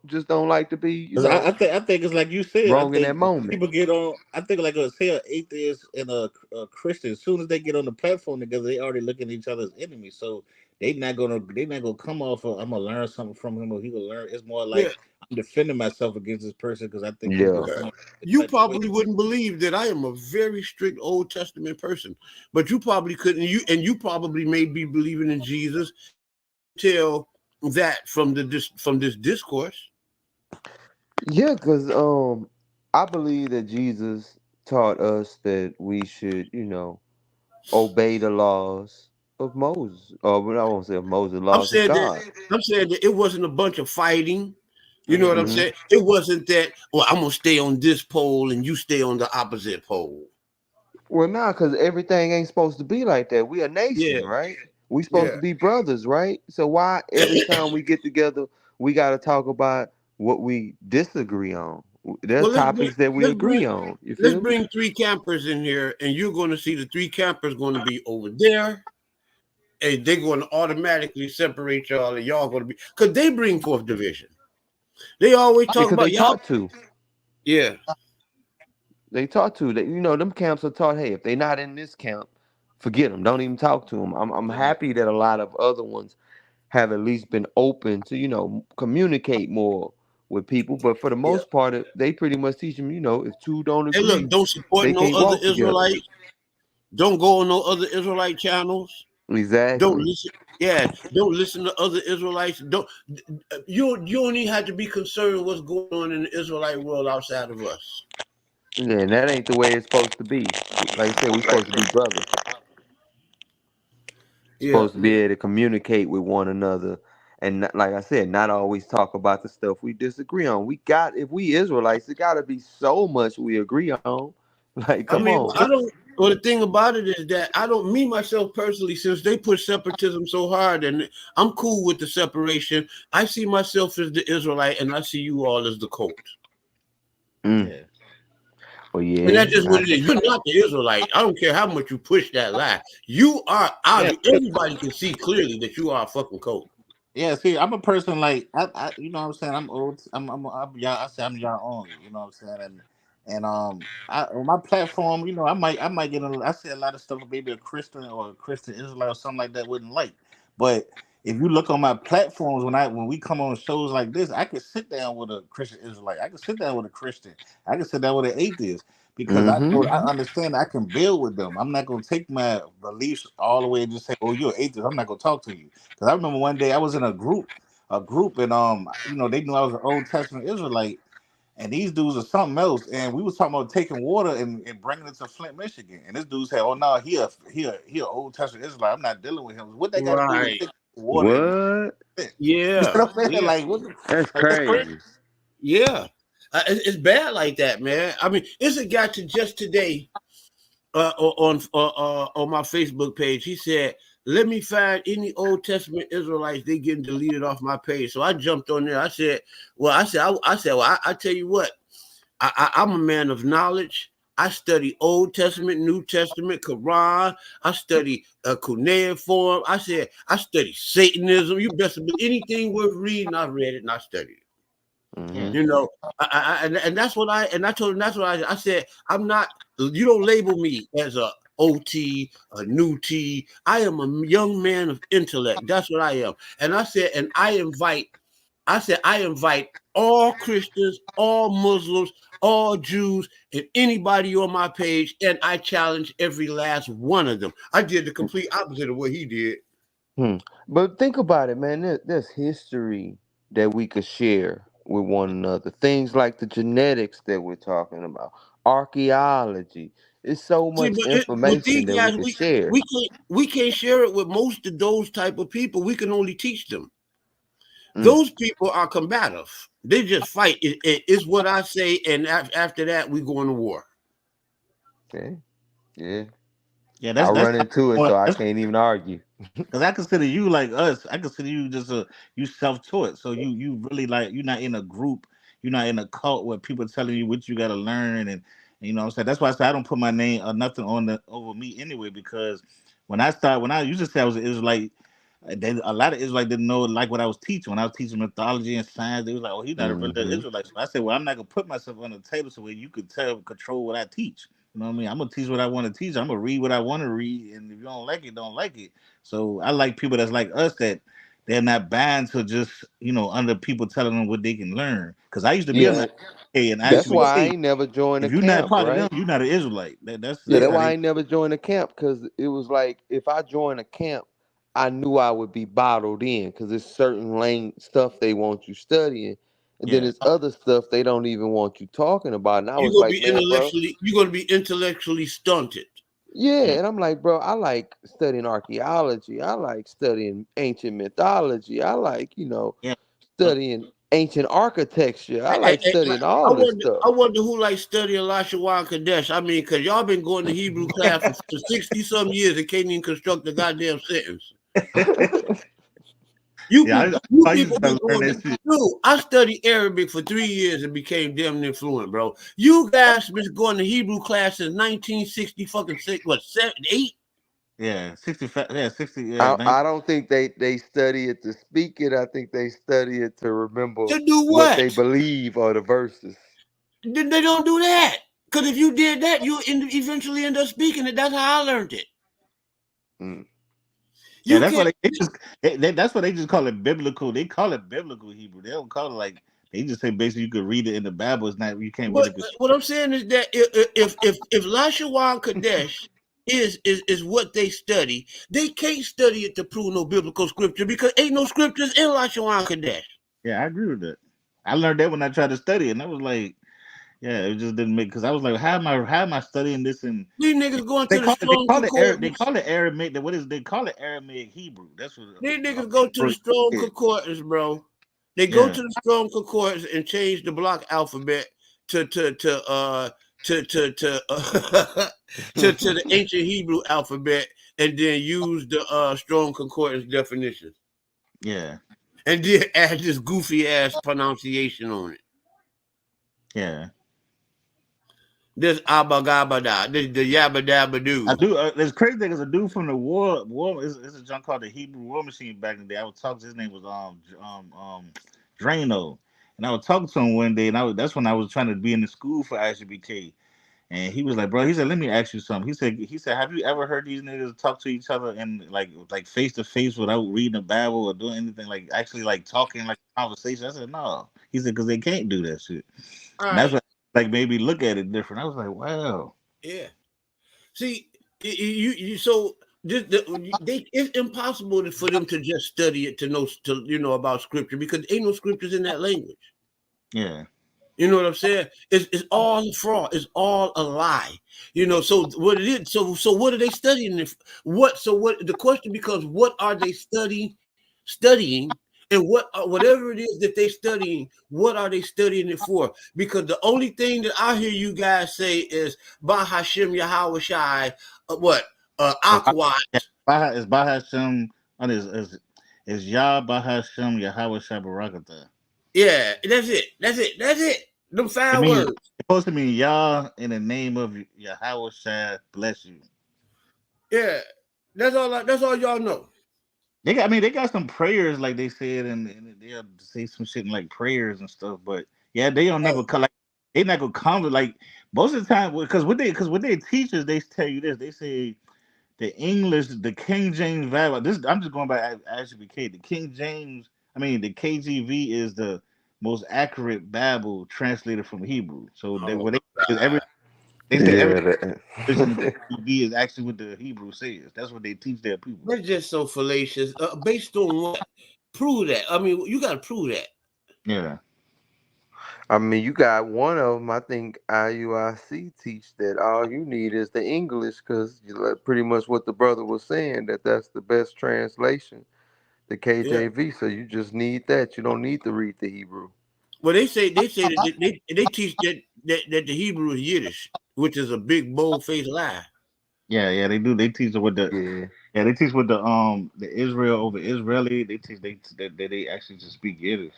like to be, 'Cause I think it's like you said. I wrong in that think moment. people get on. I think like say an atheist and a Christian. As soon as they get on the platform together, they already looking at each other as enemies. So they not gonna come off of I'm gonna learn something from him or he will learn. It's more Yeah. like I'm defending myself against this person because I think he's Yeah. gonna come off a You type of way. probably wouldn't believe that I am a very strict Old Testament person, but you probably couldn't. You probably may be believing in Jesus. Tell that from this discourse. Yeah, because I believe that Jesus taught us that we should, obey the laws of Moses. Or well, I won't say of Moses, I'm laws of saying that God. I'm saying that it wasn't a bunch of fighting. You know what I'm Mm-hmm. Hmm. saying? It wasn't that. Well, I'm gonna stay on this pole and you stay on the opposite pole. Well, nah, because everything ain't supposed to be like that. We a Yeah, nation, right? We supposed yeah. to be brothers, right? So why every time we get together, we got to talk about what we disagree on? There's Well, let's bring topics that we let's agree bring on. You let's feel me? bring three campers in here, and you're going to see the three campers going to be over there, and they're going to automatically separate y'all, and y'all going to be because they bring forth division. They always talk Because they about y'all. taught to. Yeah, They taught to. That them camps are taught. Hey, if they not in this camp, forget them. Don't even talk to them. I'm Yeah. happy that a lot of other ones have at least been open to communicate more. with people, but for the Yeah. most part, they pretty much teach them, if two don't Hey, look, agree, don't support they no can't other walk together. Israelites. Don't go on no other Israelite channels. Don't Exactly. listen. Yeah, don't listen to other Israelites. Don't you don't even have to be concerned with what's going on in the Israelite world outside of us. Yeah, and that ain't the way it's supposed to be. Like I said, we're supposed to be brothers. Yeah. Supposed to be able to communicate with one another, and like I said, not always talk about the stuff we disagree on. If we Israelites, it got to be so much we agree on. Like, I come mean, on. I don't. Well, the thing about it is that I don't, me myself personally, since they put separatism so hard, and I'm cool with the separation. I see myself as the Israelite, and I see you all as the cult. Mm. Yeah. Well, And yeah, that's just what it is. You're not the Israelite. I don't care how much you push that lie. You are Yeah. obvious. Everybody can see clearly that you are a fucking cult. Yeah, see, I'm a person like you know what I'm saying. I'm old. I'm y'all. I say I'm y'all only. You know what I'm saying. And on my platform, I might get. I say a lot of stuff maybe a Christian or a Christian Israelite or something like that wouldn't like. But if you look on my platforms when we come on shows like this, I can sit down with a Christian Israelite. I can sit down with a Christian. I can sit down with an atheist because mm-hmm. I understand I can build with them. I'm not gonna take my beliefs all the way and just say, "Oh, you're an atheist. I'm not gonna talk to you." Because I remember one day I was in a group, and they knew I was an Old Testament Israelite, and these dudes are something else. And we was talking about taking water and bringing it to Flint, Michigan. And this dude said, "Oh no, he a Old Testament Israelite. I'm not dealing with him. What they got to do with Right. taking water and What? Flint?" You Yeah. know what I'm saying? Yeah. Like what? That's Like that's crazy. crazy. Yeah. It's bad like that, man. I mean, it's a guy to just today on my Facebook page. He said, "Let me find any Old Testament Israelites. They getting deleted off my page." So I jumped on there. I said, "Well, I tell you what. I'm a man of knowledge. I study Old Testament, New Testament, Quran. I study cuneiform. I said I study Satanism. You best believe anything worth reading. I read it and I studied it. Yeah. Mm-hmm. You know, and that's what I told him. That's what I said. I'm not. You don't label me as a OT, a new T. I am a young man of intellect. That's what I am. And I said, and I invite all Christians, all Muslims, all Jews, and anybody on my page, and I challenge every last one of them. I did the complete opposite of what he did. Hmm. But think about it, man. There's history that we could share with one another. Things like the genetics that we're talking about, archaeology. It's so See, much but these information that we guys, could share. we can't share it with most of those type of people. We can only teach them. Mm. Those people are combative. They just fight. It's what I say, and after that, we go into war. Okay. Yeah. Yeah, I that's run into it, so I that's can't even argue. because I consider you like us. I consider you just you self-taught. So you really like you're not in a group. You're not in a cult where people telling you what you got to learn and you know what I'm saying. That's why I say I don't put my name or nothing on the over me anyway because when I used to say I was an Israelite, a lot of Israelites didn't know like what I was teaching. When I was teaching mythology and science, they was like, "Oh, he's not a real Mm-hmm. Israelite." So I said, "Well, I'm not gonna put myself on the table so where you could control what I teach." You know what I mean? I'm gonna teach what I want to teach. I'm gonna read what I want to read, and if you don't like it, don't like it. So I like people that's like us that they're not bound to just under people telling them what they can learn. Because I used to be on Yeah. that, and I used That's to be why I say, ain't never joined a if you're not camp, part of them, right? you're not an Israelite. Yeah, That's that's how why I they. ain't never joined a camp because it was like if I joined a camp, I knew I would be bottled in because there's certain lane stuff they want you studying, and then Yeah, there's other stuff they don't even want you talking about. And I You're was gonna like, be man, bro, intellectually. You're gonna be intellectually stunted. yeah. yeah, And I'm like, bro, I like studying archaeology. I like studying ancient mythology. I like, yeah. So studying ancient architecture. I I, like studying all this stuff. I wonder who like study Elisha Kadesh. I mean, because y'all been going to Hebrew class for 60 some years and can't even construct a goddamn sentence. yeah, You I used people to been try to learn going to that shit. dude. I studied Arabic for 3 years and became damn near fluent, bro. You guys been going to Hebrew class since 1960 fucking six, what, 7, 8? Yeah, 65. Yeah, 60. Yeah, I don't think they study it to speak it. I think they study it to remember To do what they what? believe or the verses. They don't do that. Because if you did that, you eventually end up speaking it. That's how I learned it. Mm. yeah. You That's why can't. that's why they just call it biblical. They call it biblical Hebrew. They don't call it like They just say basically you could read it in the Bible. It's not you can't But really. what I'm saying is that if Lashawan Kadesh is what they study, they can't study it to prove no biblical scripture because ain't no scriptures in Lashawan Kadesh. Yeah, I agree with that. I learned that when I tried to study it, and I was like, yeah, it just didn't make because I was like, how am I studying this in These niggas going they to the call it they strong call it Arab they concordance. call it Aramaic. What is they call it Aramaic Hebrew? That's what These niggas go to the strong yeah. concordance, bro. They go Yeah. to the strong concordance and change the block alphabet to to to uh to the ancient Hebrew alphabet, and then use the strong concordance definition, Yeah. and then add this goofy ass pronunciation on it. Yeah. This abagabada, this the yabba dabba I doo. do. It's crazy because a dude from the war is a junk called the Hebrew War Machine back in the day. I was talking. His name was Drano, and I was talking to him one day, and that's when I was trying to be in the school for ISBK, and he was like, "Bro," he said, "Let me ask you something." He said, "Have you ever heard these niggas talk to each other and like face to face without reading the Bible or doing anything like actually like talking like conversation?" I said, "No." He said, "Because they can't do that shit," All and that's right, what like made me look at it different. I was like, "Wow." yeah. See, you so it's impossible for them to just study it to know about scripture because ain't no scriptures in that language. Yeah. You know what I'm saying? It's all fraud. It's all a lie. So what it is? So what are they studying? What the question becomes? What are they studying, and whatever it is that they studying? What are they studying it for? Because the only thing that I hear you guys say is Bah Hashem Yahweh Shai, what It's Akwat. Bahashem on is Yah Bahashem Yahweh Shabarakata. Yeah, that's it. Them It five means it's words. supposed to mean Yah in the name of Yahweh Shah bless you. Yeah, that's all y'all know. They got some prayers like they said and they'll say some shit in like prayers and stuff, but yeah, they don't never like they not gonna come with like most of the time because what they teachers they tell you this they say the King James Bible. This I'm just going by ISBK. The King James, the KJV is the most accurate Bible translated from Hebrew. So they Oh what my they God. they say every Yeah, in the that, KJV is actually what the Hebrew says. That's what they teach their people. That's just so fallacious. Based on what? Prove that. I mean, you got to prove that. Yeah, I mean, you got one of them. I think IUIC teach that all you need is the English, because pretty much what the brother was saying, that's the best translation, the Yeah. KJV. So you just need that. You don't need to read the Hebrew. Well, they say that they teach that the Hebrew is Yiddish, which is a big bold faced lie. yeah. They do. They teach what the Yeah, yeah. They teach what the Israel over Israeli. They teach that they actually just speak Yiddish.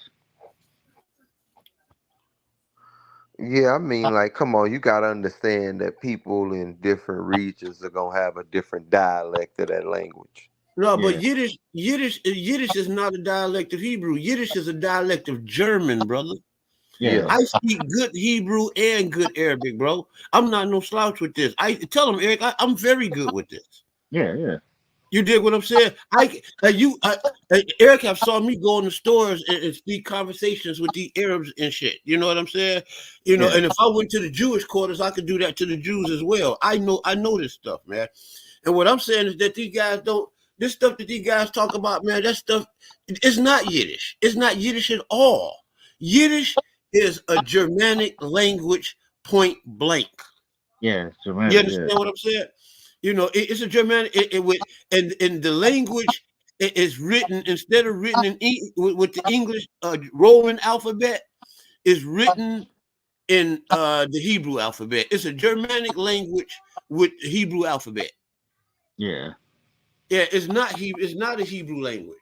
yeah. I mean, like, come on, you gotta understand that people in different regions are gonna have a different dialect of that language. No, but Yeah, Yiddish is not a dialect of Hebrew. Yiddish is a dialect of German, brother. yeah, Yeah. I speak good Hebrew and good Arabic, bro. I'm not no slouch with this. I tell them, Eric, I'm very good with this. yeah. You dig what I'm saying? Eric have saw me go in the stores and speak conversations with the Arabs and shit. You know what I'm saying? Yeah. And if I went to the Jewish quarters, I could do that to the Jews as well. I know this stuff, man. And what I'm saying is that these guys don't. This stuff that these guys talk about, man, that stuff, it's not Yiddish. It's not Yiddish at all. Yiddish is a Germanic language, point blank. Yeah, You Germanic. Yeah, understand what I'm saying? It's a Germanic. And the language is written instead of written with the English Roman alphabet, is written in the Hebrew alphabet. It's a Germanic language with the Hebrew alphabet. yeah, Yeah, It's not a Hebrew language.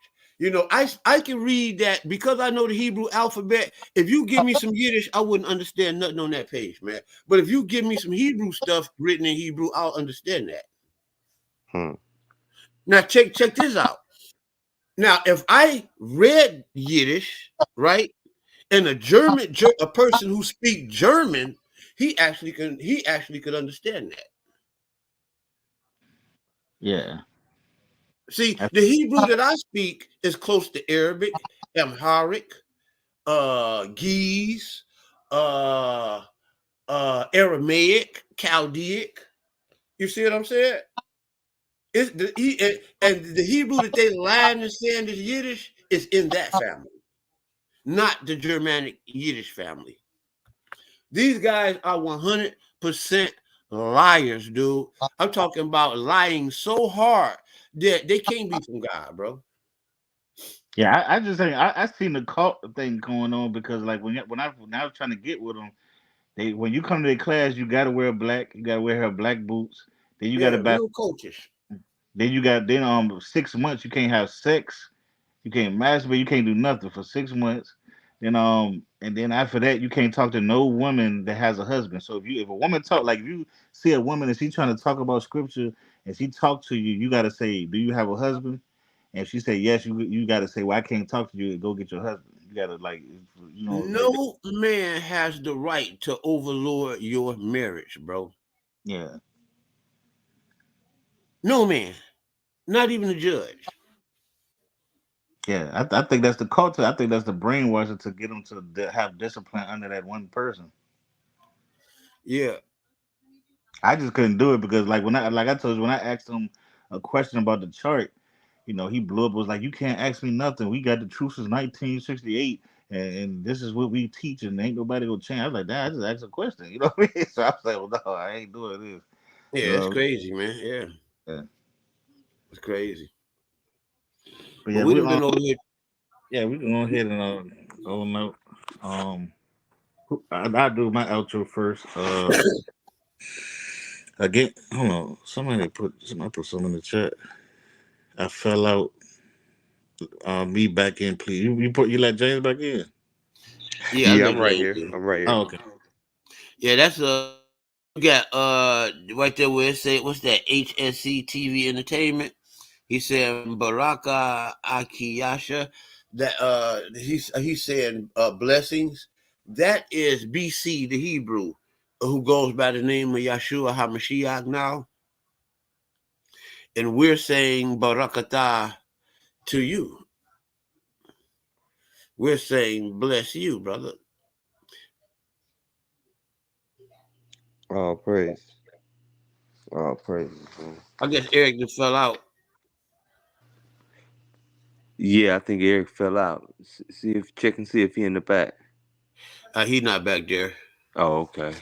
I can read that because I know the Hebrew alphabet. If you give me some Yiddish, I wouldn't understand nothing on that page, man. But if you give me some Hebrew stuff written in Hebrew, I'll understand that. Hmm. Now check this out. Now, if I read Yiddish, right, and a person who speaks German, he actually could understand that. yeah. See, I, the Hebrew that I speak is close to Arabic, Amharic, Geese, uh, Aramaic, Chaldaic. You see what I'm saying? It's and the Hebrew that they lying and saying is Yiddish is in that family, not the Germanic Yiddish family. These guys are 100% liars, dude. I'm talking about lying so hard that they can't be from God, bro. Yeah, I just think I seen the cult thing going on because like when I was trying to get with them, they when you come to their class, you gotta wear black, you gotta wear her black boots. Then you gotta Yeah, buy. real coaches. Then you got 6 months you can't have sex, you can't masturbate, you can't do nothing for 6 months. Then and then after that you can't talk to no woman that has a husband. So if a woman talk like if you see a woman and she trying to talk about scripture and she talk to you, you gotta say, do you have a husband? And if she say yes, you gotta say, well, I can't talk to you. Go get your husband. You gotta like, you know, No man has the right to overlord your marriage, bro. yeah, No man, not even the judge. yeah. I think that's the culture. I think that's the brainwashing to get them to have discipline under that one person. Yeah, I just couldn't do it because like I told you when I asked him a question about the chart, he blew up. Was like, you can't ask me nothing. We got the truth since 1968, and this is what we teach, and ain't nobody gonna change. I was like, that. I just asked a question. You know what I mean? So I was like, well, no, I ain't doing this. yeah, You it's know? crazy, man. Yeah, Yeah. it's crazy. But But yeah, we done been over here. we can go ahead and go note. Um, I'll do my outro first. Again, hold on. Somebody put something in the chat. I fell out. Me back in, please. You let James back in. Yeah, I Yeah, let I'm right James here. in. I'm right Oh, here. okay. Yeah, that's you got right there where it say what's that HSC TV Entertainment. He said Baraka Akiyasha. That he's saying blessings. That is BC the Hebrew, who goes by the name of Yeshua Hamashiach now, and we're saying Barakatah to you. We're saying bless you, brother. All praise. All praise. I guess Eric just fell out. Yeah, I think Eric fell out. Check and see if he in the back. He's not back there. Oh, okay.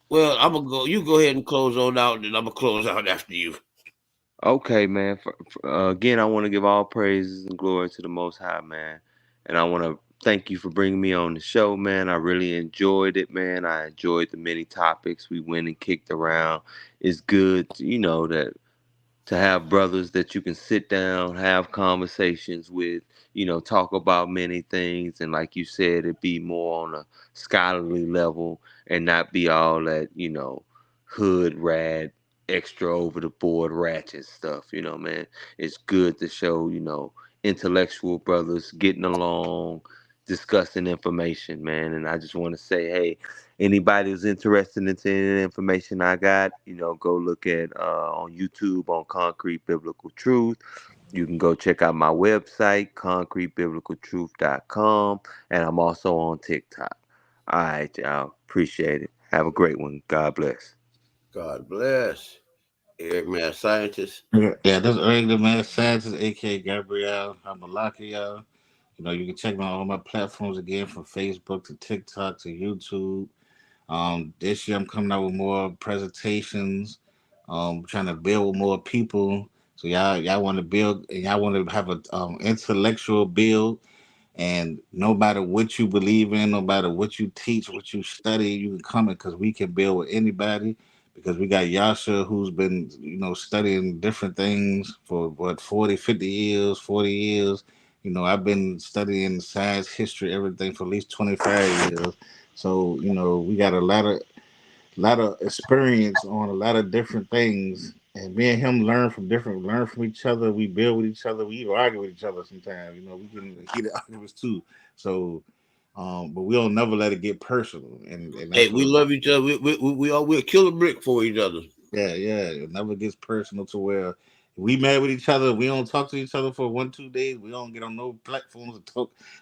Well, I'm gonna go. You go ahead and close on out, and I'm gonna close out after you. Okay, man. Again, I want to give all praises and glory to the Most High, man. And I want to thank you for bringing me on the show, man. I really enjoyed it, man. I enjoyed the many topics we went and kicked around. It's good, that to have brothers that you can sit down, have conversations with, talk about many things. And like you said, it be more on a scholarly level and not be all that, hood rad, extra over the board ratchet stuff, man. It's good to show, intellectual brothers getting along, discussing information, man. And I just want to say, hey, anybody who's interested in any information I got, go look at on YouTube on Concrete Biblical Truth. You can go check out my website, concretebiblicaltruth.com, and I'm also on TikTok. All right, y'all. Appreciate it. Have a great one. God bless. God bless. Erik Madscientist. Yeah, this is Erik the Man Scientist, aka Gabrielle Hamalaki. You can check me on all my platforms again, from Facebook to TikTok to YouTube. This year I'm coming out with more presentations. Trying to build with more people. So y'all want to build and y'all want to have a intellectual build. And no matter what you believe in, no matter what you teach, what you study, you can come in because we can build with anybody. Because we got Yasha who's been, studying different things for what 40, 50 years, 40 years. I've been studying science, history, everything for at least 25 years. So, we got a lot of experience on a lot of different things, and me and him learn from each other. We build with each other. We even argue with each other sometimes. We get into heated arguments too. So, but we don't never let it get personal, and Hey, that's we what. love each other. We all we'll kill a brick for each other. Yeah, yeah. It never gets personal to where we mad with each other. We don't talk to each other for 1, 2 days. We don't get on no platforms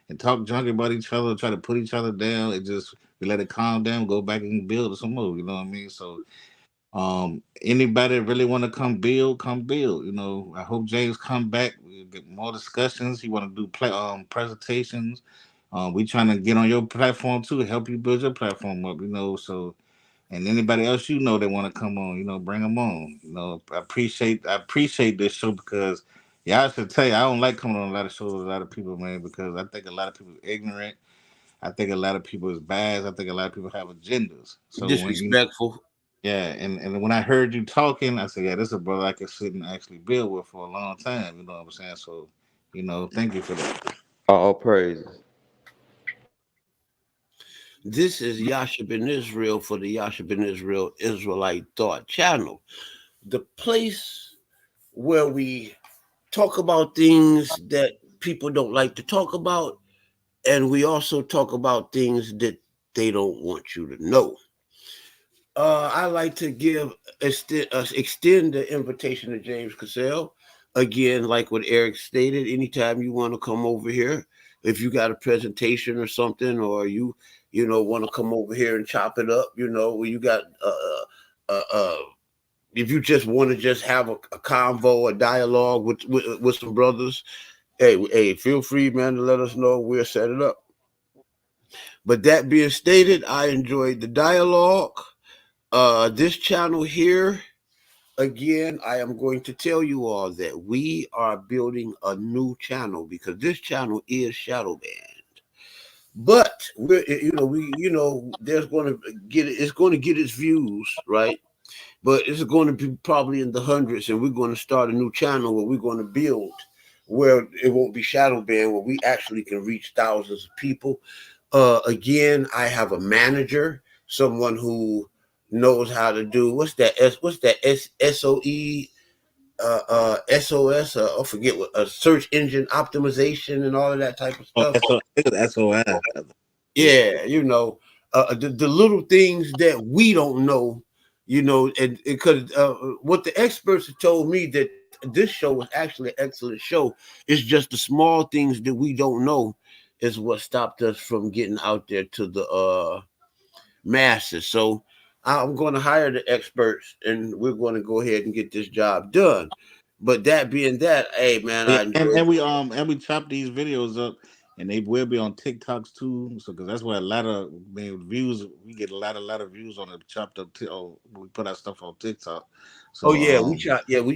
and talk junk about each other, try to put each other down. It just we let it calm down, go back and build some more. You know what I mean? So anybody that really want to come build. You know, I hope James come back. We get more discussions. He want to do presentations. We trying to get on your platform too, help you build your platform up. You know, so and anybody else you know that want to come on, you know, bring them on. You know, I appreciate this show because yeah, I should tell you, I don't like coming on a lot of shows with a lot of people, man, because I think a lot of people are ignorant. I think a lot of people is biased. I think a lot of people have agendas. So when you Disrespectful. yeah, and when I heard you talking, I said, yeah, this is a brother I could sit and actually build with for a long time. You know what I'm saying? So, you know, thank you for that. All praises. This is Yasha Ben Israel for the Yasha Ben Israel Israelite Thought Channel, the place where we talk about things that people don't like to talk about, and we also talk about things that they don't want you to know. I like to extend the invitation to James Cassel. Again, like what Erik stated, anytime you want to come over here, if you got a presentation or something, or you want to come over here and chop it up, you got if you just want to just have a convo, a dialogue with some brothers, hey, feel free, man, to let us know. We'll set it up. But that being stated, I enjoyed the dialogue. This channel here, again, I am going to tell you all that we are building a new channel because this channel is shadow banned. But there's going to it's going to get its views, right? But it's going to be probably in the hundreds, and we're going to start a new channel where we're going to build where it won't be shadow banned, where we actually can reach thousands of people. Again, I have a manager, someone who knows how to do what's that SOE SOS, I forget what search engine optimization and all of that type of Oh, stuff. I think it's SOS. Yeah. Yeah, the little things that we don't know, and because what the experts have told me that this show was actually an excellent show. It's just the small things that we don't know is what stopped us from getting out there to the masses. So I'm going to hire the experts, and we're going to go ahead and get this job done. But that being that, hey man, Yeah, I enjoyed. and we chop these videos up, and they will be on TikToks too. So because that's where a lot of views we get a lot of views on the chopped up. We put our stuff on TikTok. Oh So yeah, we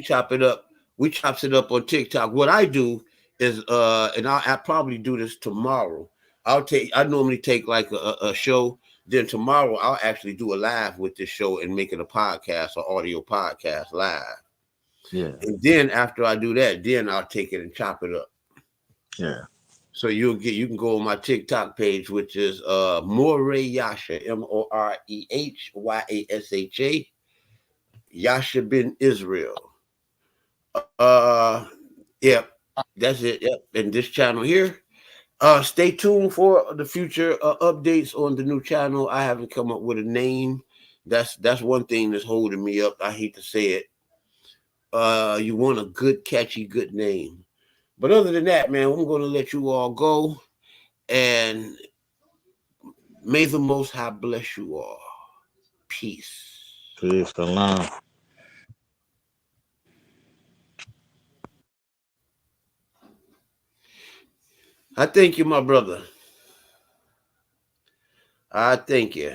chop it up. We chops it up on TikTok. What I do is and I probably do this tomorrow. I normally take like a show, then tomorrow I'll actually do a live with this show and make it a podcast or audio podcast live. yeah, And then after I do that, then I'll take it and chop it up. yeah. So you can go on my TikTok page, which is Moreh Yasha, MorehYasha, Yasha Ben Israel. Yep, that's it. Yep, and this channel here. Stay tuned for the future updates on the new channel. I haven't come up with a name. That's one thing that's holding me up. I hate to say it. You want a good, catchy, good name. But other than that, man, I'm going to let you all go, and may the Most High bless you all. Peace. Peace, salam. I thank you, my brother. I thank you.